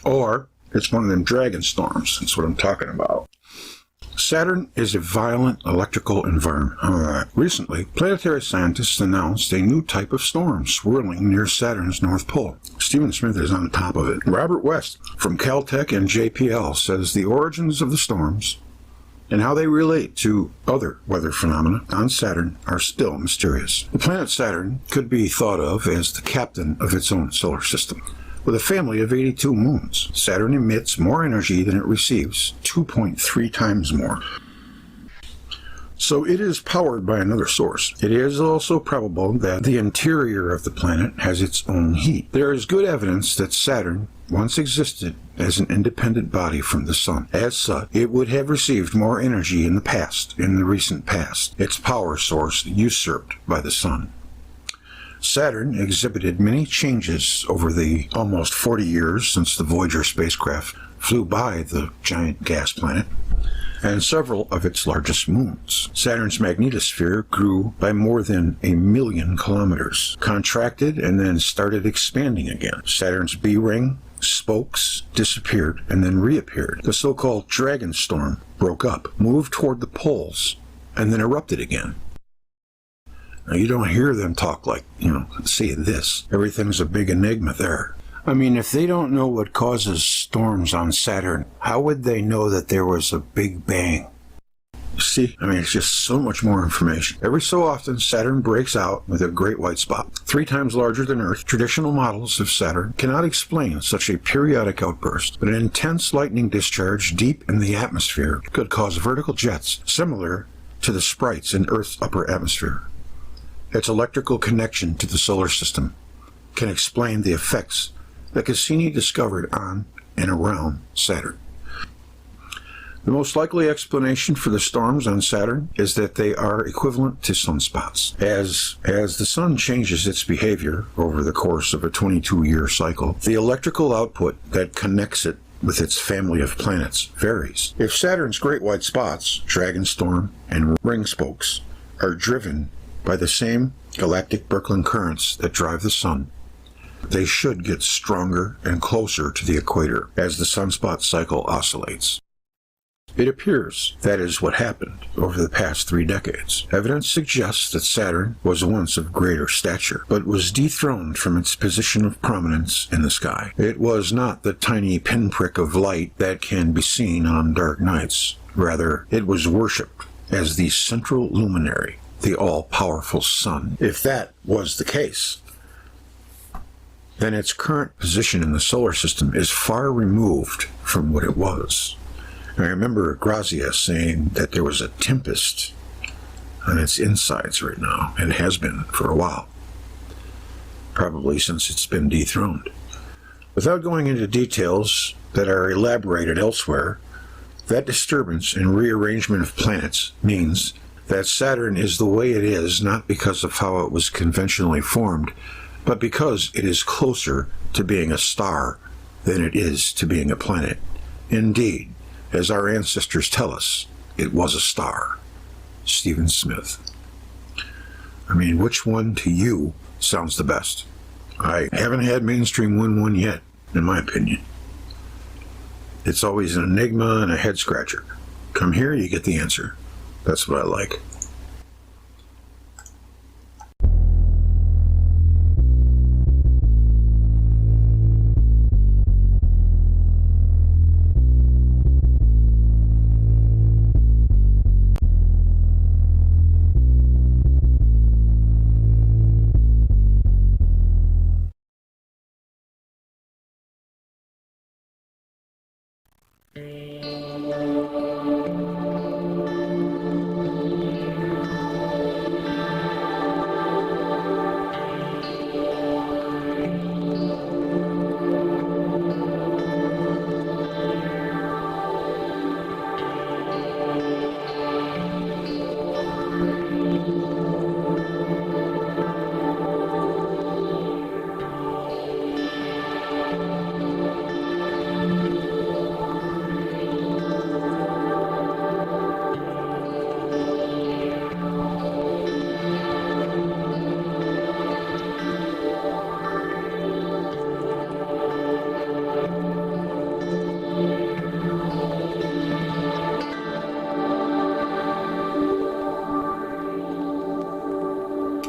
Or it's one of them dragon storms. That's what I'm talking about. Saturn is a violent electrical environment. Recently, planetary scientists announced a new type of storm swirling near Saturn's North Pole. Stephen Smith is on top of it. Robert West from Caltech and JPL says the origins of the storms and how they relate to other weather phenomena on Saturn are still mysterious. The planet Saturn could be thought of as the captain of its own solar system. With a family of 82 moons, Saturn emits more energy than it receives, 2.3 times more. So it is powered by another source. It is also probable that the interior of the planet has its own heat. There is good evidence that Saturn once existed as an independent body from the Sun. As such, it would have received more energy in the recent past, its power source usurped by the Sun. Saturn exhibited many changes over the almost 40 years since the Voyager spacecraft flew by the giant gas planet and several of its largest moons. Saturn's magnetosphere grew by more than 1 million kilometers, contracted, and then started expanding again. Saturn's B-ring spokes disappeared and then reappeared. The so-called dragon storm broke up, moved toward the poles, and then erupted again. Now, you don't hear them talk like, say this. Everything's a big enigma there. I mean, if they don't know what causes storms on Saturn, how would they know that there was a Big Bang? See, it's just so much more information. Every so often, Saturn breaks out with a great white spot, 3 times larger than Earth. Traditional models of Saturn cannot explain such a periodic outburst, but an intense lightning discharge deep in the atmosphere could cause vertical jets similar to the sprites in Earth's upper atmosphere. Its electrical connection to the solar system can explain the effects that Cassini discovered on and around Saturn. The most likely explanation for the storms on Saturn is that they are equivalent to sunspots. As the sun changes its behavior over the course of a 22-year cycle, the electrical output that connects it with its family of planets varies. If Saturn's great white spots, dragon storm, and ring spokes, are driven by the same galactic Birkeland currents that drive the sun, they should get stronger and closer to the equator as the sunspot cycle oscillates. It appears that is what happened over the past 3 decades. Evidence suggests that Saturn was once of greater stature, but was dethroned from its position of prominence in the sky. It was not the tiny pinprick of light that can be seen on dark nights. Rather, it was worshipped as the central luminary, the all-powerful sun. If that was the case, then its current position in the solar system is far removed from what it was. I remember Grazia saying that there was a tempest on its insides right now, and has been for a while, probably since it's been dethroned. Without going into details that are elaborated elsewhere, that disturbance and rearrangement of planets means that Saturn is the way it is not because of how it was conventionally formed, but because it is closer to being a star than it is to being a planet. Indeed, as our ancestors tell us, it was a star. Stephen Smith. Which one to you sounds the best? I haven't had mainstream win one yet, in my opinion. It's always an enigma and a head scratcher. Come here, you get the answer. That's what I like.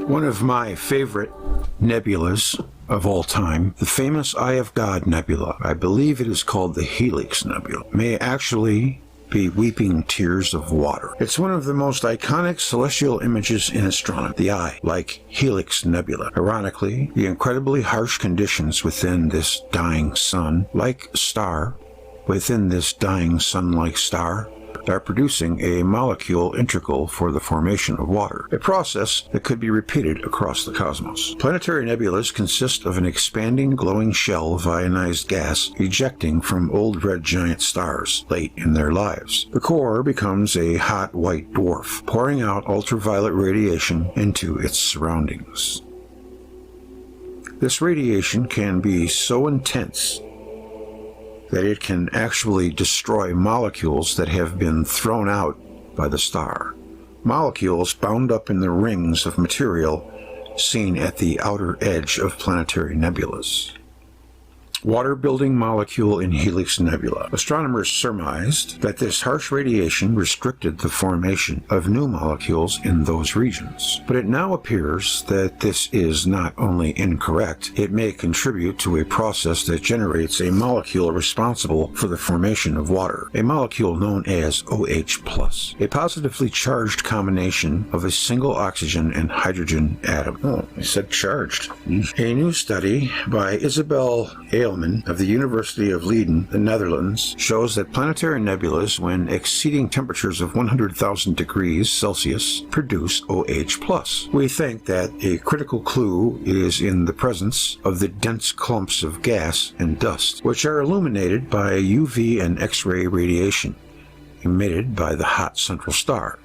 One of my favorite nebulas of all time, the famous Eye of God Nebula, I believe it is called the Helix Nebula, may actually be weeping tears of water. It's one of the most iconic celestial images in astronomy, the eye, like Helix Nebula. Ironically, the incredibly harsh conditions within this dying sun-like star, are producing a molecule integral for the formation of water, a process that could be repeated across the cosmos. Planetary nebulas consist of an expanding glowing shell of ionized gas ejecting from old red giant stars late in their lives. The core becomes a hot white dwarf, pouring out ultraviolet radiation into its surroundings. This radiation can be so intense that it can actually destroy molecules that have been thrown out by the star. Molecules bound up in the rings of material seen at the outer edge of planetary nebulas. Water-building molecule in Helix Nebula. Astronomers surmised that this harsh radiation restricted the formation of new molecules in those regions. But it now appears that this is not only incorrect, it may contribute to a process that generates a molecule responsible for the formation of water, a molecule known as OH+, a positively charged combination of a single oxygen and hydrogen atom. Oh, I said charged. A new study by Isabel of the University of Leiden, the Netherlands, shows that planetary nebulas, when exceeding temperatures of 100,000 degrees Celsius, produce OH+. We think that a critical clue is in the presence of the dense clumps of gas and dust, which are illuminated by UV and X-ray radiation emitted by the hot central star.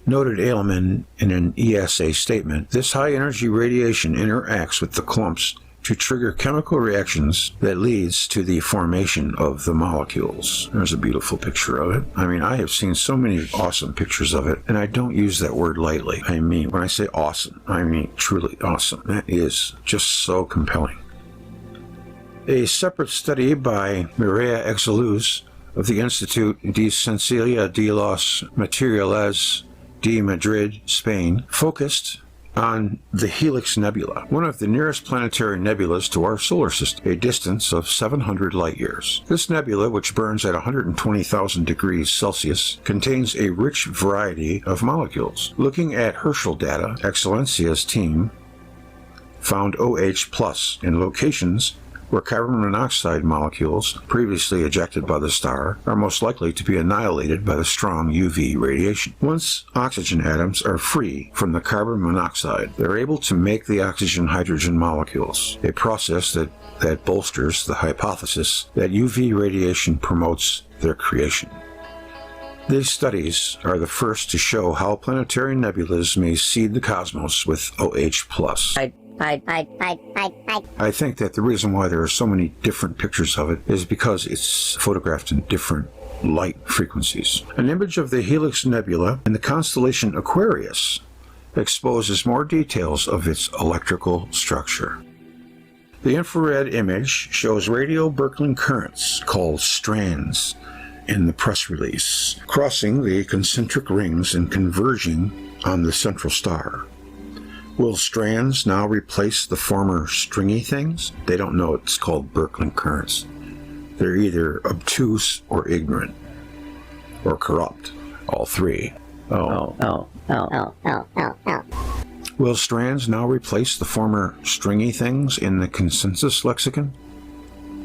Noted Eilman in an ESA statement, this high-energy radiation interacts with the clumps to trigger chemical reactions that leads to the formation of the molecules. There's a beautiful picture of it. I mean, I have seen so many awesome pictures of it, and I don't use that word lightly. I mean, when I say awesome, I mean truly awesome. That is just so compelling. A separate study by Mireia Exeluz of the Institut de Ciencia de los Materiales de Madrid, Spain, focused on the Helix Nebula, one of the nearest planetary nebulas to our solar system, a distance of 700 light-years. This nebula, which burns at 120,000 degrees Celsius, contains a rich variety of molecules. Looking at Herschel data, Excelencia's team found OH+ in locations where carbon monoxide molecules, previously ejected by the star, are most likely to be annihilated by the strong UV radiation. Once oxygen atoms are free from the carbon monoxide, they're able to make the oxygen-hydrogen molecules, a process that bolsters the hypothesis that UV radiation promotes their creation. These studies are the first to show how planetary nebulas may seed the cosmos with OH+. I think that the reason why there are so many different pictures of it is because it's photographed in different light frequencies. An image of the Helix Nebula in the constellation Aquarius exposes more details of its electrical structure. The infrared image shows radio Birkeland currents called strands in the press release, crossing the concentric rings and converging on the central star. Will strands now replace the former stringy things? They don't know it's called Birkeland currents. They're either obtuse or ignorant, or corrupt, all three. Will strands now replace the former stringy things in the consensus lexicon?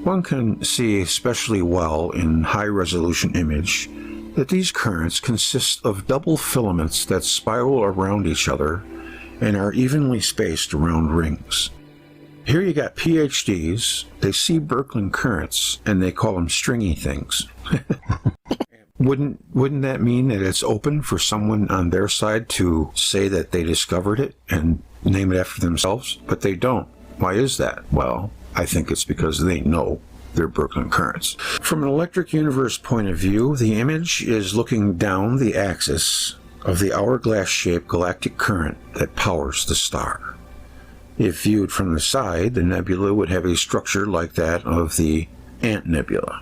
One can see especially well in high-resolution image that these currents consist of double filaments that spiral around each other and are evenly spaced around rings. Here you got PhDs, they see Birkeland currents, and they call them stringy things. Wouldn't that mean that it's open for someone on their side to say that they discovered it and name it after themselves? But they don't. Why is that? Well, I think it's because they know they're Birkeland currents. From an electric universe point of view, the image is looking down the axis of the hourglass-shaped galactic current that powers the star. If viewed from the side, the nebula would have a structure like that of the Ant Nebula.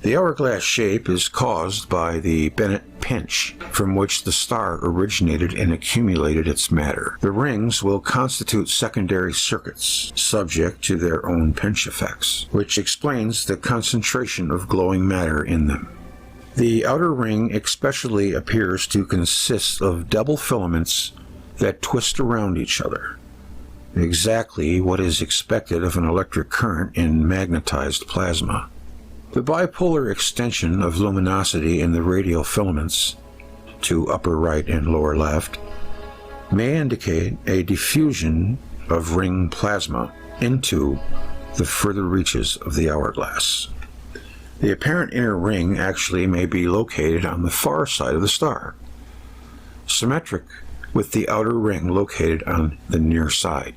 The hourglass shape is caused by the Bennett pinch, from which the star originated and accumulated its matter. The rings will constitute secondary circuits, subject to their own pinch effects, which explains the concentration of glowing matter in them. The outer ring especially appears to consist of double filaments that twist around each other, exactly what is expected of an electric current in magnetized plasma. The bipolar extension of luminosity in the radial filaments, to upper right and lower left, may indicate a diffusion of ring plasma into the further reaches of the hourglass. The apparent inner ring actually may be located on the far side of the star, symmetric with the outer ring located on the near side.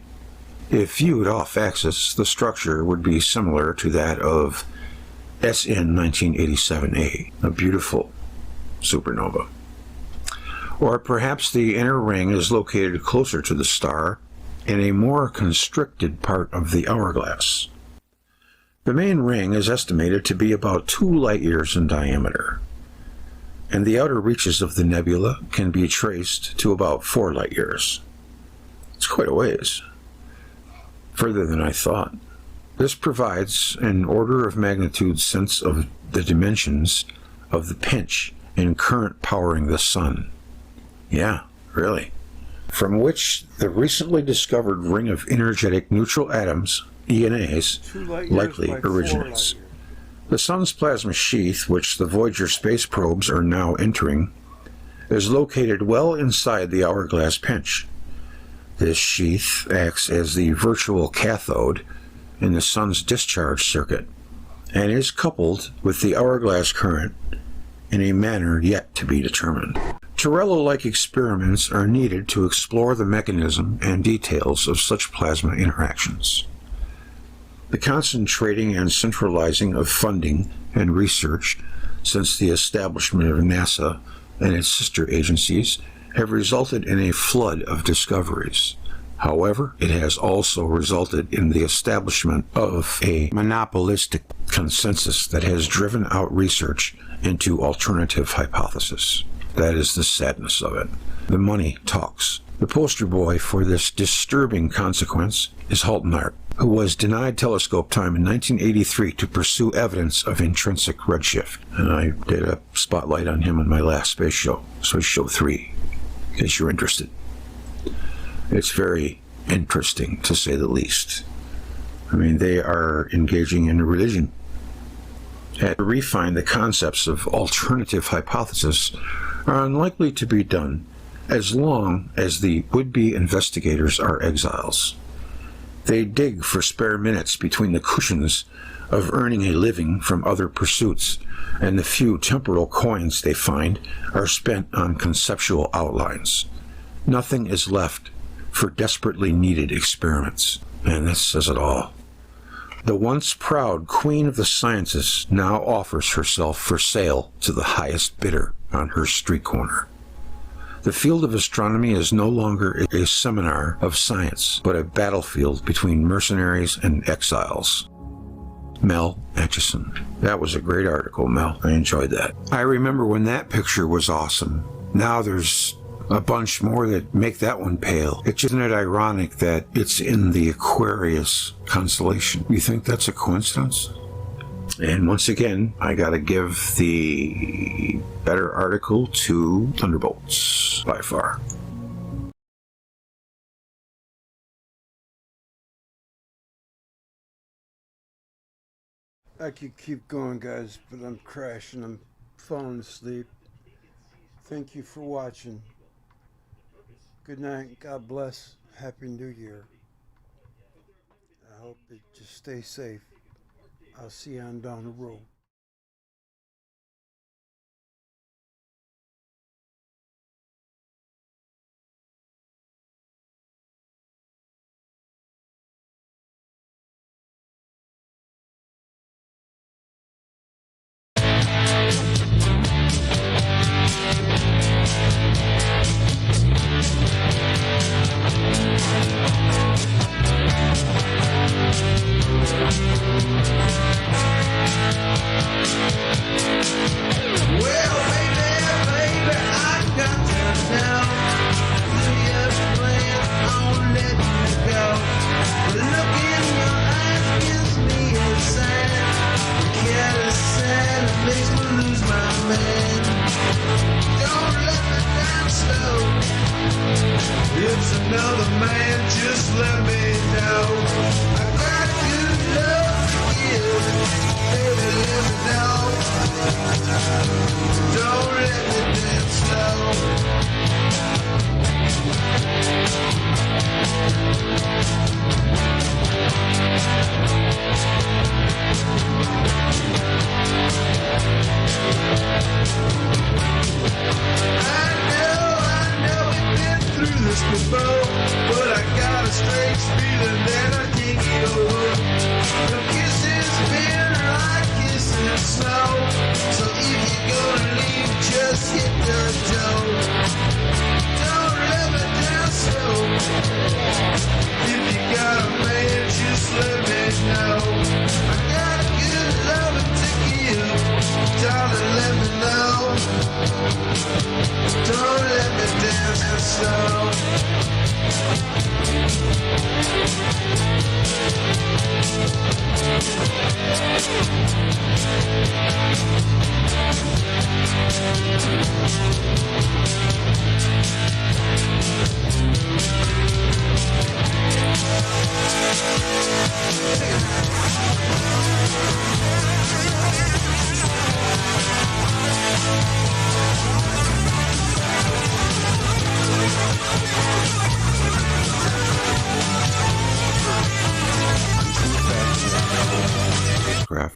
If viewed off-axis, the structure would be similar to that of SN 1987A, a beautiful supernova. Or perhaps the inner ring is located closer to the star in a more constricted part of the hourglass. The main ring is estimated to be about 2 light-years in diameter, and the outer reaches of the nebula can be traced to about 4 light-years. It's quite a ways. Further than I thought. This provides an order of magnitude sense of the dimensions of the pinch in current powering the sun. Yeah, really. From which the recently discovered ring of energetic neutral atoms, ENAs, likely originates. The sun's plasma sheath, which the Voyager space probes are now entering, is located well inside the hourglass pinch. This sheath acts as the virtual cathode in the sun's discharge circuit and is coupled with the hourglass current in a manner yet to be determined. Torello-like experiments are needed to explore the mechanism and details of such plasma interactions. The concentrating and centralizing of funding and research since the establishment of NASA and its sister agencies have resulted in a flood of discoveries. However, it has also resulted in the establishment of a monopolistic consensus that has driven out research into alternative hypotheses. That is the sadness of it. The money talks. The poster boy for this disturbing consequence is Halton-Hart, who was denied telescope time in 1983 to pursue evidence of intrinsic redshift. And I did a spotlight on him in my last space show, so show 3, in case you're interested. It's very interesting, to say the least. I mean, they are engaging in religion. And to refine the concepts of alternative hypothesis are unlikely to be done as long as the would-be investigators are exiles. They dig for spare minutes between the cushions of earning a living from other pursuits, and the few temporal coins they find are spent on conceptual outlines. Nothing is left for desperately needed experiments. And this says it all. The once proud queen of the sciences now offers herself for sale to the highest bidder on her street corner. The field of astronomy is no longer a seminar of science, but a battlefield between mercenaries and exiles. Mel Atchison. That was a great article, Mel. I enjoyed that. I remember when that picture was awesome. Now there's a bunch more that make that one pale. Isn't it ironic that it's in the Aquarius constellation? You think that's a coincidence? And once again, I gotta give the better article to Thunderbolts, by far. I could keep going, guys, but I'm crashing. I'm falling asleep. Thank you for watching. Good night. God bless. Happy New Year. I hope you just stay safe. I'll see you on down the road. We'll be right back.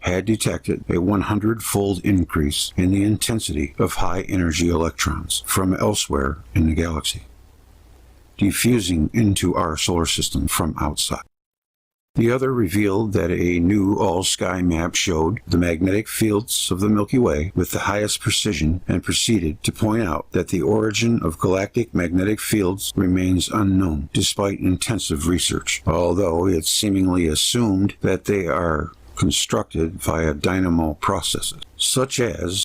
Had detected a 100-fold increase in the intensity of high-energy electrons from elsewhere in the galaxy, diffusing into our solar system from outside. The other revealed that a new all-sky map showed the magnetic fields of the Milky Way with the highest precision, and proceeded to point out that the origin of galactic magnetic fields remains unknown despite intensive research, although it's seemingly assumed that they are constructed via dynamo processes, such as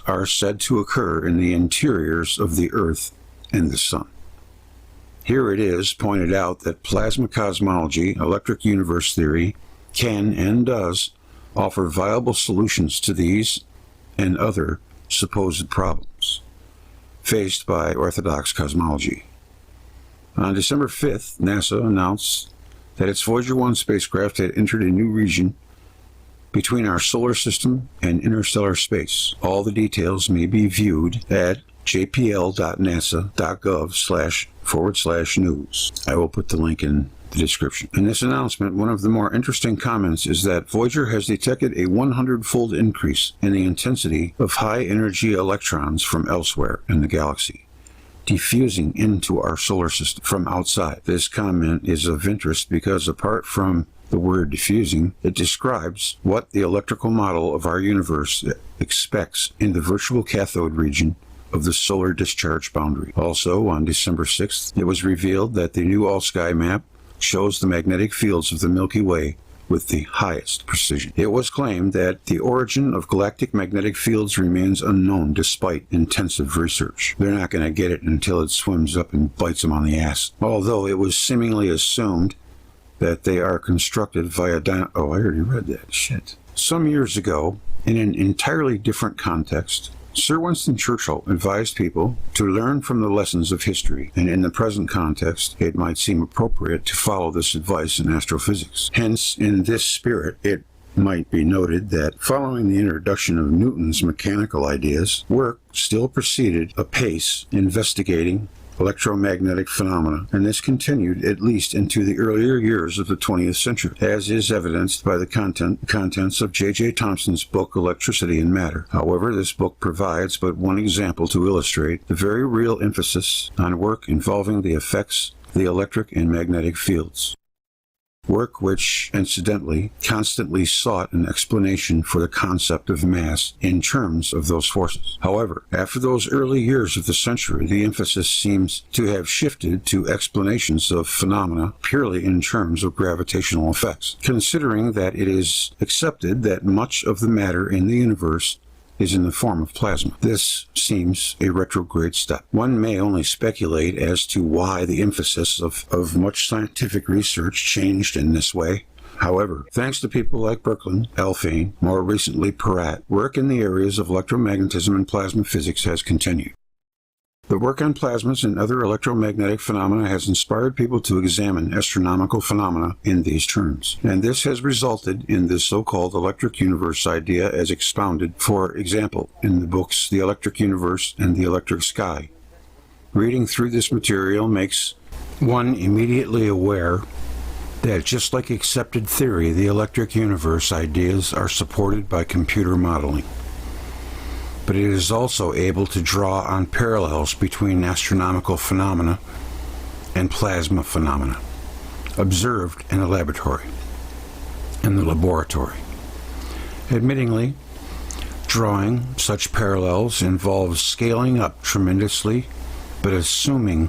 are said to occur in the interiors of the Earth and the Sun. Here it is pointed out that plasma cosmology, electric universe theory, can and does offer viable solutions to these and other supposed problems faced by orthodox cosmology. On December 5th, NASA announced that its Voyager 1 spacecraft had entered a new region between our solar system and interstellar space. All the details may be viewed at jpl.nasa.gov//news. I will put the link in the description. In this announcement, one of the more interesting comments is that Voyager has detected a 100-fold increase in the intensity of high-energy electrons from elsewhere in the galaxy, diffusing into our solar system from outside. This comment is of interest because apart from the word diffusing, it describes what the electrical model of our universe expects in the virtual cathode region of the solar discharge boundary. Also, on December 6th, it was revealed that the new all-sky map shows the magnetic fields of the Milky Way with the highest precision. It was claimed that the origin of galactic magnetic fields remains unknown despite intensive research. They're not going to get it until it swims up and bites them on the ass. Although it was seemingly assumed that they are constructed via oh, I already read that. Shit. Some years ago, in an entirely different context, Sir Winston Churchill advised people to learn from the lessons of history, and in the present context, it might seem appropriate to follow this advice in astrophysics. Hence, in this spirit, it might be noted that following the introduction of Newton's mechanical ideas, work still proceeded apace investigating electromagnetic phenomena, and this continued at least into the earlier years of the 20th century, as is evidenced by the contents of J.J. Thomson's book Electricity and Matter. However, this book provides but one example to illustrate the very real emphasis on work involving the effects of the electric and magnetic fields. Work which, incidentally, constantly sought an explanation for the concept of mass in terms of those forces. However, after those early years of the century, the emphasis seems to have shifted to explanations of phenomena purely in terms of gravitational effects, considering that it is accepted that much of the matter in the universe is in the form of plasma. This seems a retrograde step. One may only speculate as to why the emphasis of much scientific research changed in this way. However, thanks to people like Birkeland, Alfvén, more recently Peratt, work in the areas of electromagnetism and plasma physics has continued. The work on plasmas and other electromagnetic phenomena has inspired people to examine astronomical phenomena in these terms, and this has resulted in the so-called electric universe idea as expounded, for example, in the books The Electric Universe and The Electric Sky. Reading through this material makes one immediately aware that just like accepted theory, the electric universe ideas are supported by computer modeling. But it is also able to draw on parallels between astronomical phenomena and plasma phenomena, observed in the laboratory. Admittingly, drawing such parallels involves scaling up tremendously, but assuming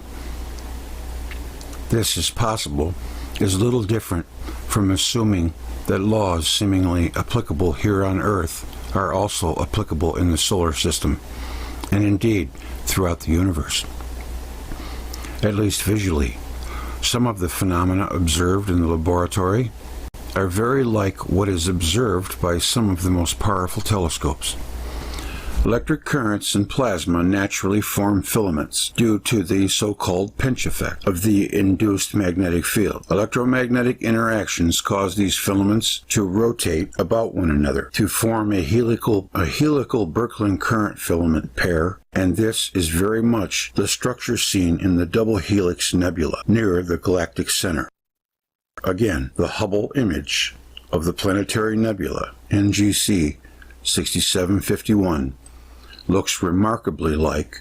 this is possible is little different from assuming that laws seemingly applicable here on Earth are also applicable in the solar system, and indeed throughout the universe. At least visually, some of the phenomena observed in the laboratory are very like what is observed by some of the most powerful telescopes. Electric currents in plasma naturally form filaments due to the so-called pinch effect of the induced magnetic field. Electromagnetic interactions cause these filaments to rotate about one another to form a helical Birkeland current filament pair, and this is very much the structure seen in the double helix nebula near the galactic center. Again, the Hubble image of the planetary nebula NGC 6751 looks remarkably like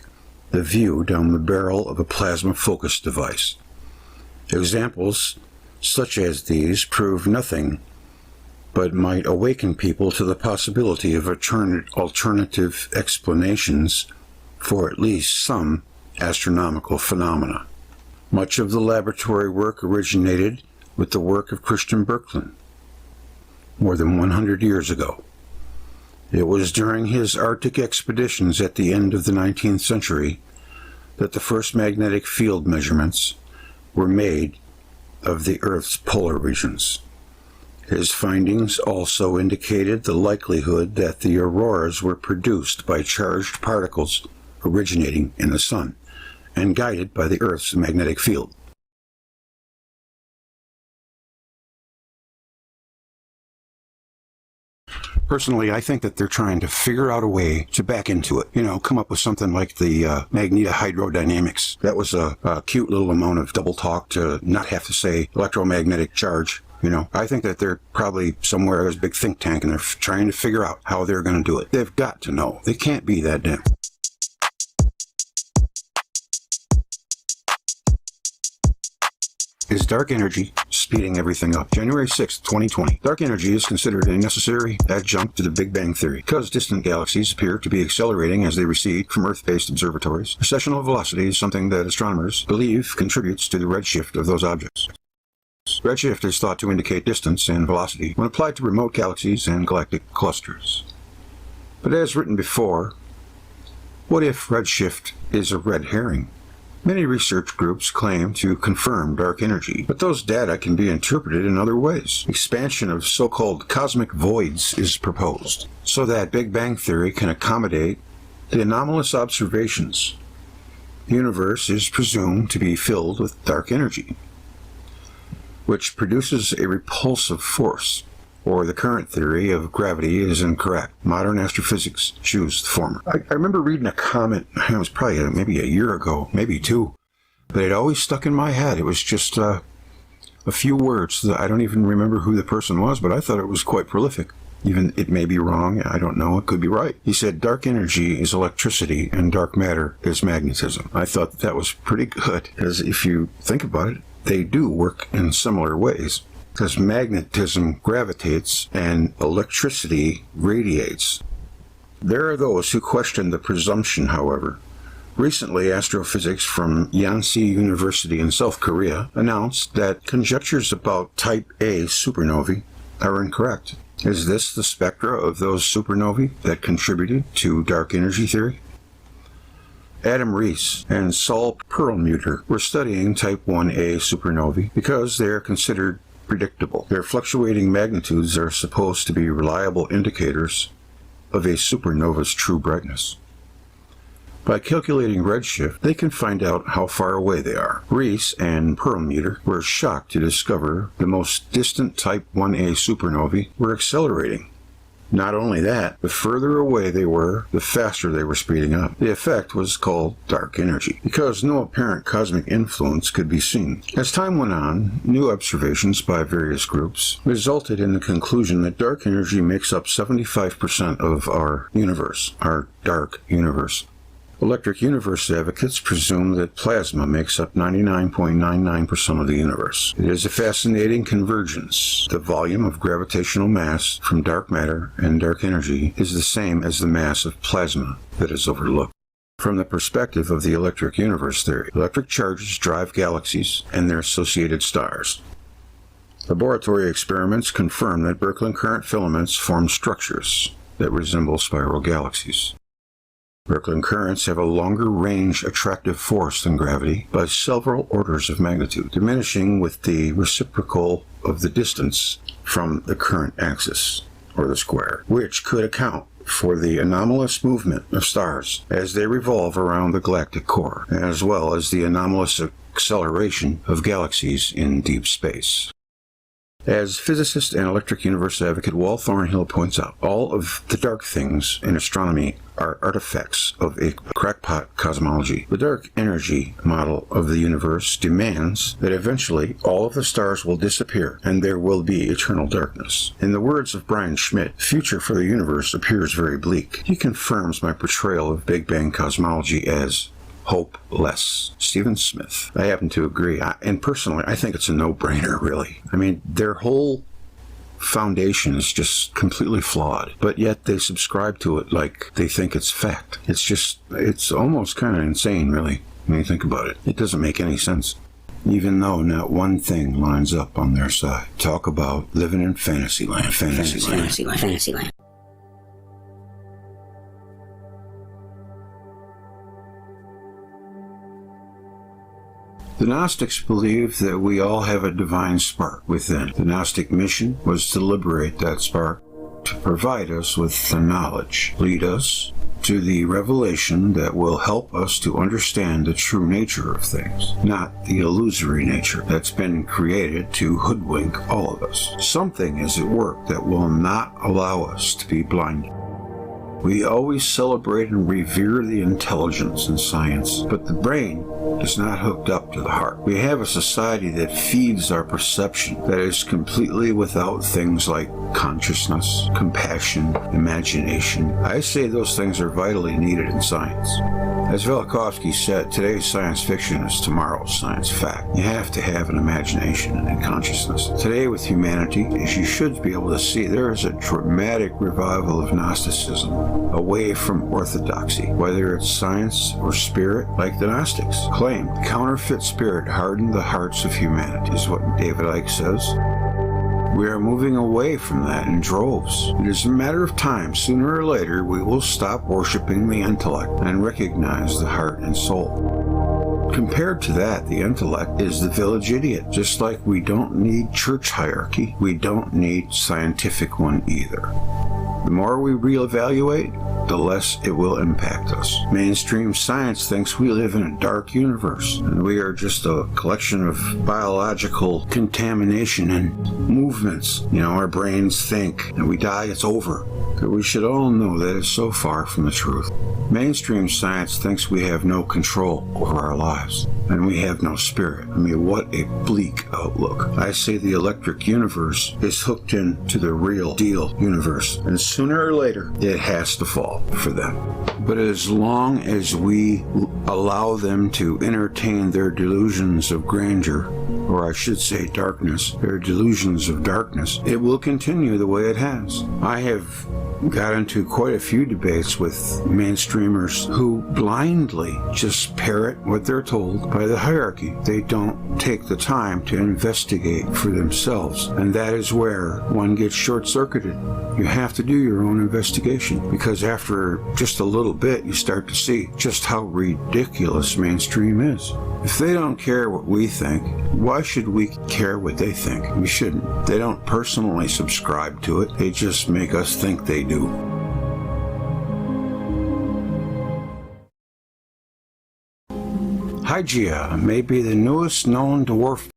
the view down the barrel of a plasma focus device. Examples such as these prove nothing but might awaken people to the possibility of alternative explanations for at least some astronomical phenomena. Much of the laboratory work originated with the work of Christian Birkeland more than 100 years ago. It was during his Arctic expeditions at the end of the 19th century that the first magnetic field measurements were made of the Earth's polar regions. His findings also indicated the likelihood that the auroras were produced by charged particles originating in the sun and guided by the Earth's magnetic field. Personally, I think that they're trying to figure out a way to back into it. Come up with something like the magnetohydrodynamics. That was a cute little amount of double talk to not have to say electromagnetic charge. I think that they're probably somewhere, there's a big think tank, and they're trying to figure out how they're going to do it. They've got to know. They can't be that damn. Is dark energy speeding everything up? January 6, 2020. Dark energy is considered a necessary adjunct to the Big Bang Theory because distant galaxies appear to be accelerating as they recede from Earth-based observatories. Recessional velocity is something that astronomers believe contributes to the redshift of those objects. Redshift is thought to indicate distance and velocity when applied to remote galaxies and galactic clusters. But as written before, what if redshift is a red herring? Many research groups claim to confirm dark energy, but those data can be interpreted in other ways. Expansion of so-called cosmic voids is proposed, so that Big Bang Theory can accommodate the anomalous observations. The universe is presumed to be filled with dark energy, which produces a repulsive force, or the current theory of gravity is incorrect. Modern astrophysics choose the former. I remember reading a comment, it was probably maybe a year ago, maybe two, but it always stuck in my head. It was just a few words. I don't even remember who the person was, but I thought it was quite prolific. Even it may be wrong, I don't know, it could be right. He said, dark energy is electricity and dark matter is magnetism. I thought that was pretty good, because if you think about it, they do work in similar ways. Because magnetism gravitates and electricity radiates. There are those who question the presumption, however. Recently, astrophysics from Yonsei University in South Korea announced that conjectures about type A supernovae are incorrect. Is this the spectra of those supernovae that contributed to dark energy theory? Adam Rees and Saul Perlmutter were studying type 1a supernovae because they are considered predictable. Their fluctuating magnitudes are supposed to be reliable indicators of a supernova's true brightness. By calculating redshift, they can find out how far away they are. Rees and Perlmutter were shocked to discover the most distant type 1a supernovae were accelerating. Not only that, the further away they were, the faster they were speeding up. The effect was called dark energy, because no apparent cosmic influence could be seen. As time went on, new observations by various groups resulted in the conclusion that dark energy makes up 75% of our universe, our dark universe. Electric universe advocates presume that plasma makes up 99.99% of the universe. It is a fascinating convergence. The volume of gravitational mass from dark matter and dark energy is the same as the mass of plasma that is overlooked. From the perspective of the electric universe theory, electric charges drive galaxies and their associated stars. Laboratory experiments confirm that Birkeland current filaments form structures that resemble spiral galaxies. Birkeland currents have a longer range attractive force than gravity by several orders of magnitude, diminishing with the reciprocal of the distance from the current axis, or the square, which could account for the anomalous movement of stars as they revolve around the galactic core, as well as the anomalous acceleration of galaxies in deep space. As physicist and electric universe advocate Walt Thornhill points out, all of the dark things in astronomy are artifacts of a crackpot cosmology. The dark energy model of the universe demands that eventually all of the stars will disappear and there will be eternal darkness. In the words of Brian Schmidt, the future for the universe appears very bleak. He confirms my portrayal of Big Bang cosmology as hopeless. Stephen Smith. I happen to agree. And personally, I think it's a no-brainer, really. I mean, their whole foundation is just completely flawed, but yet they subscribe to it like they think it's fact. It's almost kind of insane, really, when you think about it. It doesn't make any sense. Even though not one thing lines up on their side. Talk about living in Fantasyland. Fantasyland. The Gnostics believed that we all have a divine spark within. The Gnostic mission was to liberate that spark, to provide us with the knowledge, lead us to the revelation that will help us to understand the true nature of things, not the illusory nature that's been created to hoodwink all of us. Something is at work that will not allow us to be blinded. We always celebrate and revere the intelligence in science, but the brain is not hooked up to the heart. We have a society that feeds our perception, that is completely without things like consciousness, compassion, imagination. I say those things are vitally needed in science. As Velikovsky said, today's science fiction is tomorrow's science fact. You have to have an imagination and consciousness. Today with humanity, as you should be able to see, there is a dramatic revival of Gnosticism away from orthodoxy, whether it's science or spirit, like the Gnostics claim. Counterfeit spirit hardened the hearts of humanity, is what David Icke says. We are moving away from that in droves. It is a matter of time. Sooner or later, we will stop worshiping the intellect and recognize the heart and soul. Compared to that, the intellect is the village idiot. Just like we don't need church hierarchy, we don't need scientific one either. The more we reevaluate, the less it will impact us. Mainstream science thinks we live in a dark universe, and we are just a collection of biological contamination and movements. You know, our brains think, and we die, it's over. But we should all know that it's so far from the truth. Mainstream science thinks we have no control over our lives, and we have no spirit. I mean, what a bleak outlook. I say the electric universe is hooked into the real deal universe, and sooner or later, it has to fall for them. But as long as we allow them to entertain their delusions of grandeur, or I should say darkness, their delusions of darkness, it will continue the way it has. I have got into quite a few debates with mainstreamers who blindly just parrot what they're told by the hierarchy. They don't take the time to investigate for themselves, and that is where one gets short-circuited. You have to do your own investigation, because after just a little bit, you start to see just how ridiculous mainstream is. If they don't care what we think, why should we care what they think? We shouldn't. They don't personally subscribe to it. They just make us think they do. Hygeia may be the newest known dwarf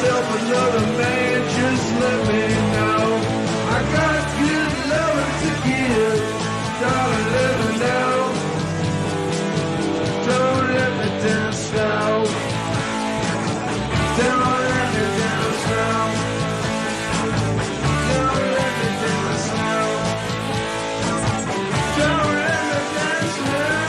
yourself another man, just let me know. I got good loving to give, darling, let me know. Don't let me down slow. Don't let me down slow. Don't let me down slow. Don't let me down slow.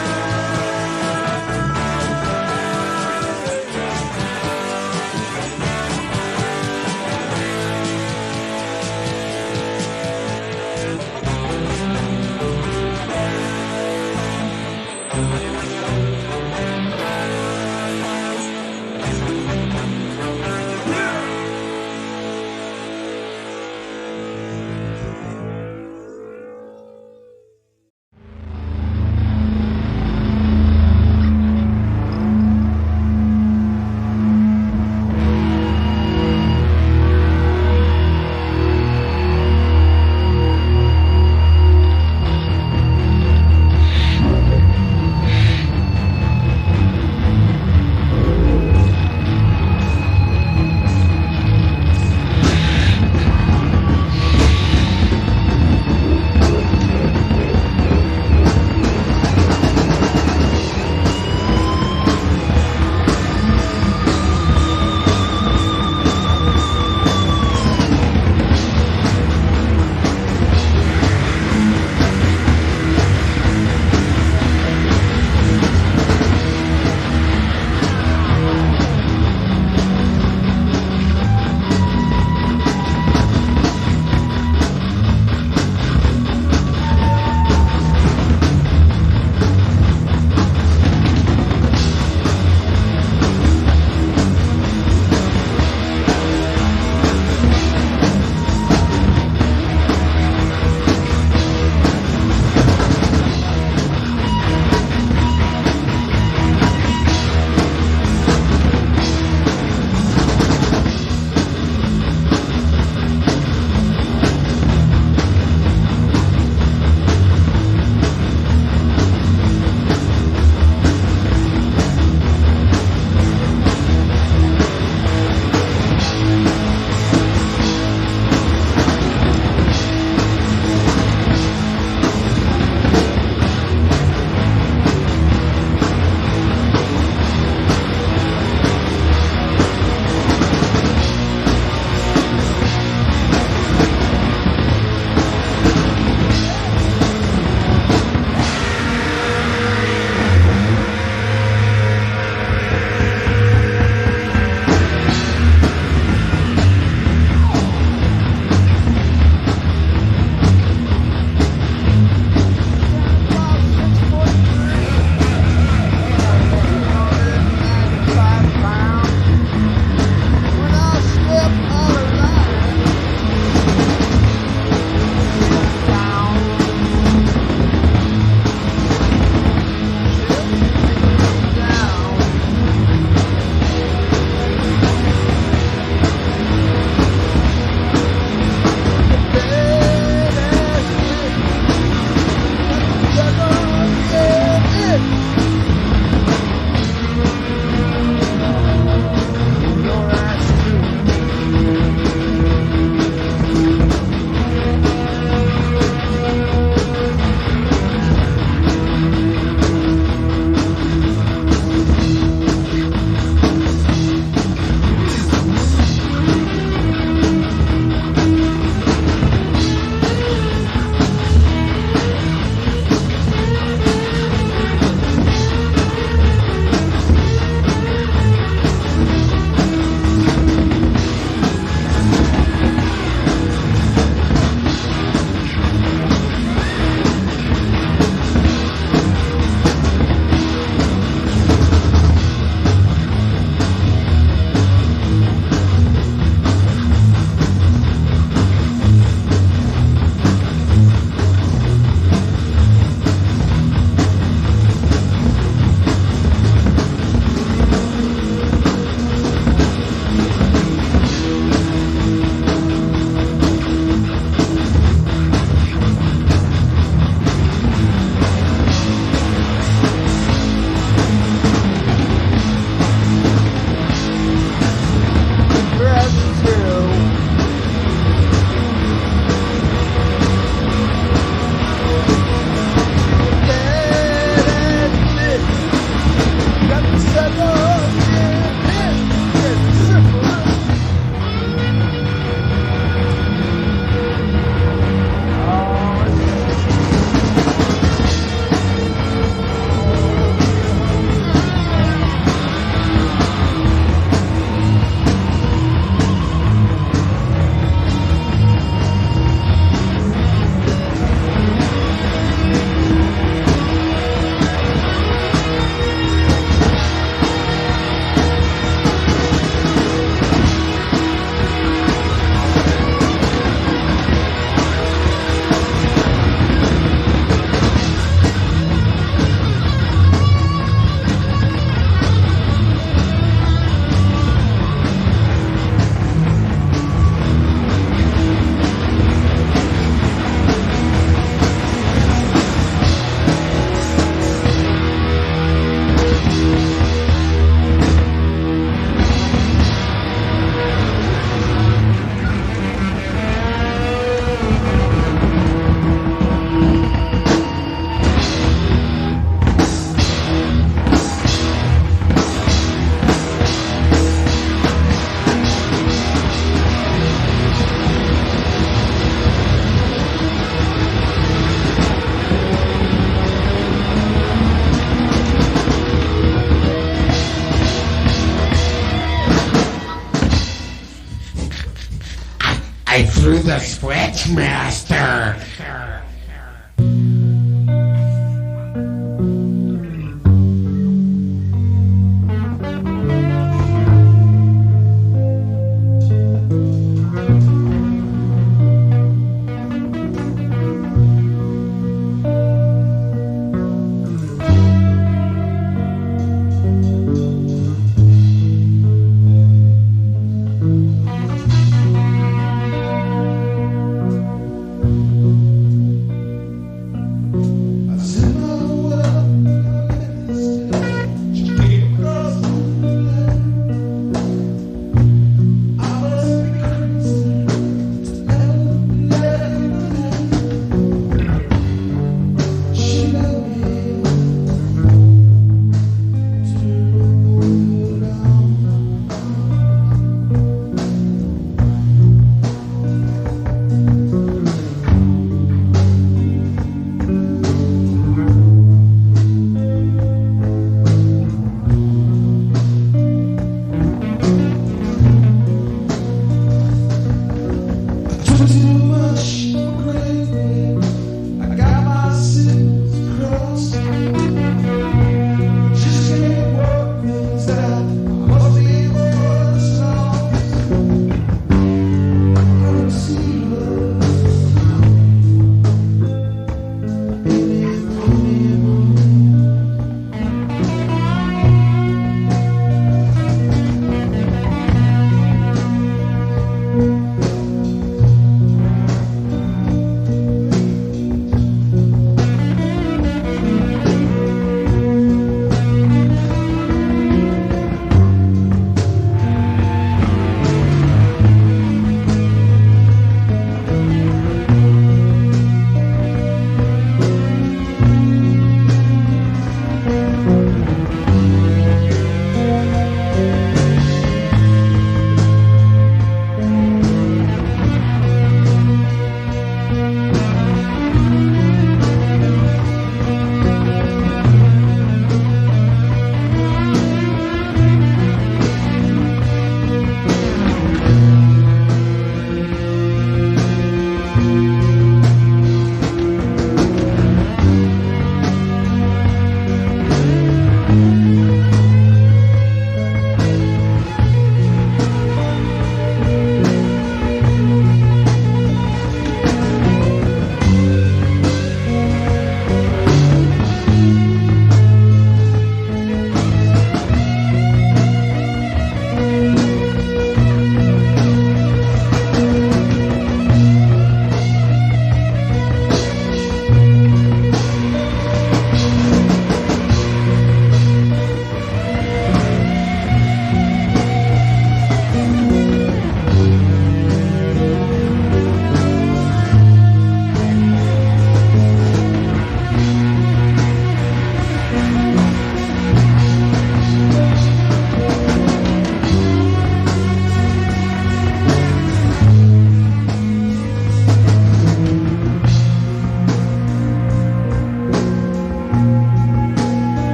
I threw the switch, Master.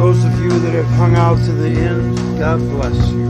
Those of you that have hung out to the end, God bless you.